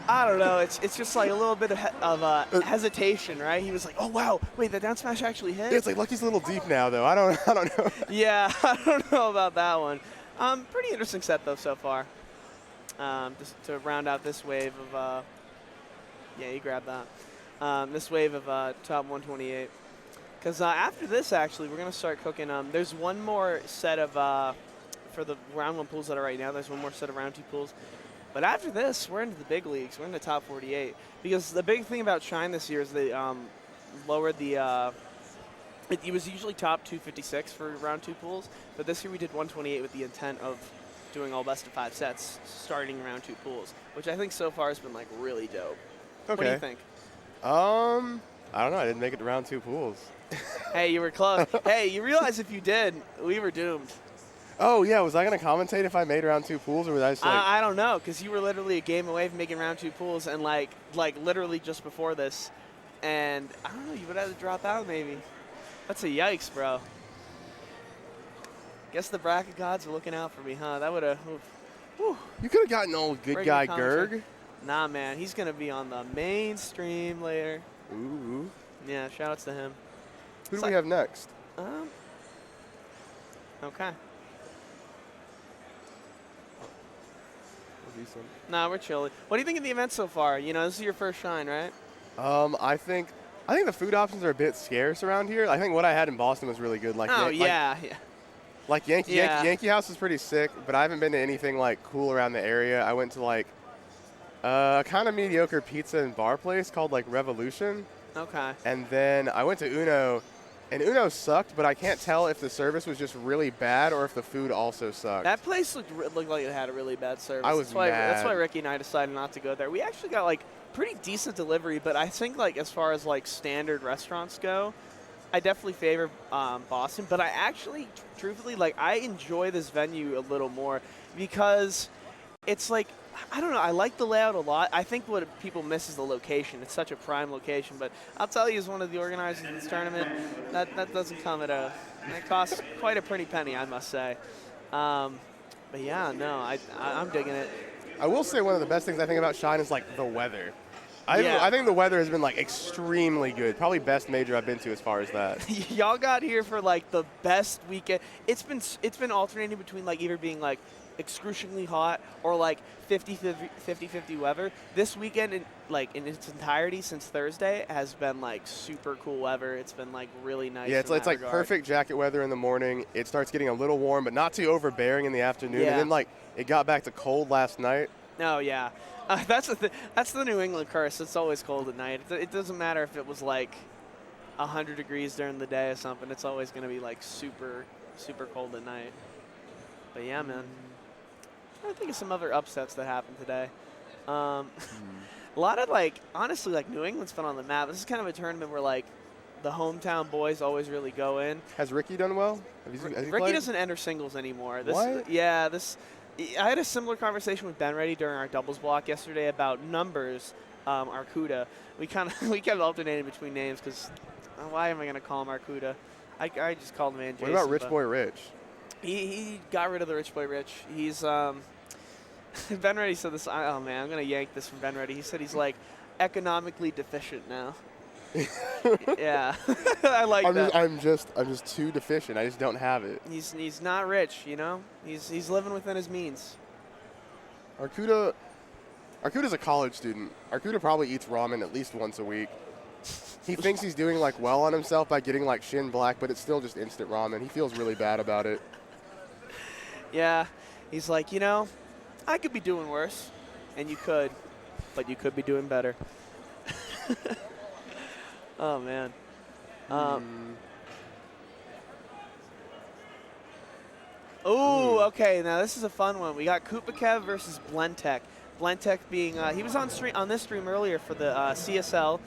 I don't know. It's just like a little bit of hesitation, right? He was like, oh wow, wait, the down smash actually hit. Yeah, it's like Lucky's a little deep now, though. I don't know. Yeah, I don't know about that one. Pretty interesting set though so far. Just to round out this wave of, yeah, you grab that. This wave of top 128. Because after this, actually, we're gonna start cooking. There's one more set of. For the round 1 pools that are right now, there's one more set of round 2 pools. But after this, we're into the big leagues. We're in the top 48. Because the big thing about Shine this year is they lowered the, it was usually top 256 for round 2 pools, but this year we did 128 with the intent of doing all best of 5 sets starting round 2 pools, which I think so far has been like really dope. Okay. What do you think? I don't know. I didn't make it to round 2 pools. Hey, you were close. Hey, you realize if you did, we were doomed. Oh, yeah. Was I going to commentate if I made round 2 pools, or was I just like... I don't know, because you were literally a game away from making round 2 pools, and like literally just before this. And I don't know, you would have to drop out maybe. That's a yikes, bro. Guess the bracket gods are looking out for me, huh? That would have... You could have gotten old good guy Gerg. Nah, man. He's going to be on the mainstream later. Ooh. Yeah, shout-outs to him. Who do we have next? Okay. Nah, we're chilling. What do you think of the event so far? You know, this is your first Shine, right? I think the food options are a bit scarce around here. I think what I had in Boston was really good. Like, like Yankee House was pretty sick, but I haven't been to anything like cool around the area. I went to like a kind of mediocre pizza and bar place called like Revolution. Okay. And then I went to Uno, and Uno sucked, but I can't tell if the service was just really bad or if the food also sucked. That place looked like it had a really bad service. I was mad. That's why Ricky and I decided not to go there. We actually got like pretty decent delivery, but I think like as far as like standard restaurants go, I definitely favor Boston. But I actually, truthfully, like I enjoy this venue a little more because it's like, I don't know, I like the layout a lot. I think what people miss is the location. It's such a prime location. But I'll tell you, as one of the organizers of this tournament, that doesn't come at it costs quite a pretty penny, I must say. But yeah, no, I'm digging it. I will say one of the best things I think about Shine is like the weather. I think the weather has been like extremely good. Probably best major I've been to as far as that. Y'all got here for like the best weekend. It's been alternating between like either being like excruciatingly hot or like 50-50 weather. This weekend, in its entirety since Thursday, has been like super cool weather. It's been like really nice. Yeah, it's like regard. perfect jacket weather in the morning. It starts getting a little warm, but not too overbearing in the afternoon. Yeah. And then like it got back to cold last night. Oh yeah, that's the New England curse. It's always cold at night. It doesn't matter if it was like 100 degrees during the day or something. It's always going to be like super cold at night. But yeah, man. I'm trying to think of some other upsets that happened today. A lot of honestly, New England's been on the map. This is kind of a tournament where the hometown boys always really go in. Has Ricky done well? Has he Ricky played? doesn't enter singles anymore. What? Yeah, I had a similar conversation with Ben Reddy during our doubles block yesterday about numbers, Arcuda. We kept alternating between names because why am I going to call him Arcuda? I just called him Jason. What about Rich Boy Rich? He got rid of the Rich Boy Rich. He's Ben Reddy said this. Oh man, I'm going to yank this from Ben Reddy. He said he's economically deficient now. Yeah, I like that. I'm just too deficient. I just don't have it. He's not rich, you know. He's living within his means. Arcuda's a college student. Arcuda probably eats ramen at least once a week. He thinks he's doing well on himself by getting Shin Black, but it's still just instant ramen. He feels really bad about it. Yeah, he's like, I could be doing worse, and you could, but you could be doing better. Oh, man. Oh, okay. Now, this is a fun one. We got Kupakev versus Blentek. Blentek being, he was on this stream earlier for the CSL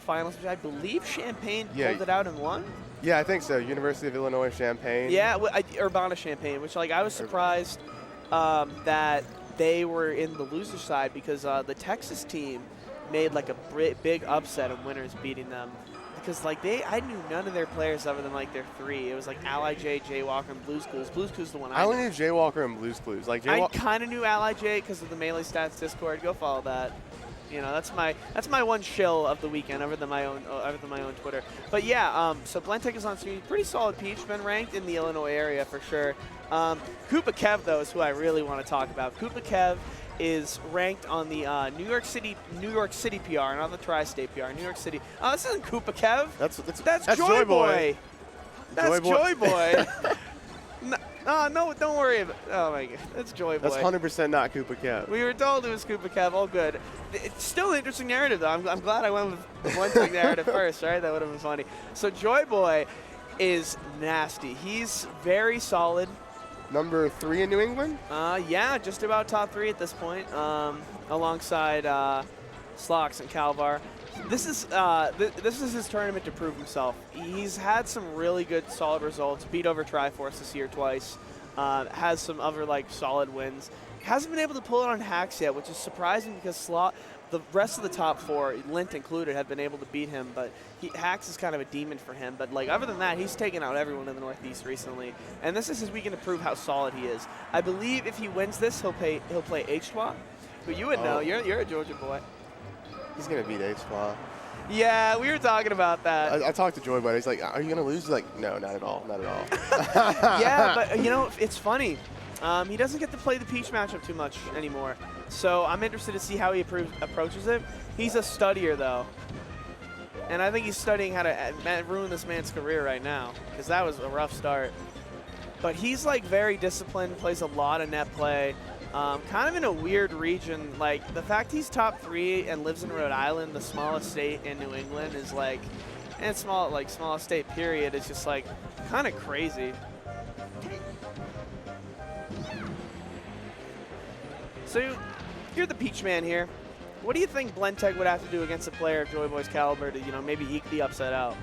finals, which I believe Champaign pulled it out and won. Yeah, I think so. University of Illinois Champaign. Yeah, Urbana-Champaign, which I was surprised that they were in the loser side because the Texas team made a big upset of winners beating them because I knew none of their players other than their three. It was Ally J, Jaywalker, and Blues Clues. Blues Clues the one I only knew Jaywalker and Blues Clues. I kind of knew Ally J because of the Melee Stats Discord. Go follow that. That's my one shill of the weekend other than my own Twitter. But yeah, so Blentek is on stream. Pretty solid peach, been ranked in the Illinois area for sure. Kupakev though is who I really want to talk about. Kupakev is ranked on the New York City PR, not the Tri-State PR. New York City. Oh, this isn't Kupakev. That's Joy Boy. That's Joy Boy. No, don't worry about it. Oh, my God. That's Joy Boy. That's 100% not Kupakev. We were told it was Kupakev. All good. It's still an interesting narrative, though. I'm glad I went with the one thing narrative first, right? That would have been funny. So Joy Boy is nasty. He's very solid. Number 3 in New England? Yeah, just about top 3 at this point, alongside Slox and Calvar. This is his tournament to prove himself. He's had some really good, solid results. Beat over Triforce this year twice. Has some other solid wins. Hasn't been able to pull it on Hacks yet, which is surprising because the rest of the top 4, Lint included, have been able to beat him. But Hacks is kind of a demon for him. But other than that, he's taken out everyone in the Northeast recently. And this is his weekend to prove how solid he is. I believe if he wins this, he'll play H-Twa, who you would know. You're a Georgia boy. He's going to beat H-Twa. Yeah, we were talking about that. I talked to Joy, but he's like, are you going to lose? He's like, no, not at all. Not at all. Yeah, but, it's funny. He doesn't get to play the Peach matchup too much anymore. So I'm interested to see how he approaches it. He's a studier, though. And I think he's studying how to ruin this man's career right now because that was a rough start. But he's, very disciplined, plays a lot of net play. Kind of in a weird region. The fact he's top 3 and lives in Rhode Island, the smallest state in New England, is and smallest state period, is just kind of crazy. So you're the Peach Man here. What do you think Blentek would have to do against a player of Joy Boy's caliber to maybe eke the upset out?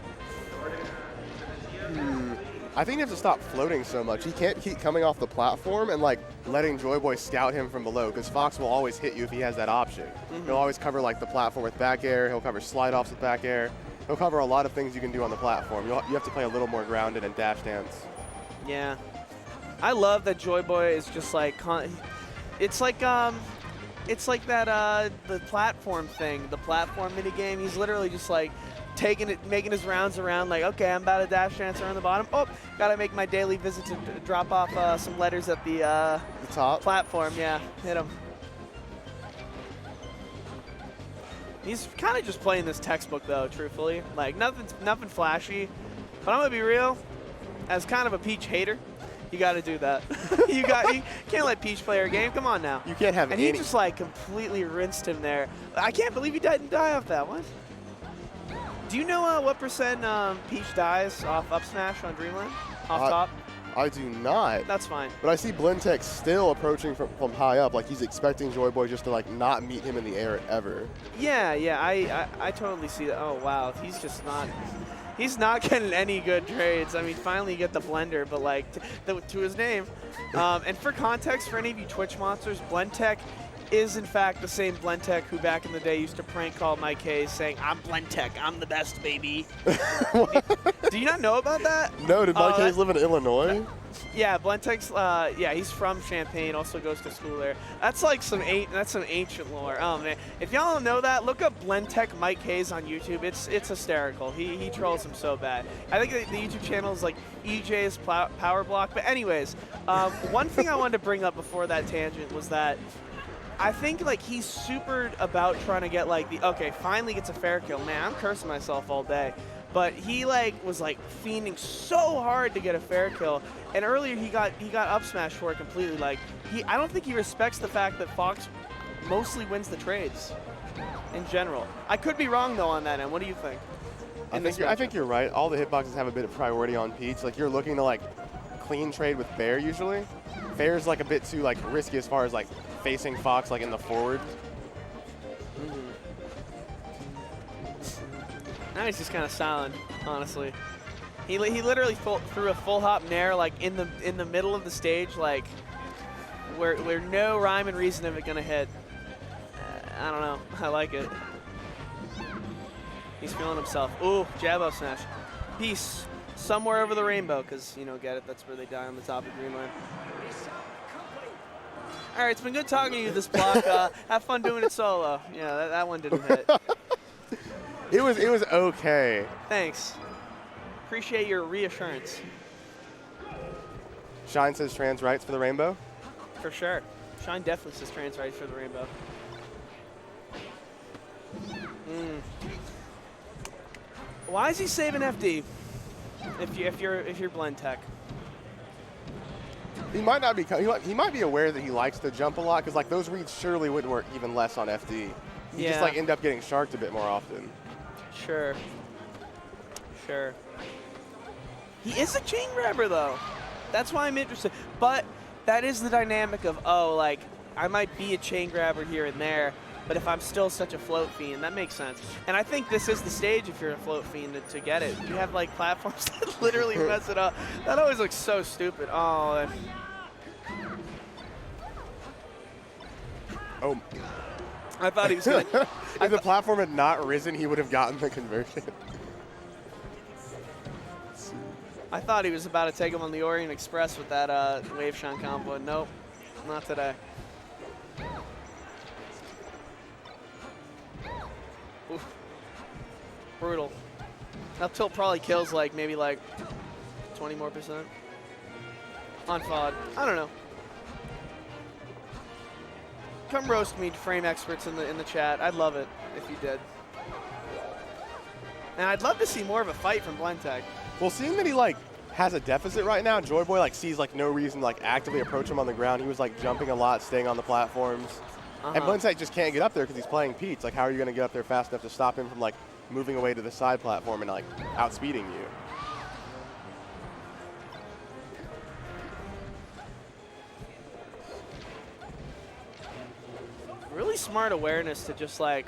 I think you have to stop floating so much. He can't keep coming off the platform and letting Joy Boy scout him from below because Fox will always hit you if he has that option. He'll always cover the platform with back air. He'll cover slide offs with back air. He'll cover a lot of things you can do on the platform. You have to play a little more grounded and dash dance. Yeah, I love that Joy Boy is just it's like that the platform thing, the platform mini game. He's literally just making his rounds around like, okay, I'm about to dash dance around the bottom. Oh, gotta make my daily visit to drop off some letters at the top platform. Yeah, hit him. He's kind of just playing this textbook though, truthfully. Like nothing flashy. But I'm gonna be real, as kind of a Peach hater, you got to do that. you can't let Peach play her game. Come on now. You can't have and any. he just like completely rinsed him there. I can't believe he didn't die off that one. Do you know what percent Peach dies off up smash on Dreamland? Off top? I do not. That's fine. But I see Blintech still approaching from high up, like he's expecting Joy Boy just to like not meet him in the air ever. Yeah, I totally see that. Oh wow, he's just not. He's not getting any good trades. I mean, finally you get the blender, but like to his name. And for context, for any of you Twitch monsters, Blentech is in fact the same Blentech who back in the day used to prank call Mike Hayes saying, "I'm Blentech, I'm the best, baby." Do you not know about that? No, did Mike Hayes live in Illinois? Yeah, Blentech's, yeah, he's from Champaign, also goes to school there. That's like some ancient lore. Oh man, if y'all don't know that, look up Blentech Mike Hayes on YouTube. It's hysterical. He trolls him so bad. I think the YouTube channel is like EJ's Power Block. But anyways, one thing I wanted to bring up before that tangent was that I think like he's super about trying to get like okay, finally gets a fair kill. Man, I'm cursing myself all day. But he like was like fiending so hard to get a fair kill, and earlier he got up smash for it completely. Like I don't think he respects the fact that Fox mostly wins the trades in general. I could be wrong though on that end. What do you think? I think you're right. All the hitboxes have a bit of priority on Peach. Like you're looking to like clean trade with Bear usually. Bear's like a bit too like risky as far as like facing Fox like in the forward. Now he's just kind of silent, honestly. He literally threw a full hop nair like in the middle of the stage, like where no rhyme and reason of it gonna hit. I don't know. I like it. He's feeling himself. Ooh, jab up smash. Peace. Somewhere over the rainbow, because get it. That's where they die on the top of Greenland. All right, it's been good talking to you this block. Have fun doing it solo. Yeah, that one didn't hit. It was okay. Thanks. Appreciate your reassurance. Shine says trans rights for the rainbow. For sure. Shine definitely says trans rights for the rainbow. Why is he saving FD? If you're Blentech. He might not be. He might be aware that he likes to jump a lot because like those reads surely wouldn't work even less on FD. You just like end up getting sharked a bit more often. Sure. He is a chain grabber though. That's why I'm interested. But that is the dynamic of like I might be a chain grabber here and there, but if I'm still such a float fiend, that makes sense. And I think this is the stage if you're a float fiend to get it. You have like platforms that literally mess it up. That always looks so stupid. Oh. I thought he was going to. If the platform had not risen, he would have gotten the conversion. I thought he was about to take him on the Orient Express with that wave shine combo. Nope, not today. Oof. Brutal. Up tilt probably kills like maybe like 20 more %. On FOD. I don't know. Come roast me, frame experts in the chat. I'd love it if you did. And I'd love to see more of a fight from Blentech. Well, seeing that he like has a deficit right now, Joy Boy like sees like no reason to like actively approach him on the ground. He was like jumping a lot, staying on the platforms. And Blentech just can't get up there because he's playing Peach. Like, how are you going to get up there fast enough to stop him from like moving away to the side platform and like outspeeding you? Really smart awareness to just like,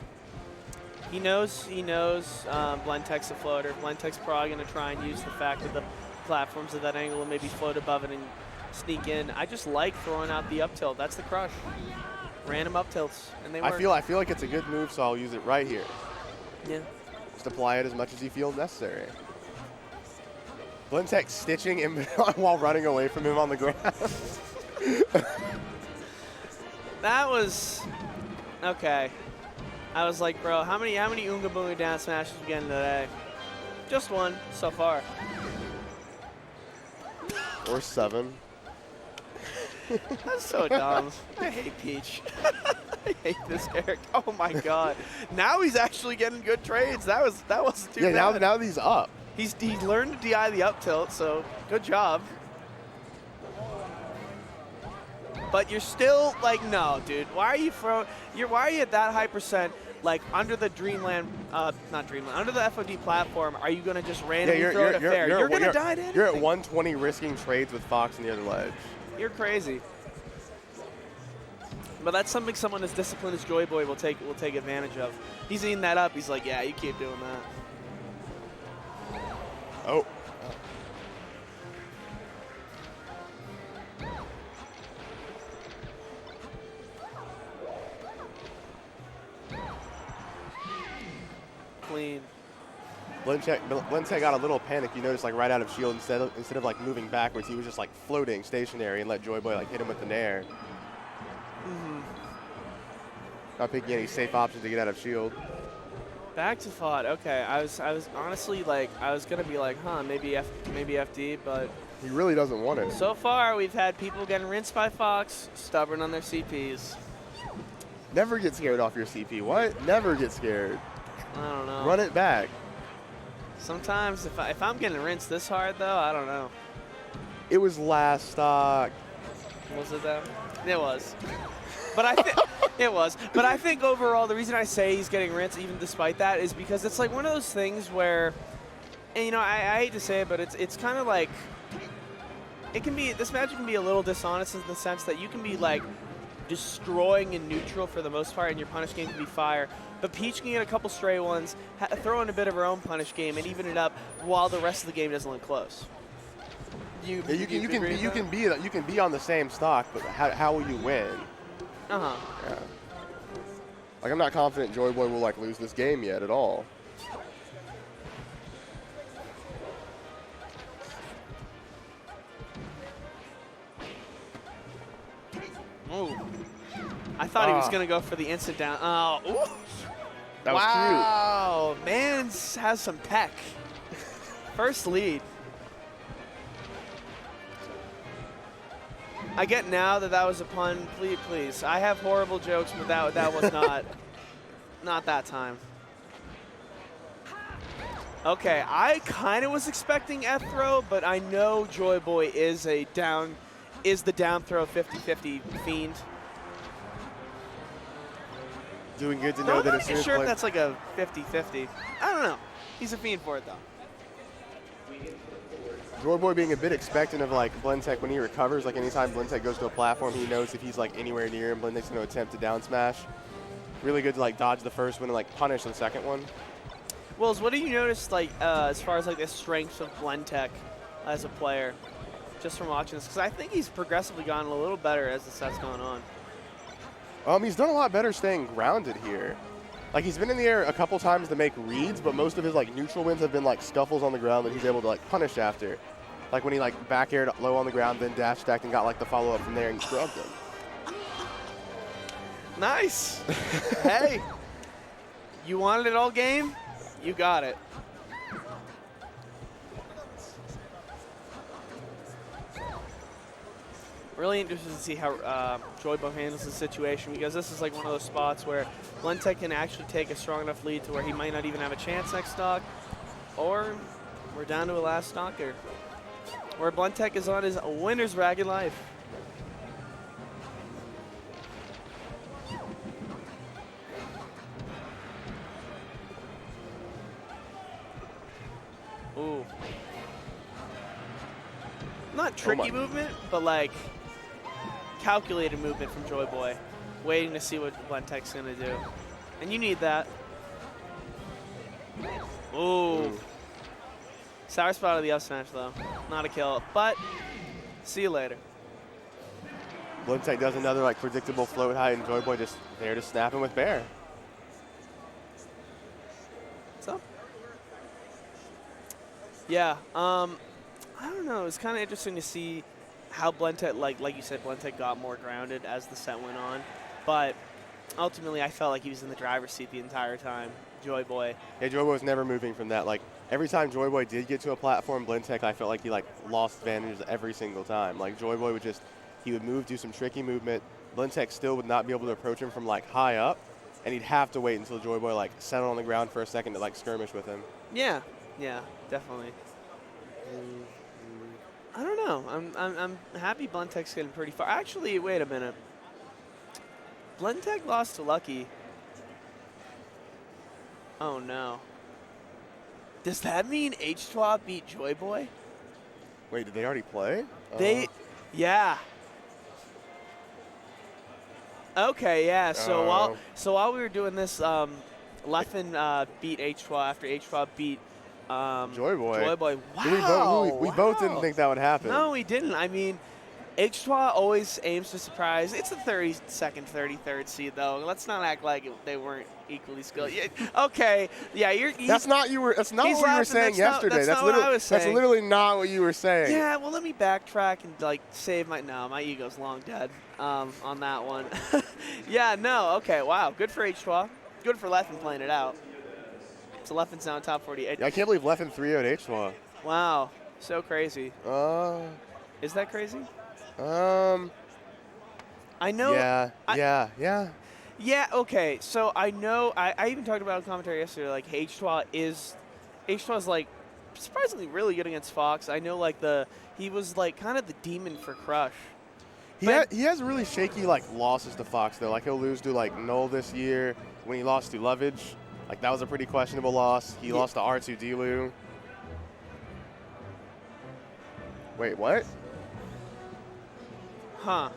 he knows Blentech's a floater. Blentech's probably going to try and use the fact that the platforms at that angle and maybe float above it and sneak in. I just like throwing out the up tilt. That's the crush. Random up tilts, and they work. I feel like it's a good move, so I'll use it right here. Yeah. Just apply it as much as you feel necessary. Blentech stitching him while running away from him on the ground. That was okay. I was like, bro, how many Oonga Boonga down smashes we getting today? Just one so far. Or 7. That's so dumb. I hate Peach. I hate this character. Oh my god. Now he's actually getting good trades. That wasn't too Yeah, bad. now he's up. He learned to DI the up tilt, so good job. But you're still like, no, dude. Why are you at that high percent? Like under the Dreamland, not Dreamland, under the FOD platform, are you gonna just randomly throw it at fair? You're gonna die to anything. You're at 120 risking trades with Fox on the other ledge. You're crazy. But that's something someone as disciplined as Joy Boy will take advantage of. He's eating that up. He's like, yeah, you keep doing that. Oh. Clean. Blentech got a little panic. You notice, like right out of shield, instead of like moving backwards, he was just like floating stationary and let Joy Boy like hit him with the nair. Not picking any safe options to get out of shield. Back to FOD. Okay, I was honestly like, I was gonna be like, huh, maybe FD, but He really doesn't want it. so far we've had people getting rinsed by Fox, stubborn on their CPs. Never get scared off your CP. What? Never get scared. I don't know. Run it back. Sometimes if I'm getting rinsed this hard though, I don't know. It was last stock. Was it though? It was. But I think it was. But I think overall the reason I say he's getting rinsed even despite that is because it's like one of those things where, and you know, I hate to say it, but it's kind of like, it can be, this match can be a little dishonest in the sense that you can be like destroying in neutral for the most part and your punish game can be fire. But Peach can get a couple stray ones, throw in a bit of her own punish game and even it up while the rest of the game doesn't look close. You can be on the same stock, but how will you win? Uh-huh. Yeah. Like, I'm not confident Joy Boy will like lose this game yet at all. Ooh. I thought he was going to go for the instant down. Oh, ooh. That was wow. Man has some tech. First lead. I get now that was a pun. Please. I have horrible jokes, but that was not that time. Okay, I kind of was expecting F throw, but I know Joy Boy is the down throw 50-50 fiend. Doing good to know that as soon as sure if that's like a 50-50. I don't know. He's a fiend for it though. Joy Boy being a bit expectant of like Blentech when he recovers. Like anytime Blentech goes to a platform, he knows if he's like anywhere near him, Blentech's going to attempt to down smash. Really good to like dodge the first one and like punish the second one. Wills, what do you notice like as far as like the strengths of Blentech as a player, just from watching this? Because I think he's progressively gotten a little better as the set's gone on. He's done a lot better staying grounded here. Like, he's been in the air a couple times to make reads, but most of his like neutral wins have been like scuffles on the ground that he's able to like punish after. Like when he like back aired low on the ground, then dash stacked and got like the follow up from there and scrubbed him. Nice. Hey, you wanted it all game? You got it. Really interested to see how Joy Boy handles the situation, because this is like one of those spots where Blentech can actually take a strong enough lead to where he might not even have a chance next stock, or we're down to a last stalker, where Blentech is on his winner's ragged life. Ooh. Not tricky movement, but like calculated movement from Joy Boy, waiting to see what Blentech's gonna do. And you need that. Ooh. Sour spot of the up smash though. Not a kill, but see you later. Blentech does another like predictable float high and Joy Boy just there to snap him with Bear. What's up? Yeah, I don't know. It's kind of interesting to see how Blentech, like you said, Blentech got more grounded as the set went on. But ultimately, I felt like he was in the driver's seat the entire time. Joy Boy. Yeah, Joy Boy was never moving from that. Like, every time Joy Boy did get to a platform, Blintech, I felt like he, like, lost advantages every single time. Like, Joy Boy would just, he would move, do some tricky movement. Blintech still would not be able to approach him from, like, high up, and he'd have to wait until Joy Boy, like, settled on the ground for a second to, like, skirmish with him. Yeah, definitely. I don't know. I'm happy Blintech's getting pretty far. Actually, wait a minute. Blintech lost to Lucky. Oh, no. Does that mean H2 beat Joy Boy? Wait, did they already play? Yeah. Okay, yeah. So while we were doing this, Leffen beat H2 after H2 beat Joy Boy. Joy Boy. Wow. We both didn't think that would happen. No, we didn't. I mean, H2 always aims to surprise. It's a 32nd, 33rd seed, though. Let's not act like they weren't equally skilled. Yeah, okay, yeah, That's not what you were saying yesterday. That's not what I was saying. That's literally not what you were saying. Yeah, well, let me backtrack and like save my. No, my ego's long dead on that one. Yeah, no, okay, wow, good for H2. Good for Leffen playing it out. So Leffen's now in top 48. Yeah, I can't believe Leffen 3-0'd H2. Wow, so crazy. Is that crazy? I know. Yeah. Yeah, okay. So I know, I even talked about it in commentary yesterday, like H2 is like surprisingly really good against Fox. I know like he was like kind of the demon for Crush. He has really shaky like losses to Fox though. Like he'll lose to like Null this year when he lost to Lovage. Like that was a pretty questionable loss. He lost to R2D-Lu. Wait, what? Huh.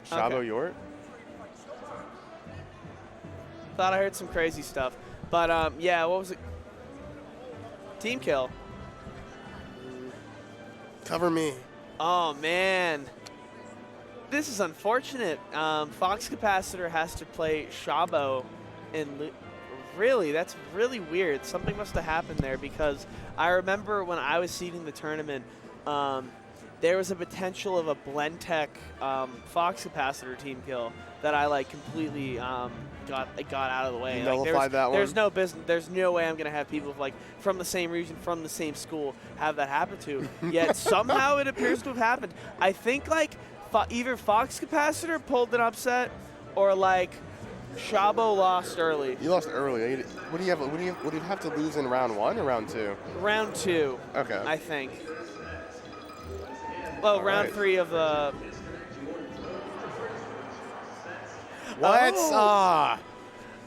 Shabo Okay. Yort? Thought I heard some crazy stuff. But, yeah, what was it? Team kill. Cover me. Oh, man. This is unfortunate. Fox Capacitor has to play Shabo. And really, that's really weird. Something must have happened there because I remember when I was seeding the tournament, there was a potential of a Blentech Fox Capacitor team kill that I like completely got out of the way. You like, nullified that one? There's no business. There's no way I'm gonna have people like from the same region, from the same school, have that happen to. Yet somehow it appears to have happened. I think like either Fox Capacitor pulled an upset, or like Shabo lost early. You lost early. Would he have to lose in round 1 or round 2? Round 2. Okay. I think. Well, round 3 of the. What?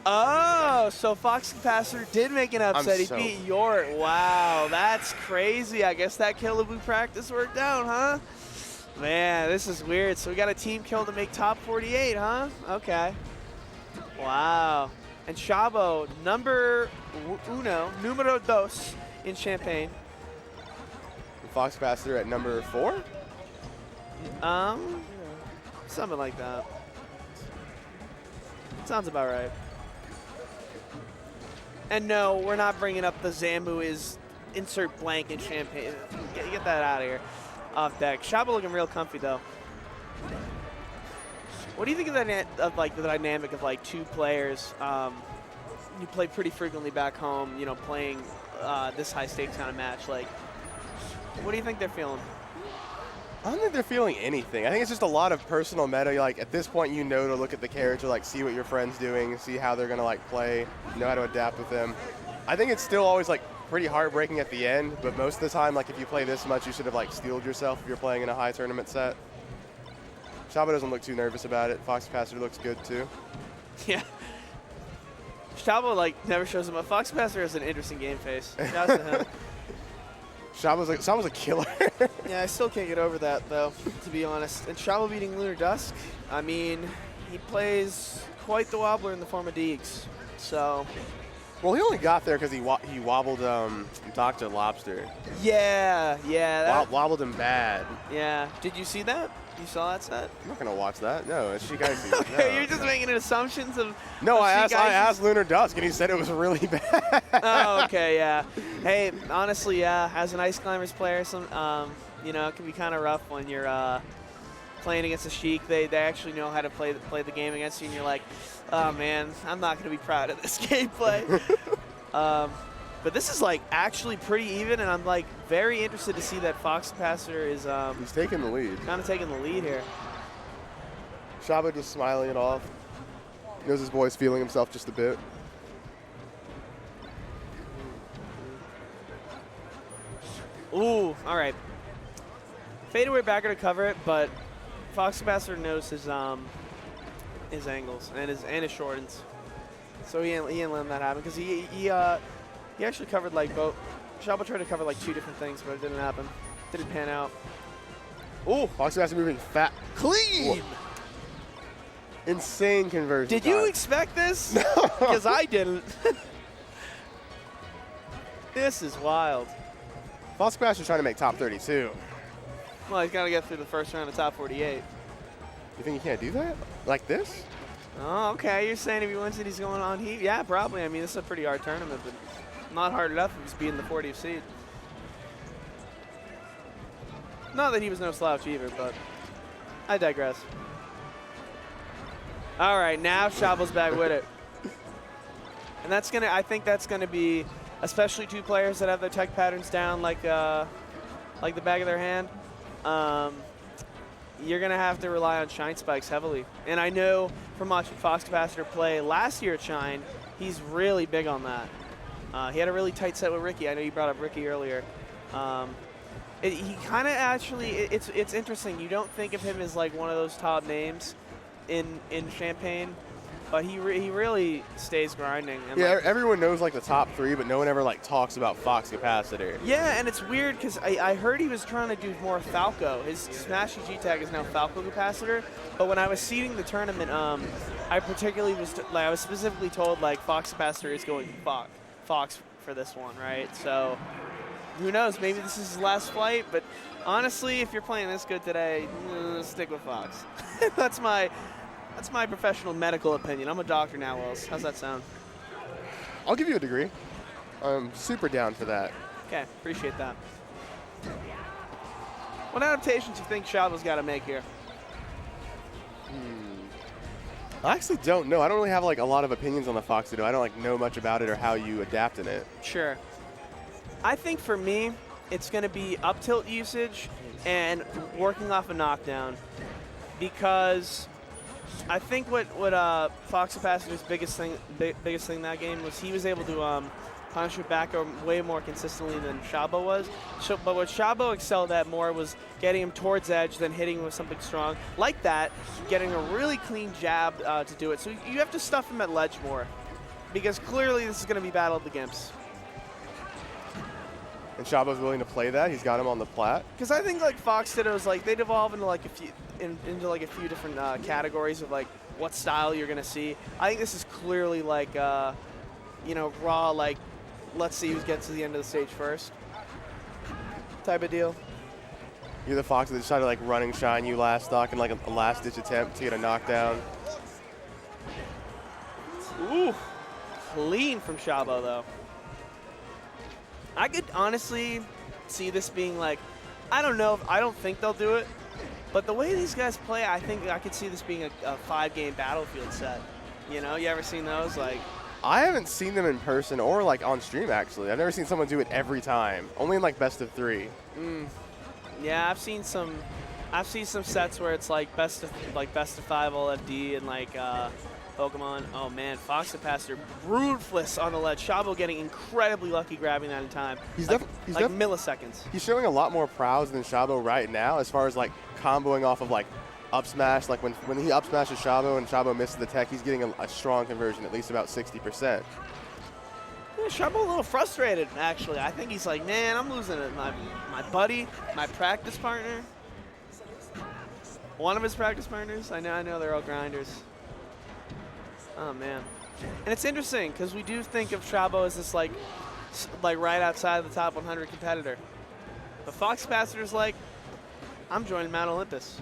Oh, so Fox Capacitor did make an upset. He beat Yort. Wow, that's crazy. I guess that Killaboo practice worked out, huh? Man, this is weird. So we got a team kill to make top 48, huh? Okay. Wow. And Shabo, numero dos in Champagne. Fox Capacitor at number 4? Something like that. Sounds about right. And no, we're not bringing up the Zambu is insert blank in Champagne. Get that out of here. Off deck. Shabo looking real comfy though. What do you think of the dynamic of like two players? You play pretty frequently back home. You know, playing this high stakes kind of match. Like, what do you think they're feeling? I don't think they're feeling anything. I think it's just a lot of personal meta. Like at this point, you know to look at the character, like see what your friend's doing, see how they're gonna like play, know how to adapt with them. I think it's still always like pretty heartbreaking at the end, but most of the time, like if you play this much, you should have like steeled yourself if you're playing in a high tournament set. Shabo doesn't look too nervous about it. Fox Capacitor looks good too. Yeah. Shabo like never shows him up. Fox Capacitor has an interesting game face. Shouts to him. Shabo's a killer. Yeah, I still can't get over that, though, to be honest. And Shabo beating Lunar Dusk, I mean, he plays quite the wobbler in the form of Deegs. So. Well, he only got there because he wobbled Dr. Lobster. Yeah. Wobbled him bad. Yeah. Did you see that? You saw that set? I'm not going to watch that. No, it's Shigaishi. Okay, no, you're just making assumptions of. No, of I asked Lunar Dusk, and he said it was really bad. Oh, okay, yeah. Hey, honestly, yeah, as an Ice Climbers player, you know, it can be kind of rough when you're playing against a Sheik. They actually know how to play the game against you, and you're like, oh man, I'm not going to be proud of this gameplay. But this is like actually pretty even, and I'm like very interested to see that Fox Capacitor is He's taking the lead. kind of taking the lead here. Shabo just smiling it off. Knows his boy's feeling himself just a bit. Ooh, all right. Fadeaway backer to cover it, but Fox Capacitor knows his angles and his shortens, so he ain't letting that happen because he actually covered like both. Shabo tried to cover like 2 different things, but it didn't happen. Didn't pan out. Ooh, Fox Capacitor moving fat. clean. Whoa. Insane conversion. Did you time. expect this? Because I didn't. This is wild. Fox Capacitor's trying to make top 32. Well, he's got to get through the first round of top 48. You think he can't do that? Like this? Oh, okay. You're saying if he wins it, he's going on heat? Yeah, probably. I mean, this is a pretty hard tournament, but not hard enough if he's being the 40th seed. Not that he was no slouch either, but I digress. All right, now Shabo's back with it. And I think that's gonna be, especially 2 players that have their tech patterns down like the back of their hand. You're going to have to rely on Shine Spikes heavily. And I know from watching Fox Capacitor play last year at Shine, he's really big on that. He had a really tight set with Ricky. I know you brought up Ricky earlier. He kind of actually, it's interesting. You don't think of him as like one of those top names in Champagne, but he really stays grinding. And Yeah, like, everyone knows like the top 3, but no one ever like talks about Fox Capacitor. yeah, and it's weird because I heard he was trying to do more Falco. His Smash G tag is now Falco Capacitor. But when I was seeding the tournament, I was specifically told like Fox Capacitor is going Fox for this one, right? So who knows? Maybe this is his last flight. But honestly, if you're playing this good today, stick with Fox. That's my professional medical opinion. I'm a doctor now, Wills. How's that sound? I'll give you a degree. I'm super down for that. Okay, appreciate that. What adaptations do you think Shabo's got to make here? I actually don't know. I don't really have like a lot of opinions on the Fox Capacitor. I don't like know much about it or how you adapt in it. Sure. I think for me, it's going to be up tilt usage and working off a knockdown, because I think what Fox Capacitor's biggest thing in that game was he was able to punish it back way more consistently than Shabo was. But what Shabo excelled at more was getting him towards edge, then hitting him with something strong like that, getting a really clean jab to do it. So you have to stuff him at ledge more, because clearly this is going to be Battle of the Gimps. And Shabo's willing to play that. He's got him on the plat. Because I think like Fox Dittos, like they'd evolve into like a few different categories of like what style you're gonna see. I think this is clearly like raw, like let's see who gets to the end of the stage first type of deal. You're the Fox that decided to like run and shine you last stock in like a last ditch attempt to get a knockdown. Ooh, clean from Shabo though. I could honestly see this being like, I don't think they'll do it, but the way these guys play, I think I could see this being a 5-game Battlefield set. You know, you ever seen those? Like, I haven't seen them in person or like on stream actually. I've never seen someone do it every time. Only in like best of 3. Yeah, I've seen some sets where it's like best of 5 all FD and like Pokemon. Oh man, Fox Capacitor, ruthless on the ledge. Shabo getting incredibly lucky grabbing that in time. He's milliseconds. He's showing a lot more prowess than Shabo right now as far as like comboing off of like up smash. Like when he up smashes Shabo and Shabo misses the tech, he's getting a strong conversion, at least about 60%. Yeah, Shabo a little frustrated actually. I think he's like, man, I'm losing it. My buddy, my practice partner, one of his practice partners. I know they're all grinders. Oh man, and it's interesting because we do think of Shabo as this like right outside the top 100 competitor, but Fox Capacitor's like, I'm joining Mount Olympus.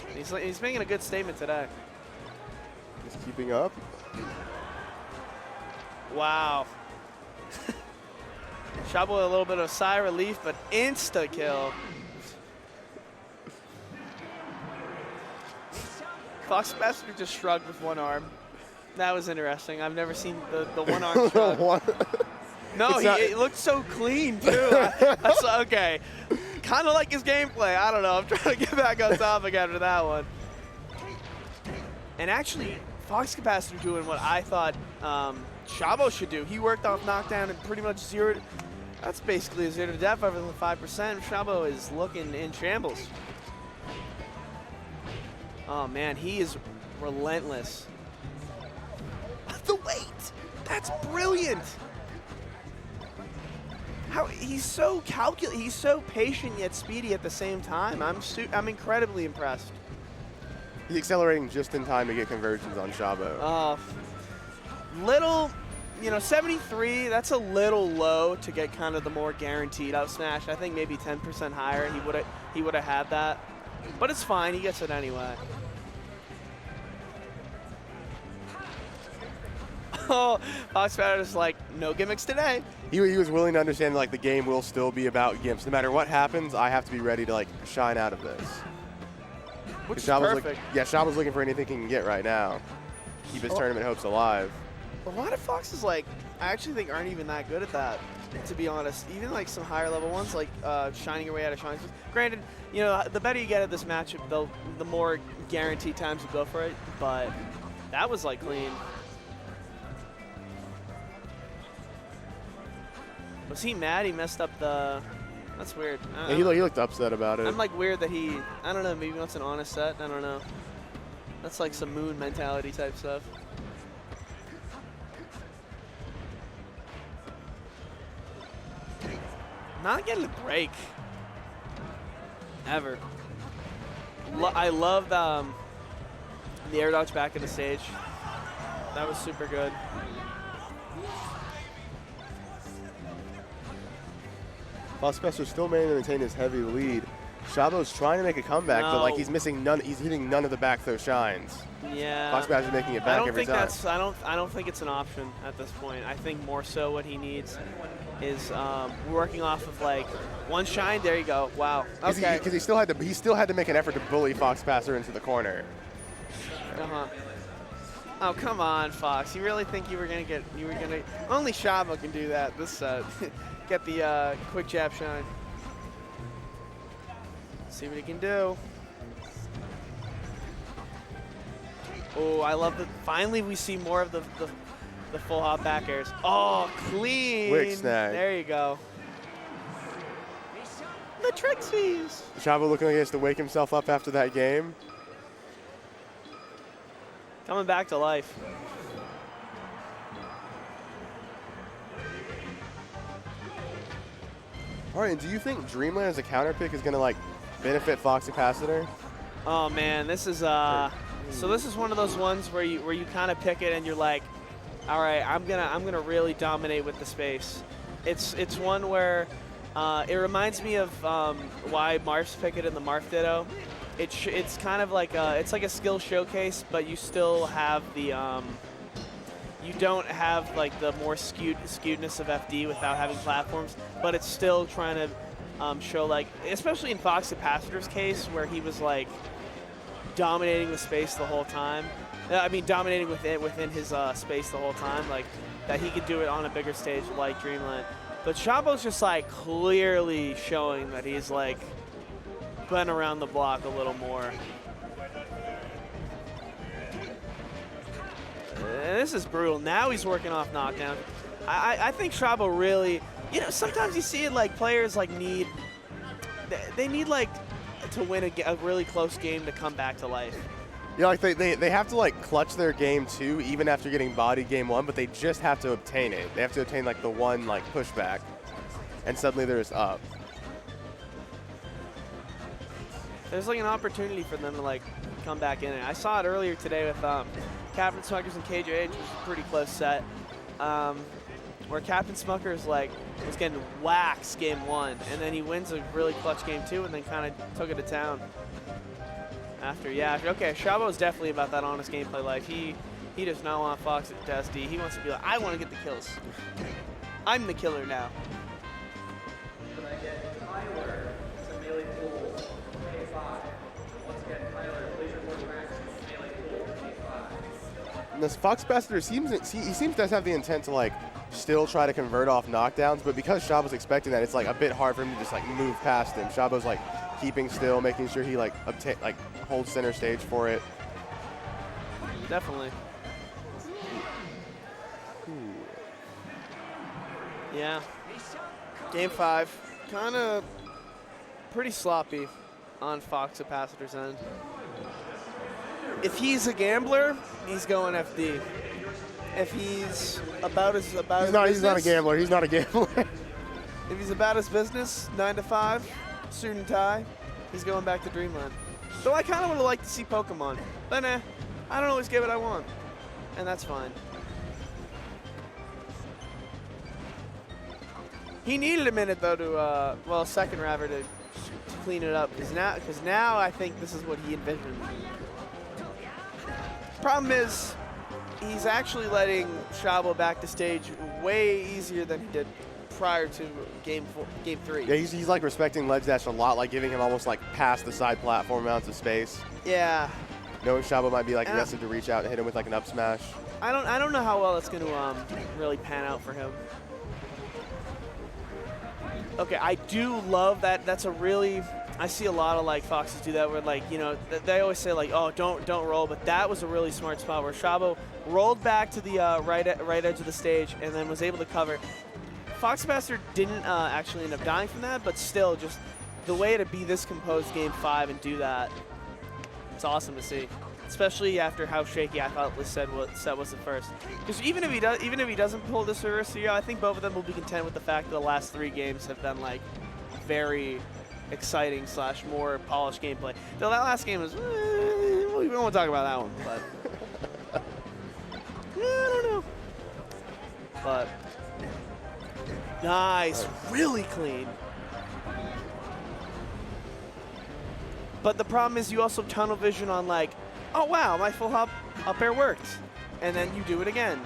And he's making a good statement today. Just keeping up. Wow. Shabo a little bit of sigh of relief, but insta kill. Fox Capacitor just shrugged with one arm. That was interesting. I've never seen the one arm shrug. No, it looked so clean, too. That's okay. Kind of like his gameplay. I don't know. I'm trying to get back on topic after that one. And actually, Fox Capacitor doing what I thought Shabo should do. He worked off knockdown and pretty much zeroed. That's basically a 0 to death over the 5%. Shabo is looking in shambles. Oh, man, he is relentless. The weight! That's brilliant! How he's so he's so patient yet speedy at the same time. I'm incredibly impressed. He's accelerating just in time to get conversions on Shabo. Little, 73, that's a little low to get kind of the more guaranteed out smash. I think maybe 10% higher, he would have had that. But it's fine, he gets it anyway. Oh, Fox Capacitor's like, no gimmicks today. He was willing to understand like the game will still be about gimps. No matter what happens, I have to be ready to like shine out of this. Which is perfect. Shabo's looking for anything he can get right now. Keep his tournament hopes alive. A lot of Foxes, like, I actually think aren't even that good at that, to be honest. Even like some higher level ones, like shining your way out of shines. Granted, the better you get at this matchup, the more guaranteed times you go for it. But that was like clean. Was he mad he messed up the... That's weird. Yeah, he looked upset about it. I'm like weird that I don't know, maybe he wants an honest set. I don't know. That's like some moon mentality type stuff. Not getting a break. Ever. I love the air dodge back at the stage. That was super good. Fox Capacitor still maintain his heavy lead. Shabo's trying to make a comeback, but like he's missing none. He's hitting none of the back throw shines. Yeah. Fox Capacitor's making it back every time. I don't think it's an option at this point. I think more so what he needs is working off of like one shine. There you go. Wow. Okay. Because he still had to make an effort to bully Fox Capacitor into the corner. Oh, come on, Fox. You really think you were gonna only Shabo can do that this set. Get the quick jab shine. See what he can do. Oh, I love that. Finally, we see more of the full hop back airs. Oh, clean. Quick snag. There you go. The Trixies. Shabo looking like he has to wake himself up after that game. Coming back to life. All right, and do you think Dreamland as a counter pick is going to like benefit Fox Capacitor? Oh man, this is so this is one of those ones where you kind of pick it and you're like, all right, I'm gonna really dominate with the space. It's one where it reminds me of why Marfs pick it in the Marf Ditto. It's kind of like it's like a skill showcase, but you still have the you don't have like the more skewedness of FD without having platforms, but it's still trying to show like, especially in Fox Capacitor's case, where he was like dominating the space the whole time. I mean, dominating within his space the whole time, like that he could do it on a bigger stage like Dreamland. But Shabo's just like clearly showing that he's like been around the block a little more. And this is brutal. Now he's working off knockdown. I think Shabo really, sometimes you see it like players like they need like to win a really close game to come back to life. Yeah, like they have to like clutch their game too, even after getting bodied game one, but they just have to obtain it. They have to obtain like the one like pushback, and suddenly they're just up. There's like an opportunity for them to like come back in it. I saw it earlier today with Captain Smuckers and KJH, which was a pretty close set, where Captain Smuckers like was getting waxed game one, and then he wins a really clutch game two, and then kind of took it to town. Okay, Shabo is definitely about that honest gameplay life. He does not want Fox to SD. He wants to be like, I want to get the kills. I'm the killer now. When I get Tyler to melee pool K5. Once again, Tyler, please report your action. Melee And this Fox Bastard seems to have the intent to like still try to convert off knockdowns, but because Shabo's expecting that, it's like a bit hard for him to just like move past him. Shabo's like keeping still, making sure he like holds center stage for it. Definitely. Yeah. Game 5, kind of pretty sloppy on Fox Capacitor's end. If he's a gambler, he's going FD. If he's about his He's not a gambler. He's not a gambler. If he's about his business, 9 to 5, suit and tie, he's going back to Dreamland. So I kind of would have liked to see Pokemon, but nah, I don't always get what I want, and that's fine. He needed a minute though to, well, second Raver to clean it up, because now I think this is what he envisioned. Problem is, he's actually letting Shabo back to stage way easier than he did prior to game 3. Yeah, he's like respecting ledge dash a lot, like giving him almost like past the side platform amounts of space. Yeah. Knowing Shabo might be like aggressive to reach out and hit him with like an up smash. I don't know how well it's going to really pan out for him. Okay, I do love that. That's a really, I see a lot of like Foxes do that where like, you know, they always say like, oh, don't roll, but that was a really smart spot where Shabo rolled back to the right edge of the stage and then was able to cover. Fox Bastard didn't actually end up dying from that, but still just the way to be this composed game 5 and do that, it's awesome to see. Especially after how shaky I thought Set was at first. Because even if he doesn't pull this reverse 3-0, I think both of them will be content with the fact that the last 3 games have been like very exciting / more polished gameplay. Though that last game was, we won't talk about that one, but I don't know. But nice, really clean. But the problem is you also tunnel vision on like, oh wow, my full hop up air worked. And then you do it again.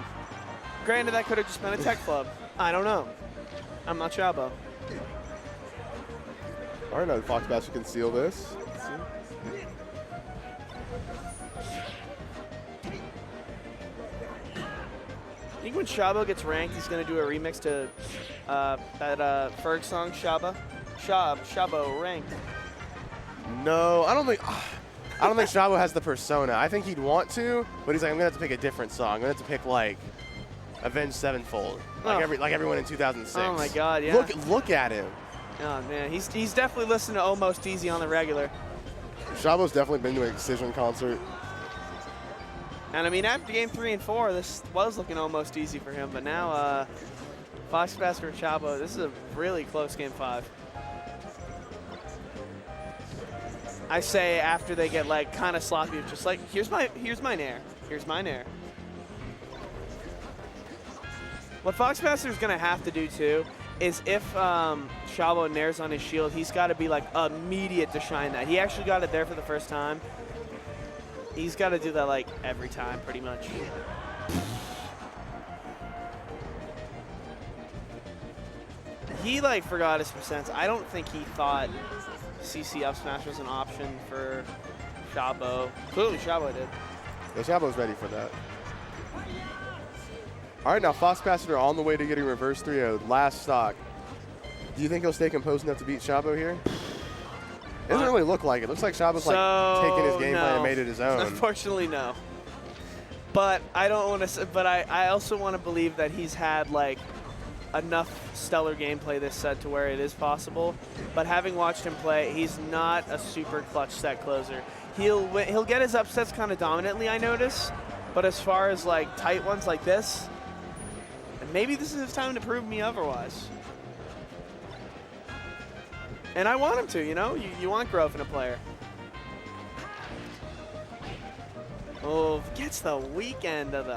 Granted, that could have just been a tech club. I don't know. I'm not Shabo. I don't know if Fox Bastard can seal this. I think when Shabo gets ranked, he's going to do a remix to that Ferg song, Shabo ranked. No, I don't think Shabo has the persona. I think he'd want to, but he's like, I'm gonna have to pick a different song. I'm gonna have to pick like Avenged Sevenfold, like everyone in 2006. Oh my God, yeah. Look at him. Oh man, he's definitely listening to Almost Easy on the regular. Shabo's definitely been to an Excision concert. And I mean, after game 3 and 4, this was looking almost easy for him, but now Fox Bastard and Shabo, this is a really close game 5. I say after they get like kind of sloppy, it's just like, here's my nair. Here's my nair. What Fox Bastard's gonna have to do too is if Shabo nairs on his shield, he's got to be like immediate to shine that. He actually got it there for the first time. He's got to do that like every time, pretty much. He like forgot his percents. I don't think he thought CC up smash was an option for Shabo. Clearly Shabo did. Yeah, Shabo's ready for that. All right, now Fox Bastard on the way to getting reverse 3-0, last stock. Do you think he'll stay composed enough to beat Shabo here? It doesn't really look like it. Looks like Shabo's like taking his game plan and made it his own. Unfortunately, no. But I don't want to. But I also want to believe that he's had like enough stellar gameplay this set to where it is possible. But having watched him play, he's not a super clutch set closer. He'll get his upsets kind of dominantly, I notice. But as far as like tight ones like this, maybe this is his time to prove me otherwise. And I want him to, you know? You want growth in a player. Oh, gets the weekend of the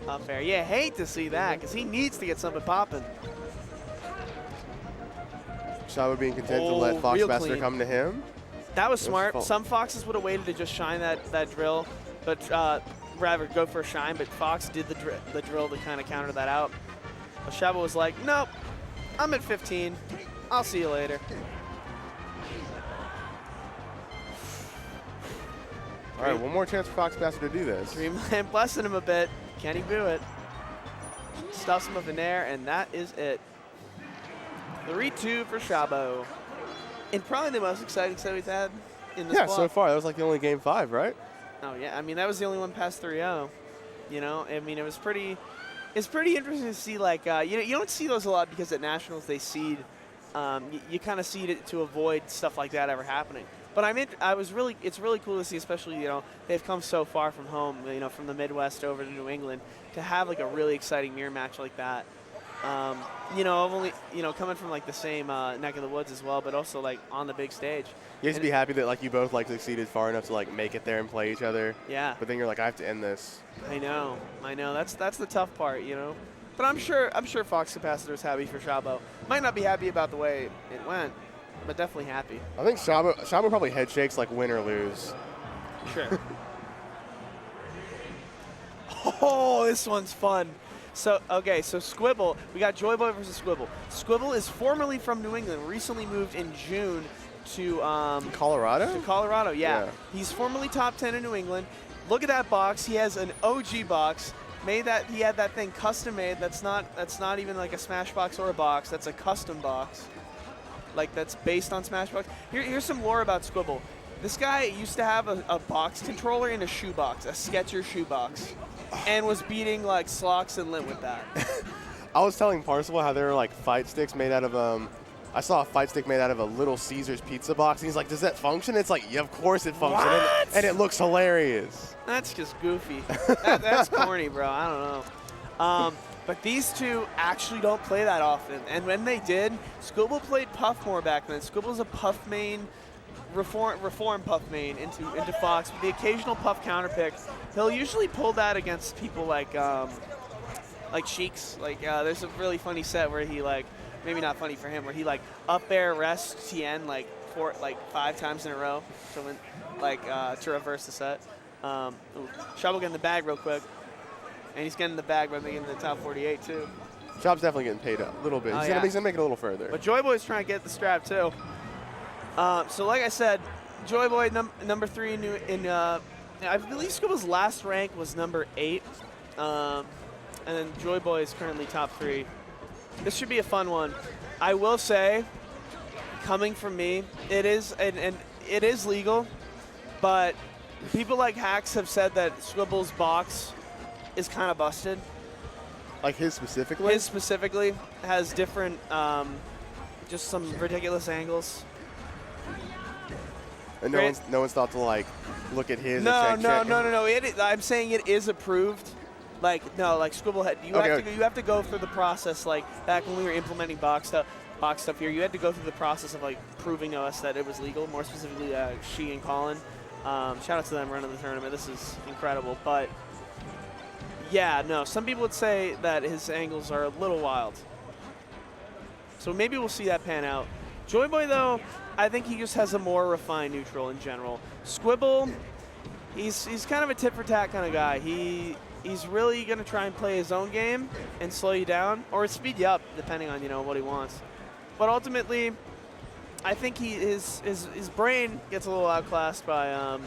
up air. Yeah, hate to see that, because he needs to get something popping. Shabo being content to let Fox Bastard come to him. That was smart. Some Foxes would have waited to just shine that drill, but rather go for a shine, but Fox did the drill to kind of counter that out. But Shabo was like, nope, I'm at 15. I'll see you later. All right, one more chance for Fox Passer to do this. Dreamland blessing him a bit. Can he do it? Stuffs him up in there, and that is it. 3-2 for Shabo. And probably the most exciting set we've had in this Yeah, block. so far. That was like the only game 5, right? Oh, yeah. I mean, that was the only one past 3-0. You know, I mean, it's pretty interesting to see, like, you don't see those a lot because at Nationals they seed. You kind of seed it to avoid stuff like that ever happening. But it's really cool to see, especially, you know, they've come so far from home, you know, from the Midwest over to New England, to have like a really exciting mirror match like that. You know, only, you know, coming from like the same neck of the woods as well, but also like on the big stage. You have to be happy that like you both like succeeded far enough to like make it there and play each other. Yeah. But then you're like, I have to end this. I know. That's the tough part, you know. But I'm sure Fox Capacitor's happy for Shabo. Might not be happy about the way it went, but definitely happy. I think Shabo probably head shakes like win or lose. Sure. Oh, this one's fun. So, okay, so Squibble, we got Joy Boy versus Squibble. Squibble is formerly from New England, recently moved in June to Colorado? To Colorado, yeah. Yeah. He's formerly top 10 in New England. Look at that box. He has an OG box. He had that thing custom made. That's not even like a Smash box or a box. That's a custom box. Like that's based on Smash box. Here's some lore about Squibble. This guy used to have a box controller in a shoebox, a Sketcher shoebox, and was beating like Slox and Lint with that. I was telling Parsival how there were like fight sticks made out of I saw a fight stick made out of a Little Caesars pizza box, and he's like, does that function? It's like, yeah, of course it functions. And it looks hilarious. That's just goofy. That's corny, bro. I don't know. But these two actually don't play that often. And when they did, Squibble played Puff more back then. Squibble's a Puff main, reform Puff main into Fox with the occasional Puff counter pick. He'll usually pull that against people like Sheiks. Like there's a really funny set where he like, maybe not funny for him, where he like up air rests Tien like 5 times in a row to win, to reverse the set. Shabo getting the bag real quick, and he's getting the bag by making the top 48 too. Shop's definitely getting paid up a little bit. He's gonna make it a little further. But Joy Boy's trying to get the strap too. So like I said, Joy Boy number 3 in I believe Squibble's last rank was number 8, and then Joy Boy is currently top 3. This should be a fun one. I will say, coming from me, it is and it is legal, but people like Hacks have said that Squibble's box is kind of busted. Like his specifically? His specifically has different, just some ridiculous angles. And no one's thought to like look at his. No. I'm saying it is approved. Like Squibble had. You have to go through the process. Like back when we were implementing box stuff here, you had to go through the process of like proving to us that it was legal. More specifically, She and Colin. Shout out to them running the tournament. This is incredible. But yeah, no. Some people would say that his angles are a little wild. So maybe we'll see that pan out. Joy Boy though, I think he just has a more refined neutral in general. Squibble, he's kind of a tit for tat kind of guy. He's really going to try and play his own game and slow you down or speed you up, depending on what he wants. But ultimately, I think his brain gets a little outclassed by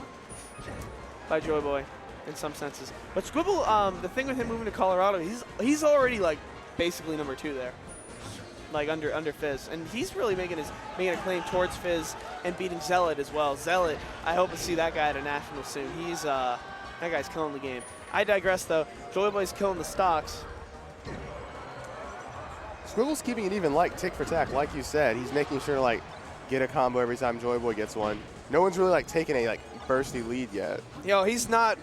Joy Boy in some senses. But Squibble, the thing with him moving to Colorado, he's already like basically number 2 there, like under Fizz, and he's really making a claim towards Fizz and beating Zealot as well. Zealot, I hope to see that guy at a national soon. That guy's killing the game. I digress, though. Joy Boy's killing the stocks. Squibble's keeping it even like tick for tack, like you said. He's making sure to like get a combo every time Joy Boy gets one. No one's really like taken a like bursty lead yet. He's not.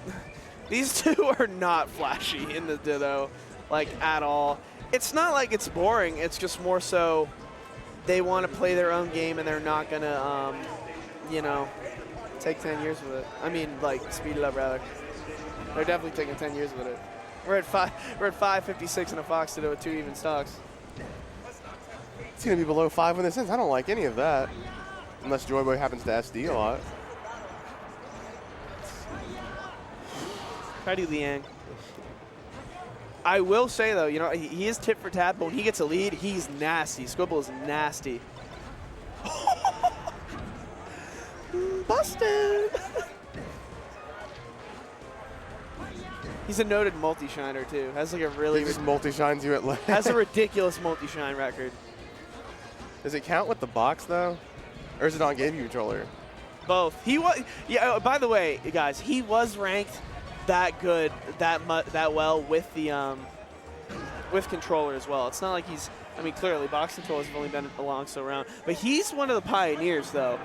These two are not flashy in the Ditto, like at all. It's not like it's boring. It's just more so they want to play their own game and they're not gonna, take 10 years with it. I mean, like speed it up rather. They're definitely taking 10 years with it. We're at 5:56 in a Fox to do with 2 even stocks. It's gonna be below 5 when this ends. I don't like any of that, unless Joy Boy happens to SD a lot. Try to do Liang. I will say though, he is tit for tat, but when he gets a lead, he's nasty. Squibble is nasty. Busted. He's a noted multi-shiner, too. Has like a really... He just multi-shines you at ledge. has a ridiculous multi-shine record. Does it count with the box, though? Or is it on GameCube controller? Both. He was... Yeah, by the way, guys, he was ranked that good, that well with the... with controller as well. It's not like he's... I mean, clearly, box controllers have only been along so around. But he's one of the pioneers, though.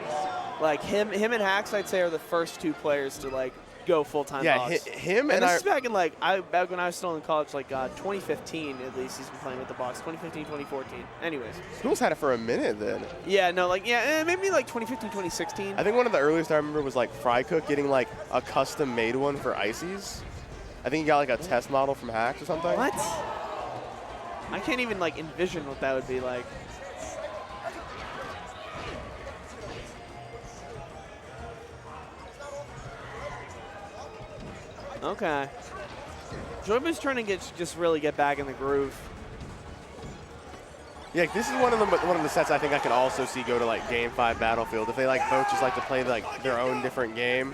Like, him and Hacks, I'd say, are the first 2 players to, like, go full-time box. Yeah, him and this is back in, like, back when I was still in college, like, 2015, at least, he's been playing with the box. 2015, 2014. Anyways. School's had it for a minute, then. Yeah, no, like, yeah, maybe, like, 2015, 2016. I think one of the earliest I remember was, like, Frycook getting, like, a custom-made one for Ices. I think he got, like, a test model from Hacks or something. What? I can't even, like, envision what that would be like. Okay. Joyboy's trying to just really get back in the groove. Yeah, this is one of the sets I think I could also see go to, like, Game 5 Battlefield. If they, like, both just like to play, like, their own different game.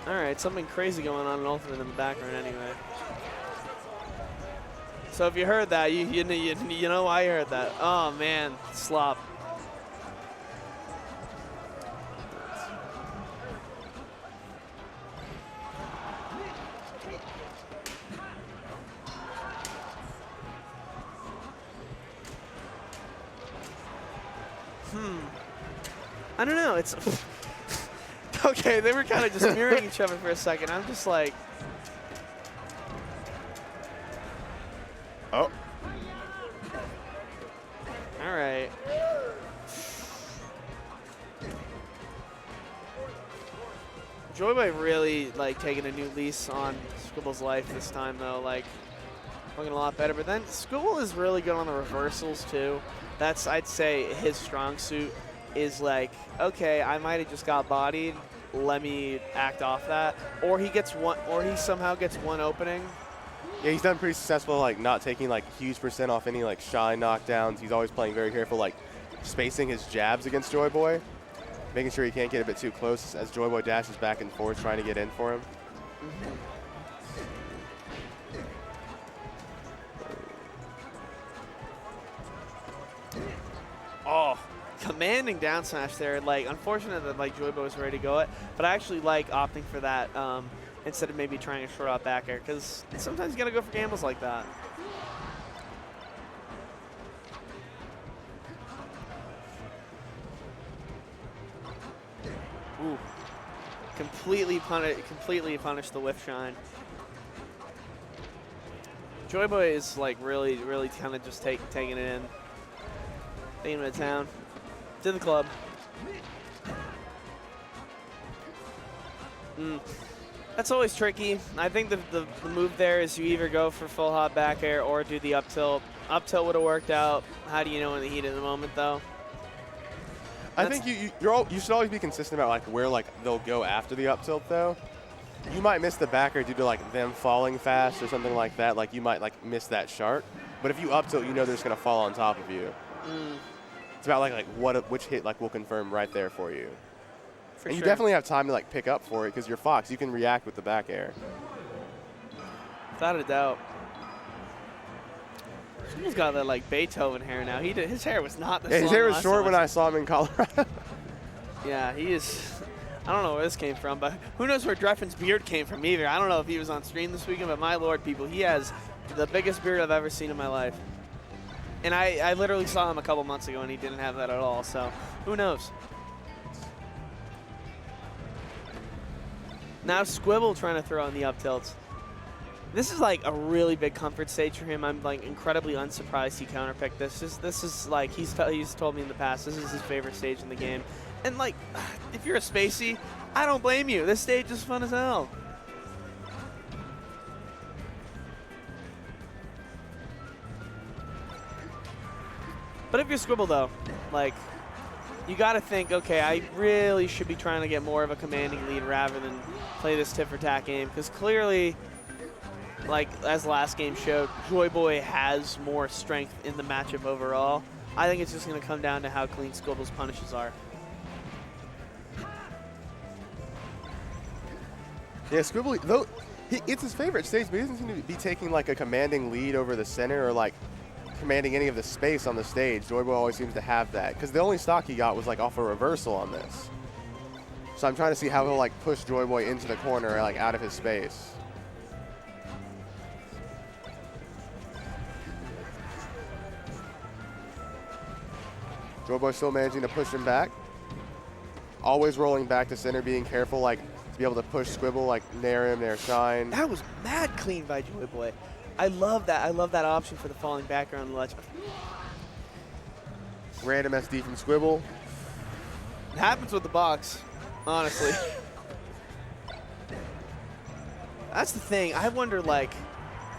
All right, something crazy going on in Ultimate in the background anyway. So if you heard that, you know why you heard that. Oh, man, slop. I don't know. It's okay. They were kind of just mirroring each other for a second. I'm just like, oh. All right. Joyboy really like taking a new lease on Squibble's life this time though. Like looking a lot better. But then Squibble is really good on the reversals too. That's I'd say his strong suit is like, okay, I might have just got bodied. Let me act off that. Or he gets one, or he somehow gets one opening. Yeah, he's done pretty successful, like not taking like huge % off any like shy knockdowns. He's always playing very careful, like spacing his jabs against Joyboy, making sure he can't get a bit too close as Joyboy dashes back and forth, trying to get in for him. Oh, commanding down smash there. Like, unfortunate that like Joyboy was ready to go it, but I actually like opting for that instead of maybe trying a short out back air, because sometimes you gotta go for gambles like that. Ooh, completely punished the whiff shine. Joyboy is like really kind of just taking it in. Taking him to town. To the club. That's always tricky. I think the move there is you either go for full hop back air or do the up tilt. Up tilt would have worked out. How do you know in the heat of the moment though? I think you should always be consistent about like where like they'll go after the up tilt though. You might miss the back air due to like them falling fast or something like that. Like you might like miss that shark. But if you up tilt, you know they're just gonna fall on top of you. It's about like which hit like will confirm right there for you. And you definitely have time to like pick up for it because you're Fox. You can react with the back air. Without a doubt. He's got that like Beethoven hair now. His hair was not this long. His hair was short when I saw him in Colorado. Yeah, he is. I don't know where this came from, but who knows where Dreffin's beard came from either. I don't know if he was on stream this weekend, but my lord, people, he has the biggest beard I've ever seen in my life. And I literally saw him a couple months ago, and he didn't have that at all, so who knows? Now Squibble trying to throw in the up tilts. This is like a really big comfort stage for him. I'm like incredibly unsurprised he counterpicked this. This is like he's told me in the past this is his favorite stage in the game. And like, if you're a Spacey, I don't blame you. This stage is fun as hell. But if you're Squibble though, like, you got to think, okay, I really should be trying to get more of a commanding lead rather than play this tit for tat game, because clearly, like as last game showed, Joyboy has more strength in the matchup overall. I think it's just going to come down to how clean Squibble's punishes are. Yeah, Squibble, though, it's his favorite stage, but he doesn't seem to be taking like a commanding lead over the center or like commanding any of the space on the stage. Joy Boy always seems to have that because the only stock he got was like off a reversal on this. So I'm trying to see how he'll like push Joy Boy into the corner, like out of his space. Joy Boy still managing to push him back. Always rolling back to center, being careful, like to be able to push Squibble, like nair him, nair shine. That was mad clean by Joy Boy. I love that. I love that option for the falling back around the ledge. Random SD from Squibble. It happens with the box, honestly. That's the thing. I wonder, like,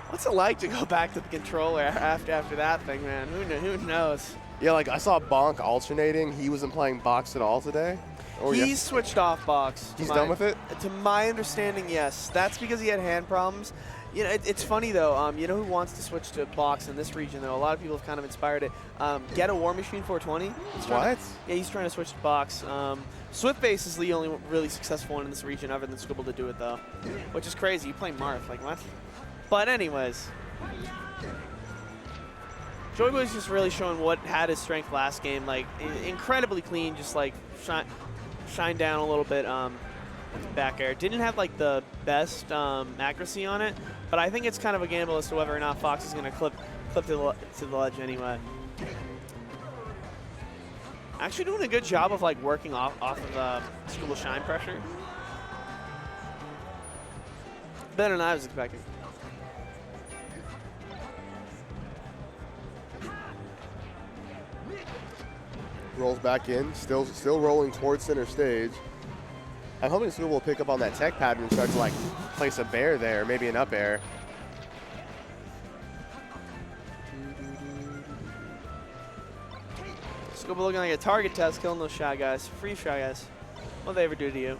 what's it like to go back to the controller after that thing, man? Who knows? Yeah, like I saw Bonk alternating. He wasn't playing box at all today. Or He's switched off box. He's done with it? To my understanding, yes. That's because he had hand problems. You know, it's funny though. You know who wants to switch to box in this region though? A lot of people have kind of inspired it. Get a War Machine 420. What? Yeah, he's trying to switch to box. Swiftface is the only really successful one in this region, other than Squibble to do it though, which is crazy. You play Marth, like what? But anyways, Joy Boy's just really showing what had his strength last game. Like incredibly clean, just like shine down a little bit. Back air didn't have like the best accuracy on it, but I think it's kind of a gamble as to whether or not Fox is going to clip to the ledge anyway. Actually doing a good job of like working off of Squibble shine pressure. Better than I was expecting. Rolls back in, still rolling towards center stage. I'm hoping Squibble will pick up on that tech pattern and start to like place a bear there, maybe an up air. Squibble looking like a target test, killing those Shy Guys. Free Shy Guys. What'd they ever do to you?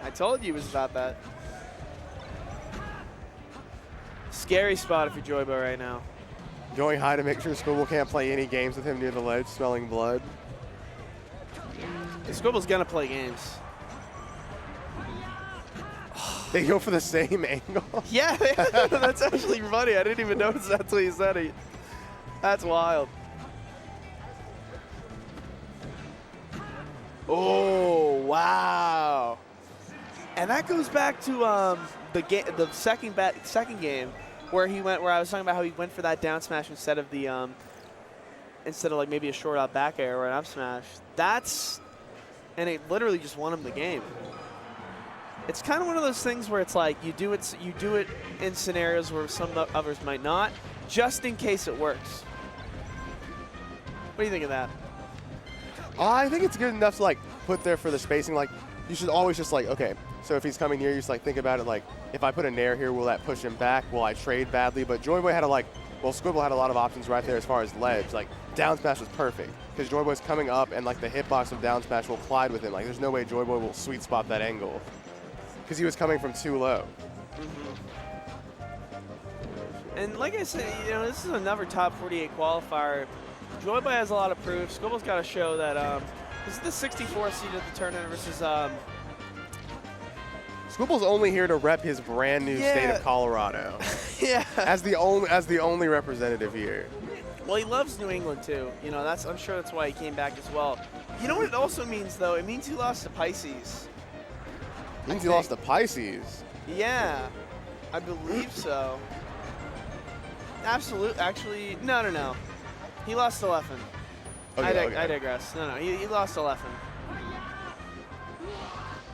I told you it was about that. Scary spot if you're Joy Boy right now. Going high to make sure Squibble can't play any games with him near the ledge, smelling blood. Squibble's gonna play games. They go for the same angle. Yeah, that's actually funny. I didn't even notice that until you said it. That's wild. Oh, wow. And that goes back to the second game where I was talking about how he went for that down smash instead of the instead of like maybe a short out back air or an up smash. And it literally just won him the game. It's kind of one of those things where it's like you do it in scenarios where some others might not, just in case it works. What do you think of that? I think it's good enough to like put there for the spacing. Like you should always just like, okay, so if he's coming near you, just like think about it like, if I put a nair here, will that push him back? Will I trade badly? But Joy Boy had Squibble had a lot of options right there as far as ledge. Like down smash was perfect because Joy Boy's coming up and like the hitbox of down smash will collide with him. Like there's no way Joy Boy will sweet spot that angle because he was coming from too low. And like I said, you know, this is another top 48 qualifier. Joy Boy has a lot of proof. Squibble's got to show that this is the 64th seed of the tournament versus Squibble's only here to rep his brand new state of Colorado. Yeah. As the only representative here. Well, he loves New England too. You know, I'm sure that's why he came back as well. You know what it also means though? It means he lost to Pisces. It means he lost to Pisces. Yeah, I believe so. Absolutely. Actually, no. He lost to Leffen. Okay, I digress. No, he lost to Leffen.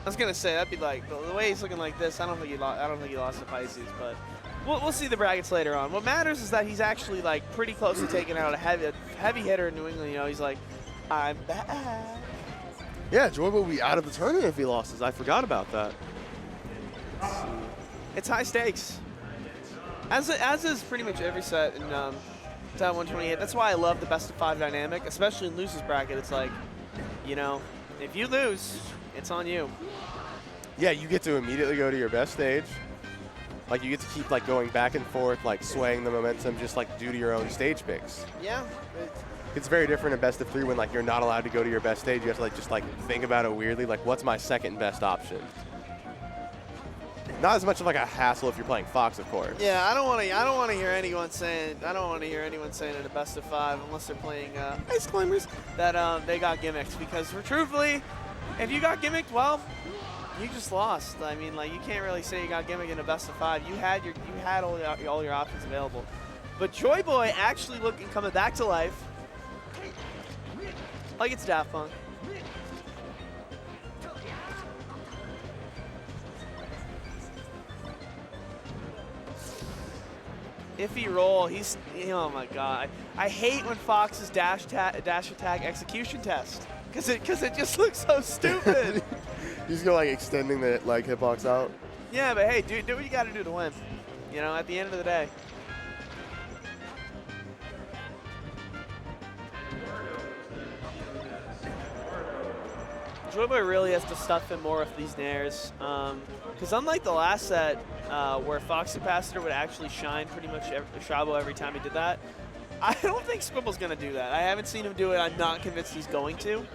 I was gonna say that'd be like the way he's looking like this. I don't think he lost to Pisces, but we'll see the brackets later on. What matters is that he's actually like pretty close to taking out a heavy hitter in New England. You know, he's like, I'm back. Yeah, Joy will be out of the tournament if he loses. I forgot about that. It's high stakes, as is pretty much every set in Top 128. That's why I love the best of 5 dynamic, especially in losers bracket. It's like, you know, if you lose, it's on you. Yeah, you get to immediately go to your best stage. Like, you get to keep, like, going back and forth, like, swaying the momentum just, like, due to your own stage picks. Yeah. It's very different in best of 3 when, like, you're not allowed to go to your best stage. You have to, like, just, like, think about it weirdly. Like, what's my second best option? Not as much of, like, a hassle if you're playing Fox, of course. Yeah, I don't want to hear anyone saying in a best of 5 unless they're playing Ice Climbers that they got gimmicks, because truthfully, if you got gimmicked, well, you just lost. I mean, like, you can't really say you got gimmicked in a best of 5. You had all your options available. But Joy Boy actually coming back to life. Like it's Daft Punk. Iffy roll, oh my god. I hate when Fox's dash attack execution test, because it just looks so stupid. He's going, like, extending the, like, hitbox out. Yeah, but hey, do what you gotta do to win. You know, at the end of the day. Joyboy really has to stuff in more with these nairs, because unlike the last set where Fox Capacitor would actually shine pretty much Shabo every time he did that, I don't think Squibble's going to do that. I haven't seen him do it. I'm not convinced he's going to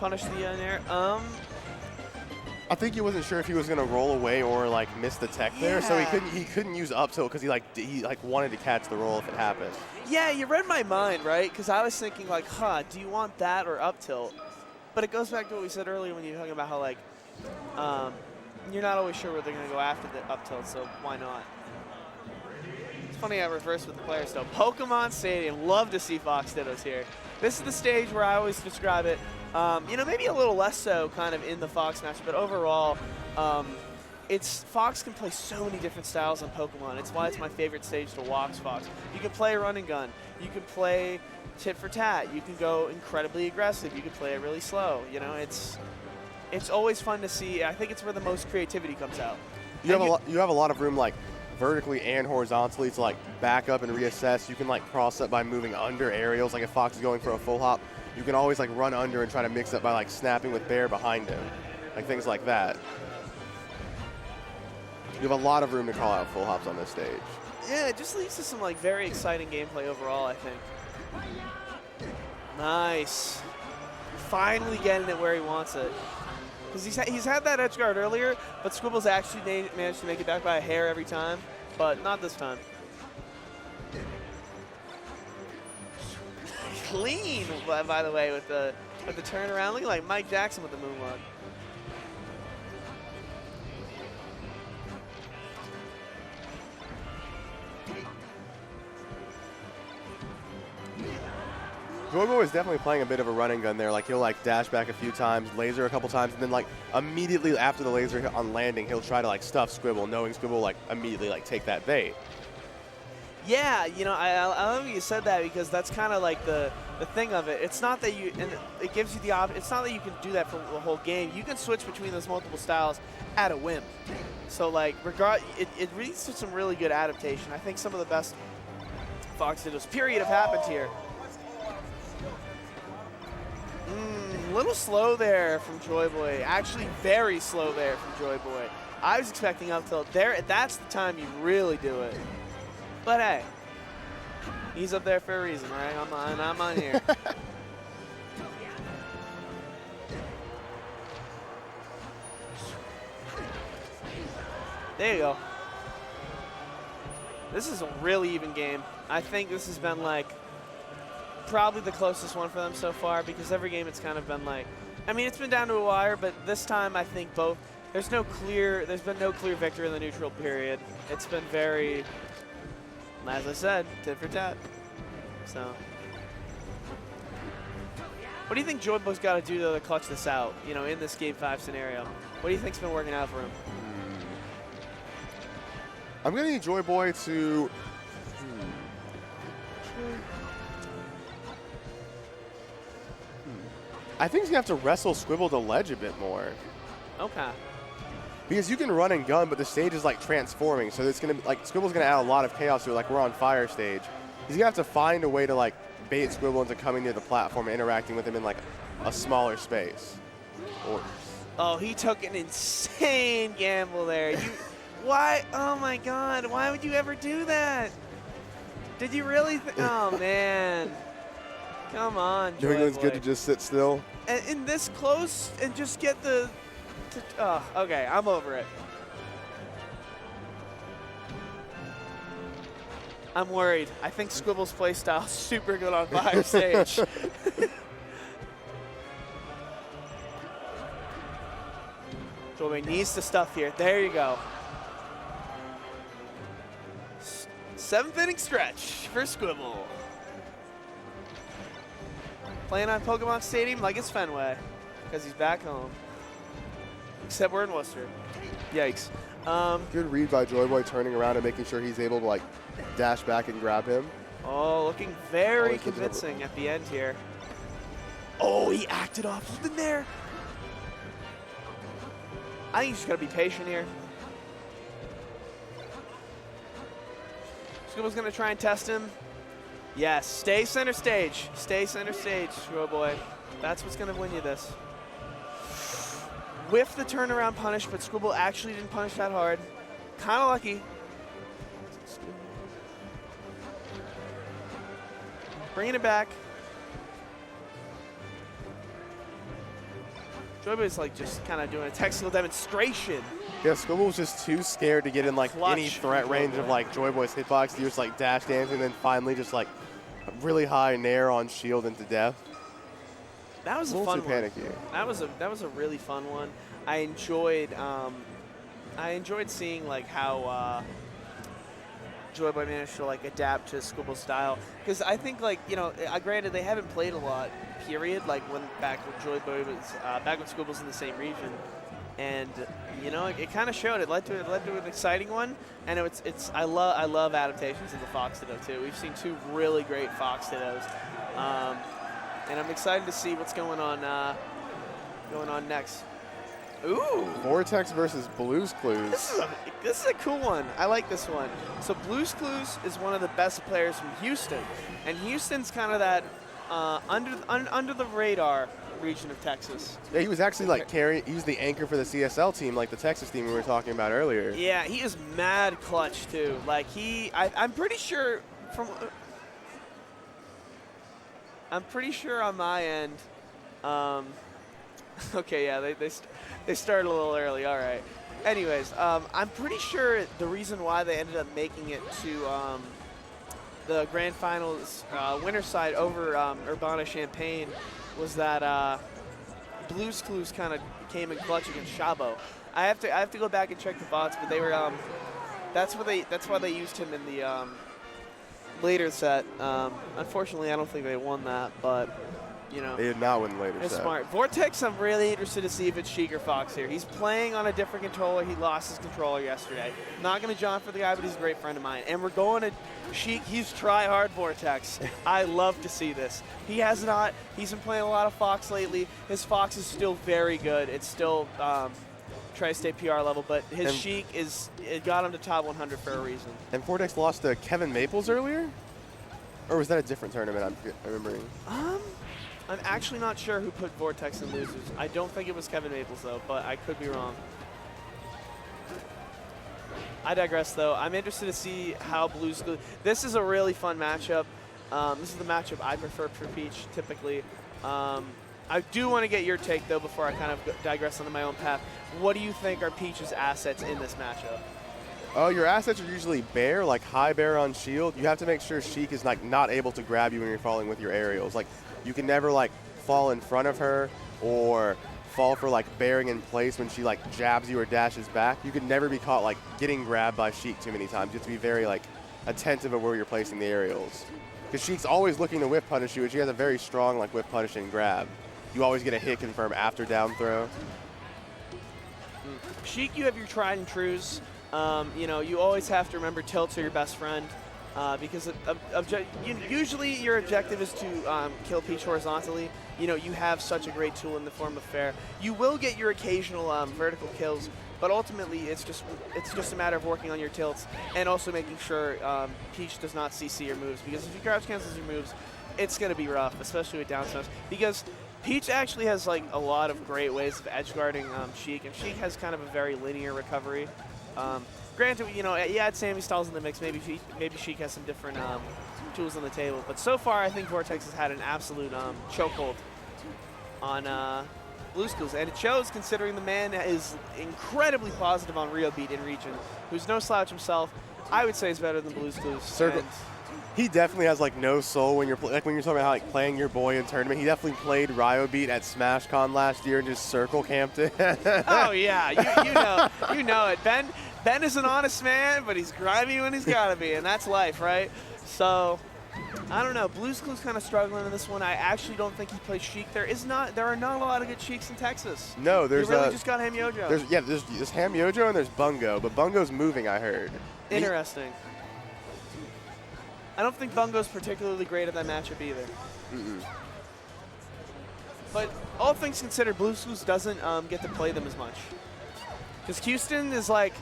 punish the nair. I think he wasn't sure if he was going to roll away or, like, miss the tech there, so he couldn't use up tilt because he wanted to catch the roll if it happened. Yeah, you read my mind, right? Because I was thinking, like, do you want that or up tilt? But it goes back to what we said earlier when you were talking about how, like, you're not always sure where they're going to go after the up tilt, so why not? It's funny I reversed with the players, though. Pokemon Stadium, love to see Fox Dittos here. This is the stage where I always describe it, you know, maybe a little less so kind of in the Fox match, but overall, Fox can play so many different styles on Pokemon. It's why it's my favorite stage to watch Fox. You can play run and gun. You can play tit for tat. You can go incredibly aggressive. You can play it really slow. You know, it's always fun to see. I think it's where the most creativity comes out. You have a lot of room, like, vertically and horizontally to, like, back up and reassess. You can, like, cross up by moving under aerials. Like, if Fox is going for a full hop, you can always, like, run under and try to mix up by, like, snapping with Bear behind him. Like, things like that. You have a lot of room to call out full hops on this stage. Yeah, it just leads to some, like, very exciting gameplay overall, I think. Nice. Finally getting it where he wants it. Because he's had that edge guard earlier, but Squibble's actually managed to make it back by a hair every time, but not this time. Clean, by the way, with the turnaround. Looking like Mike Jackson with the moonwalk. Joyboy is definitely playing a bit of a running gun there. Like, he'll, like, dash back a few times, laser a couple times, and then, like, immediately after the laser hit on landing, he'll try to, like, stuff Squibble, knowing Squibble will, like, immediately, like, take that bait. Yeah, you know, I love you said that, because that's kind of like the thing of it. It's not that it gives you the option. It's not that you can do that for the whole game. You can switch between those multiple styles at a whim. So, like, it leads to some really good adaptation. I think some of the best Fox Dittos period have happened here. A little slow there from Joyboy. Actually, very slow there from Joyboy. I was expecting up tilt there. That's the time you really do it. But hey, he's up there for a reason, right? I'm on here. There you go. This is a really even game. I think this has been, like, probably the closest one for them so far, because every game it's kind of been like, I mean, it's been down to a wire, but this time I think there's been no clear victor in the neutral period. It's been very, as I said, tit for tat. So, what do you think Joyboy's got to do to clutch this out, you know, in this Game 5 scenario? What do you think's been working out for him? I'm going to need Joyboy to... I think he's going to have to wrestle Squibble to ledge a bit more. Okay. Because you can run and gun, but the stage is, like, transforming. So it's going to, like, Squibble's going to add a lot of chaos to it, like we're on fire stage. He's going to have to find a way to, like, bait Squibble into coming near the platform and interacting with him in, like, a smaller space. Oh, he took an insane gamble there. Why? Oh my God! Why would you ever do that? Did you really? Oh man! Come on, New England's good to just sit still. And this close and just get the. Okay, I'm over it. I'm worried. I think Squibble's playstyle is super good on fire stage. Joey needs the stuff here. There you go. 7th inning stretch for Squibble. Playing on Pokemon Stadium like it's Fenway because he's back home. Except we're in Worcester. Yikes. Good read by Joy Boy, turning around and making sure he's able to like dash back and grab him. Oh, looking very convincing at the end here. Oh, he acted off something there. I think he's just got to be patient here. Squibble's going to try and test him. Yes, stay center stage. Stay center stage, Joy Boy. That's what's going to win you this. Whiff the turnaround punish, but Squibble actually didn't punish that hard. Kind of lucky. Bringing it back. Joy Boy's like just kind of doing a technical demonstration. Yeah, Squibble was just too scared to get in like any threat range of like Joy Boy's hitbox. He was like dash dancing, and then finally just like a really high nair on shield into death. That was a fun one. Panicky. That was a really fun one. I enjoyed seeing like how Joy Boy managed to like adapt to Squibble's style, because I think like, you know, granted they haven't played a lot, period, like back when Joy Boy was back when Squibble's in the same region, and you know it kind of showed. It led to an exciting one, and I love adaptations of the Fox Ditto too. We've seen 2 really great Fox Dittos. And I'm excited to see what's going on next. Ooh! Vortex versus Blues Clues. This is a cool one. I like this one. So Blues Clues is one of the best players from Houston, and Houston's kind of that under the radar region of Texas. Yeah, he was actually like he was the anchor for the CSL team, like the Texas team we were talking about earlier. Yeah, he is mad clutch too. Like I'm pretty sure from. I'm pretty sure on my end. Okay, yeah, they started a little early. All right. Anyways, I'm pretty sure the reason why they ended up making it to the grand finals winner's side over Urbana-Champaign was that Blues Clues kind of came in clutch against Shabo. I have to go back and check the bots, but they were that's why they used him in the later set. Unfortunately, I don't think they won that, but you know. They did not win the later set. It's smart. Vortex, I'm really interested to see if it's Sheik or Fox here. He's playing on a different controller. He lost his controller yesterday. Not going to jump for the guy, but he's a great friend of mine. And we're going to Sheik. He's try-hard Vortex. I love to see this. He has not. He's been playing a lot of Fox lately. His Fox is still very good. It's still Tri-State PR level, but his Sheik it got him to top 100 for a reason. And Vortex lost to Kevin Maples earlier? Or was that a different tournament I'm remembering? I'm actually not sure who put Vortex in losers. I don't think it was Kevin Maples, though, but I could be wrong. I digress, though. I'm interested to see how Blues go. This is a really fun matchup. This is the matchup I prefer for Peach, typically. I do want to get your take, though, before I kind of digress onto my own path. What do you think are Peach's assets in this matchup? Oh, your assets are usually bear, like high bear on shield. You have to make sure Sheik is like not able to grab you when you're falling with your aerials. Like, you can never like fall in front of her or fall for like bearing in place when she like jabs you or dashes back. You can never be caught like getting grabbed by Sheik too many times. You have to be very like attentive of where you're placing the aerials. Because Sheik's always looking to whip punish you, and she has a very strong like whip punish and grab. You always get a hit confirm after down throw. Sheik, you have your tried and trues. You know, you always have to remember tilts are your best friend. Because usually your objective is to kill Peach horizontally. You know, you have such a great tool in the form of Fair. You will get your occasional vertical kills, but ultimately it's just a matter of working on your tilts and also making sure Peach does not CC your moves. Because if he crouch cancels your moves, it's going to be rough, especially with down smash. Because Peach actually has like a lot of great ways of edge guarding Sheik, and Sheik has kind of a very linear recovery. Granted, you know, you add Sammy Styles in the mix, maybe Sheik has some different tools on the table. But so far, I think Vortex has had an absolute chokehold on Blue Schools. And it shows, considering the man is incredibly positive on Rio Beat in region, who's no slouch himself. I would say he's better than Blue Schools. Circle. He definitely has like no soul when you're like when you're talking about how like playing your boy in tournament. He definitely played Rio Beat at SmashCon last year and just circle camped it. Oh yeah, you know it. Ben is an honest man, but he's grimy when he's gotta be, and that's life, right? So I don't know. Blue Schools kind of struggling in this one. I actually don't think he plays Sheik. There are not a lot of good Sheiks in Texas. No, there's you really just got Ham Yojo. There's Ham Yojo and there's Bungo, but Bungo's moving, I heard. Interesting. I don't think Bungo's particularly great at that matchup either. But all things considered, Blue Schools doesn't get to play them as much. Because Houston is like,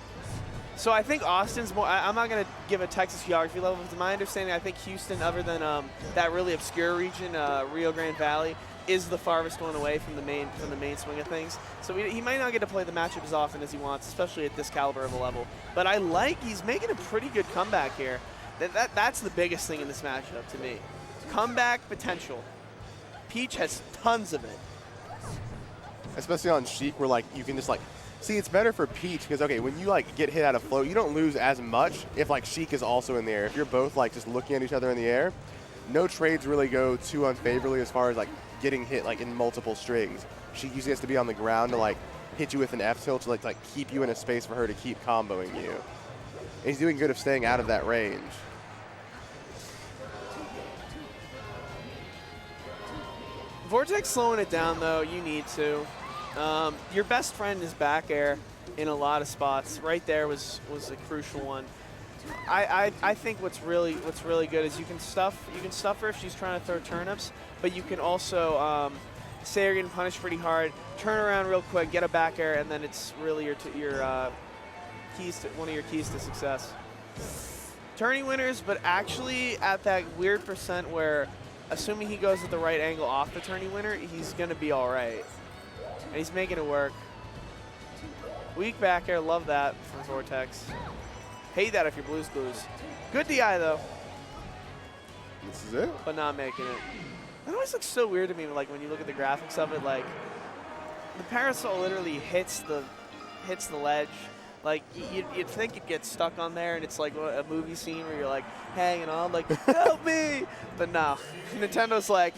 so I think Austin's more, I'm not going to give a Texas geography level, but to my understanding, I think Houston, other than that really obscure region, Rio Grande Valley, is the farthest one away from the main swing of things. So he might not get to play the matchup as often as he wants, especially at this caliber of a level. But he's making a pretty good comeback here. That's the biggest thing in this matchup to me. Comeback potential. Peach has tons of it. Especially on Sheik, where like you can just like, see, it's better for Peach because okay, when you like get hit out of float, you don't lose as much if like Sheik is also in the air. If you're both like just looking at each other in the air, no trades really go too unfavorably as far as like getting hit like in multiple strings. Sheik usually has to be on the ground to like hit you with an F tilt to like keep you in a space for her to keep comboing you. And he's doing good of staying out of that range. Vortex slowing it down though, you need to. Your best friend is back air in a lot of spots. Right there was a crucial one. I think what's really good is you can stuff her if she's trying to throw turnips, but you can also say you're getting punished pretty hard, turn around real quick, get a back air, and then it's really one of your keys to success. Tourney winners, but actually at that weird percent where, assuming he goes at the right angle off the tourney winner, he's gonna be all right. And he's making it work. Weak back air, love that from Vortex. Hate that if you're Blue Schools. Good DI though. This is it? But not making it. That always looks so weird to me, like when you look at the graphics of it, like the parasol literally hits the ledge. Like you'd think you'd get stuck on there, and it's like a movie scene where you're like hanging on, like help me. But no, Nintendo's like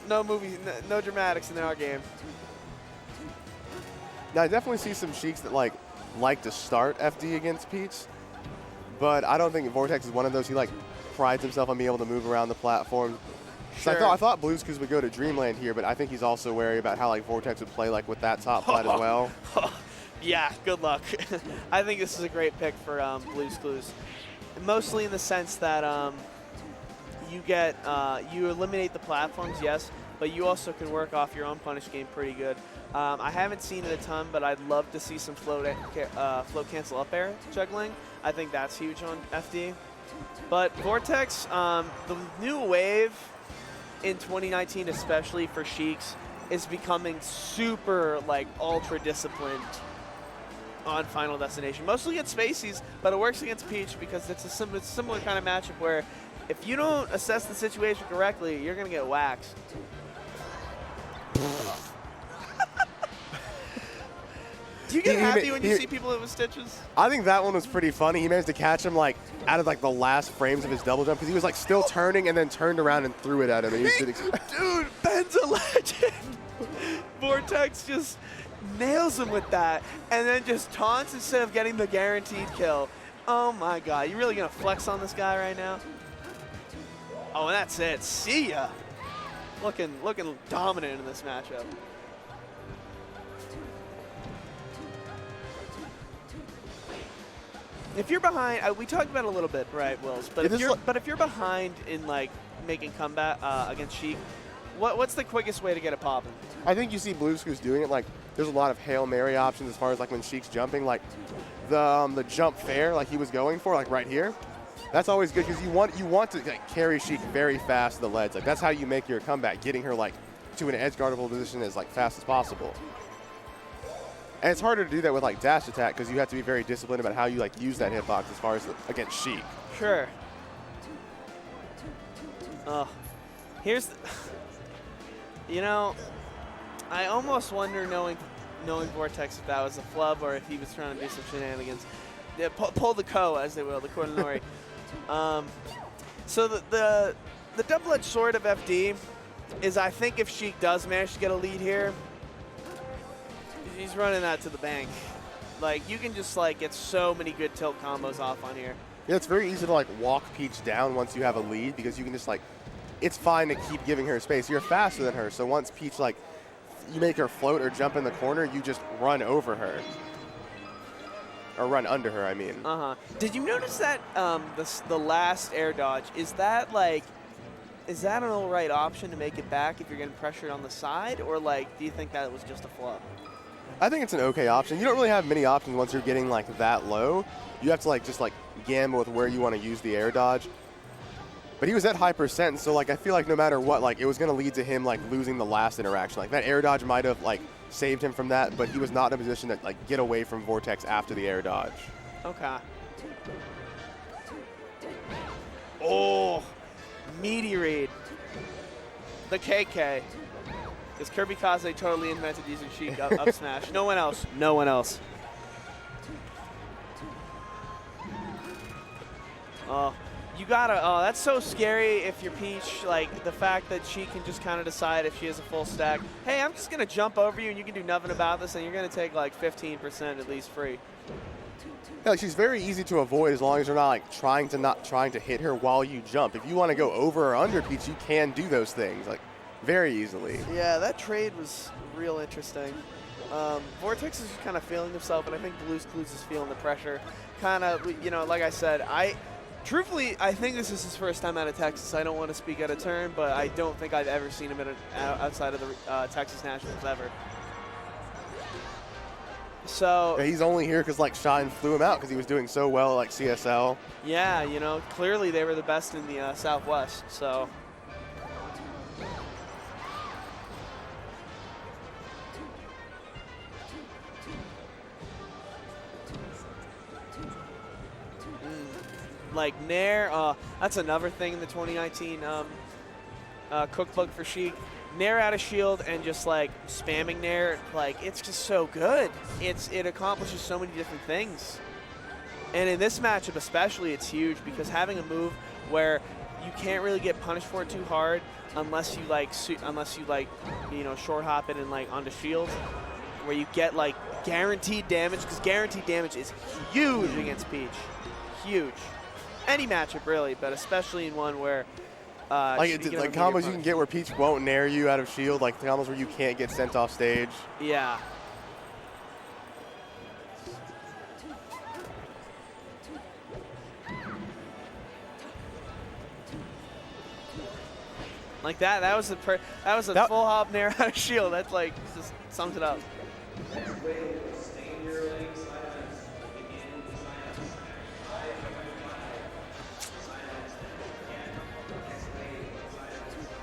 no movie, no dramatics in our game. Now I definitely see some Sheiks that like to start FD against Peach, but I don't think Vortex is one of those. He like prides himself on being able to move around the platform. Sure. So I thought Blue Schools would go to Dreamland here, but I think he's also wary about how like Vortex would play like with that top flat as well. Yeah, good luck. I think this is a great pick for Blue Schools, mostly in the sense that you eliminate the platforms, yes, but you also can work off your own punish game pretty good. I haven't seen it a ton, but I'd love to see some float cancel up air juggling. I think that's huge on FD. But Vortex, the new wave in 2019, especially for Sheiks, is becoming super like ultra disciplined on Final Destination. Mostly against Spaceys, but it works against Peach because it's a similar kind of matchup where if you don't assess the situation correctly, you're gonna get waxed. Do you get happy when you see people with stitches? I think that one was pretty funny. He managed to catch him like out of like the last frames of his double jump because he was like still turning and then turned around and threw it at him. And Dude, Ben's a legend. Vortex just nails him with that and then just taunts instead of getting the guaranteed kill. Oh my God, you really gonna flex on this guy right now? Oh, and that's it. See ya. Looking dominant in this matchup. If you're behind, we talked about it a little bit, right, Wills? But if you're behind in like making comeback against Sheik, what's the quickest way to get it popping? I think you see Blue Schools doing it. Like there's a lot of Hail Mary options as far as like when Sheik's jumping, like the jump fair, like he was going for, like right here. That's always good because you want to like, carry Sheik very fast to the ledge. Like that's how you make your comeback, getting her like to an edge guardable position as like fast as possible. And it's harder to do that with like dash attack because you have to be very disciplined about how you like use that hitbox as far as against Sheik. Sure. Here's, you know, I almost wonder knowing Vortex if that was a flub or if he was trying to do some shenanigans. Yeah, pull the ko, as they will, the Coronori. So the double-edged sword of FD is, I think if Sheik does manage to get a lead here, he's running that to the bank. Like, you can just like get so many good tilt combos off on here. Yeah, it's very easy to like walk Peach down once you have a lead because you can just like, it's fine to keep giving her space. You're faster than her, so once Peach like, you make her float or jump in the corner, you just run over her. Or run under her, I mean. Did you notice that the last air dodge, is that an all right option to make it back if you're getting pressured on the side? Or like, do you think that was just a flub? I think it's an okay option. You don't really have many options once you're getting like that low. You have to like just like gamble with where you want to use the air dodge. But he was at high percent, so like I feel like no matter what, like it was going to lead to him like losing the last interaction. Like that air dodge might have like saved him from that, but he was not in a position to like get away from Vortex after the air dodge. Okay. Oh, Meteorade. The KK. Because Kirby Kaze totally invented using Sheik up smash. No one else. No one else. Oh, you gotta, oh, that's so scary if you're Peach, like the fact that she can just kind of decide if she has a full stack, hey, I'm just gonna jump over you and you can do nothing about this and you're gonna take like 15% at least free. Yeah, like she's very easy to avoid as long as you're not like trying to hit her while you jump. If you want to go over or under Peach, you can do those things like very easily. Yeah, that trade was real interesting. Vortex is just kind of feeling himself, and I think Blue's Clues is feeling the pressure. Kind of, you know, like I said, truthfully, I think this is his first time out of Texas. I don't want to speak out of turn, but I don't think I've ever seen him outside of the Texas Nationals ever. So yeah, he's only here because like Shine flew him out because he was doing so well like CSL. Yeah, you know, clearly they were the best in the Southwest. So. Like Nair, that's another thing in the 2019 cookbook for Sheik. Nair out of shield and just like spamming Nair, like it's just so good. It accomplishes so many different things. And in this matchup especially, it's huge because having a move where you can't really get punished for it too hard unless you like you know, short hop it and like onto shield, where you get like guaranteed damage, because guaranteed damage is huge against Peach. Huge. Any matchup really, but especially in one where like combos you can get where Peach won't nair you out of shield, like the combos where you can't get sent off stage. Yeah. Like that was a full hop nair out of shield. That's like just sums it up.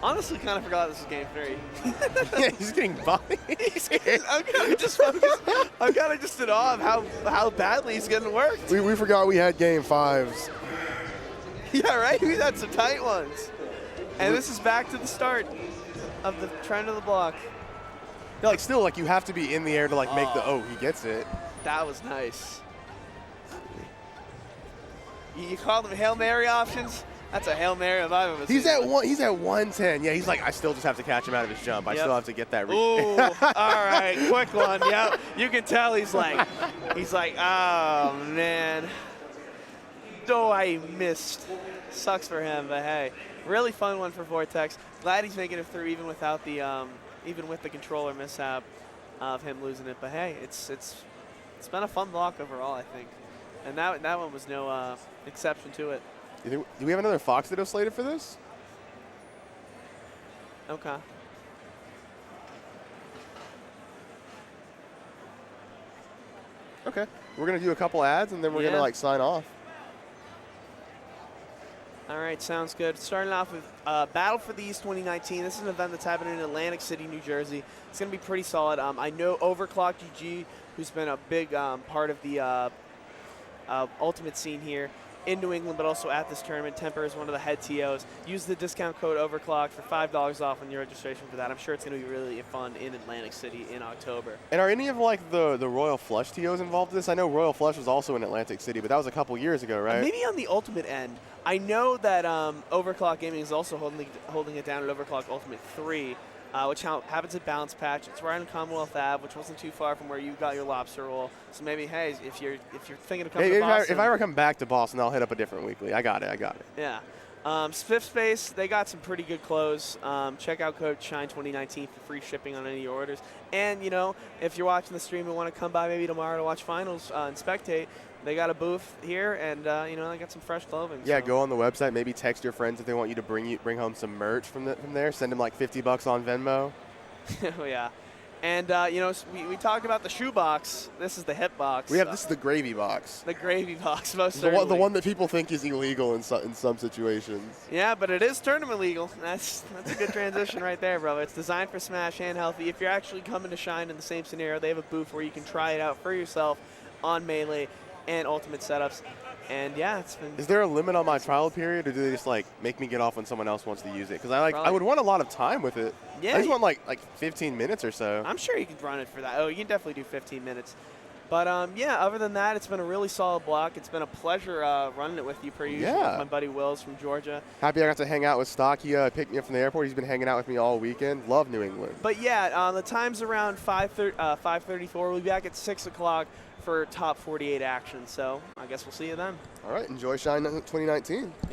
Honestly, kind of forgot this was game 3. Yeah, he's getting bodied. I'm kind of just focused. I'm kind of just in awe of how badly he's getting worked. We forgot we had game 5s. Yeah, right? We had some tight ones. And this is back to the start of the trend of the block. Yeah, like still, like you have to be in the air to like make the, he gets it. That was nice. You call them Hail Mary options? That's a Hail Mary if I've ever seen. He's at 110. Yeah, he's like, I still just have to catch him out of his jump. I still have to get that. Ooh, all right, quick one. Yeah, you can tell he's like, oh man. Oh, I missed. Sucks for him, but hey, really fun one for Vortex. Glad he's making it through even without the, even with the controller mishap of him losing it. But hey, it's been a fun block overall, I think, and that one was no exception to it. Do we have another Fox Ditto slated for this? Okay. Okay. We're going to do a couple ads, and then we're going to, like, sign off. All right. right, sounds good. Starting off with Battle for the East 2019. This is an event that's happening in Atlantic City, New Jersey. It's going to be pretty solid. I know Overclock GG, who's been a big part of the Ultimate scene here in New England, but also at this tournament. Temper is one of the head TOs. Use the discount code Overclock for $5 off on your registration for that. I'm sure it's going to be really fun in Atlantic City in October. And are any of like the Royal Flush TOs involved in this? I know Royal Flush was also in Atlantic City, but that was a couple years ago, right? Maybe on the Ultimate end. I know that Overclock Gaming is also holding it down at Overclock Ultimate 3, which happens at Balance Patch. It's right on Commonwealth Ave, which wasn't too far from where you got your lobster roll. So maybe, hey, if you're thinking of coming to Boston. If I ever come back to Boston, I'll hit up a different weekly. I got it. Yeah. Fifth Space, they got some pretty good clothes. Check out code SHINE2019 for free shipping on any orders. And, you know, if you're watching the stream and want to come by maybe tomorrow to watch finals and spectate, they got a booth here, and, you know, they got some fresh clothing. Yeah, so. go on the website. Maybe text your friends if they want you to bring home some merch from there. Send them like $50 on Venmo. Oh, yeah. And, you know, we talked about the shoe box. This is the hip box. This is the gravy box. The gravy box, most certainly. The one that people think is illegal in some situations. Yeah, but it is tournament legal. That's a good transition right there, brother. It's designed for Smash and healthy. If you're actually coming to Shine in the same scenario, they have a booth where you can try it out for yourself on Melee and Ultimate setups. And yeah, it's been. Is there a limit on my trial period, or do they just like make me get off when someone else wants to use it? Because I would want a lot of time with it. Yeah, I just want like 15 minutes or so. I'm sure you can run it for that. Oh, you can definitely do 15 minutes. But yeah, other than that, it's been a really solid block. It's been a pleasure running it with you per usual. Yeah. With my buddy Wills from Georgia. Happy I got to hang out with Stock. He picked me up from the airport. He's been hanging out with me all weekend. Love New England. But yeah, the time's around 5:34. We'll be back at 6 o'clock for top 48 action. So I guess we'll see you then. All right, enjoy Shine 2019.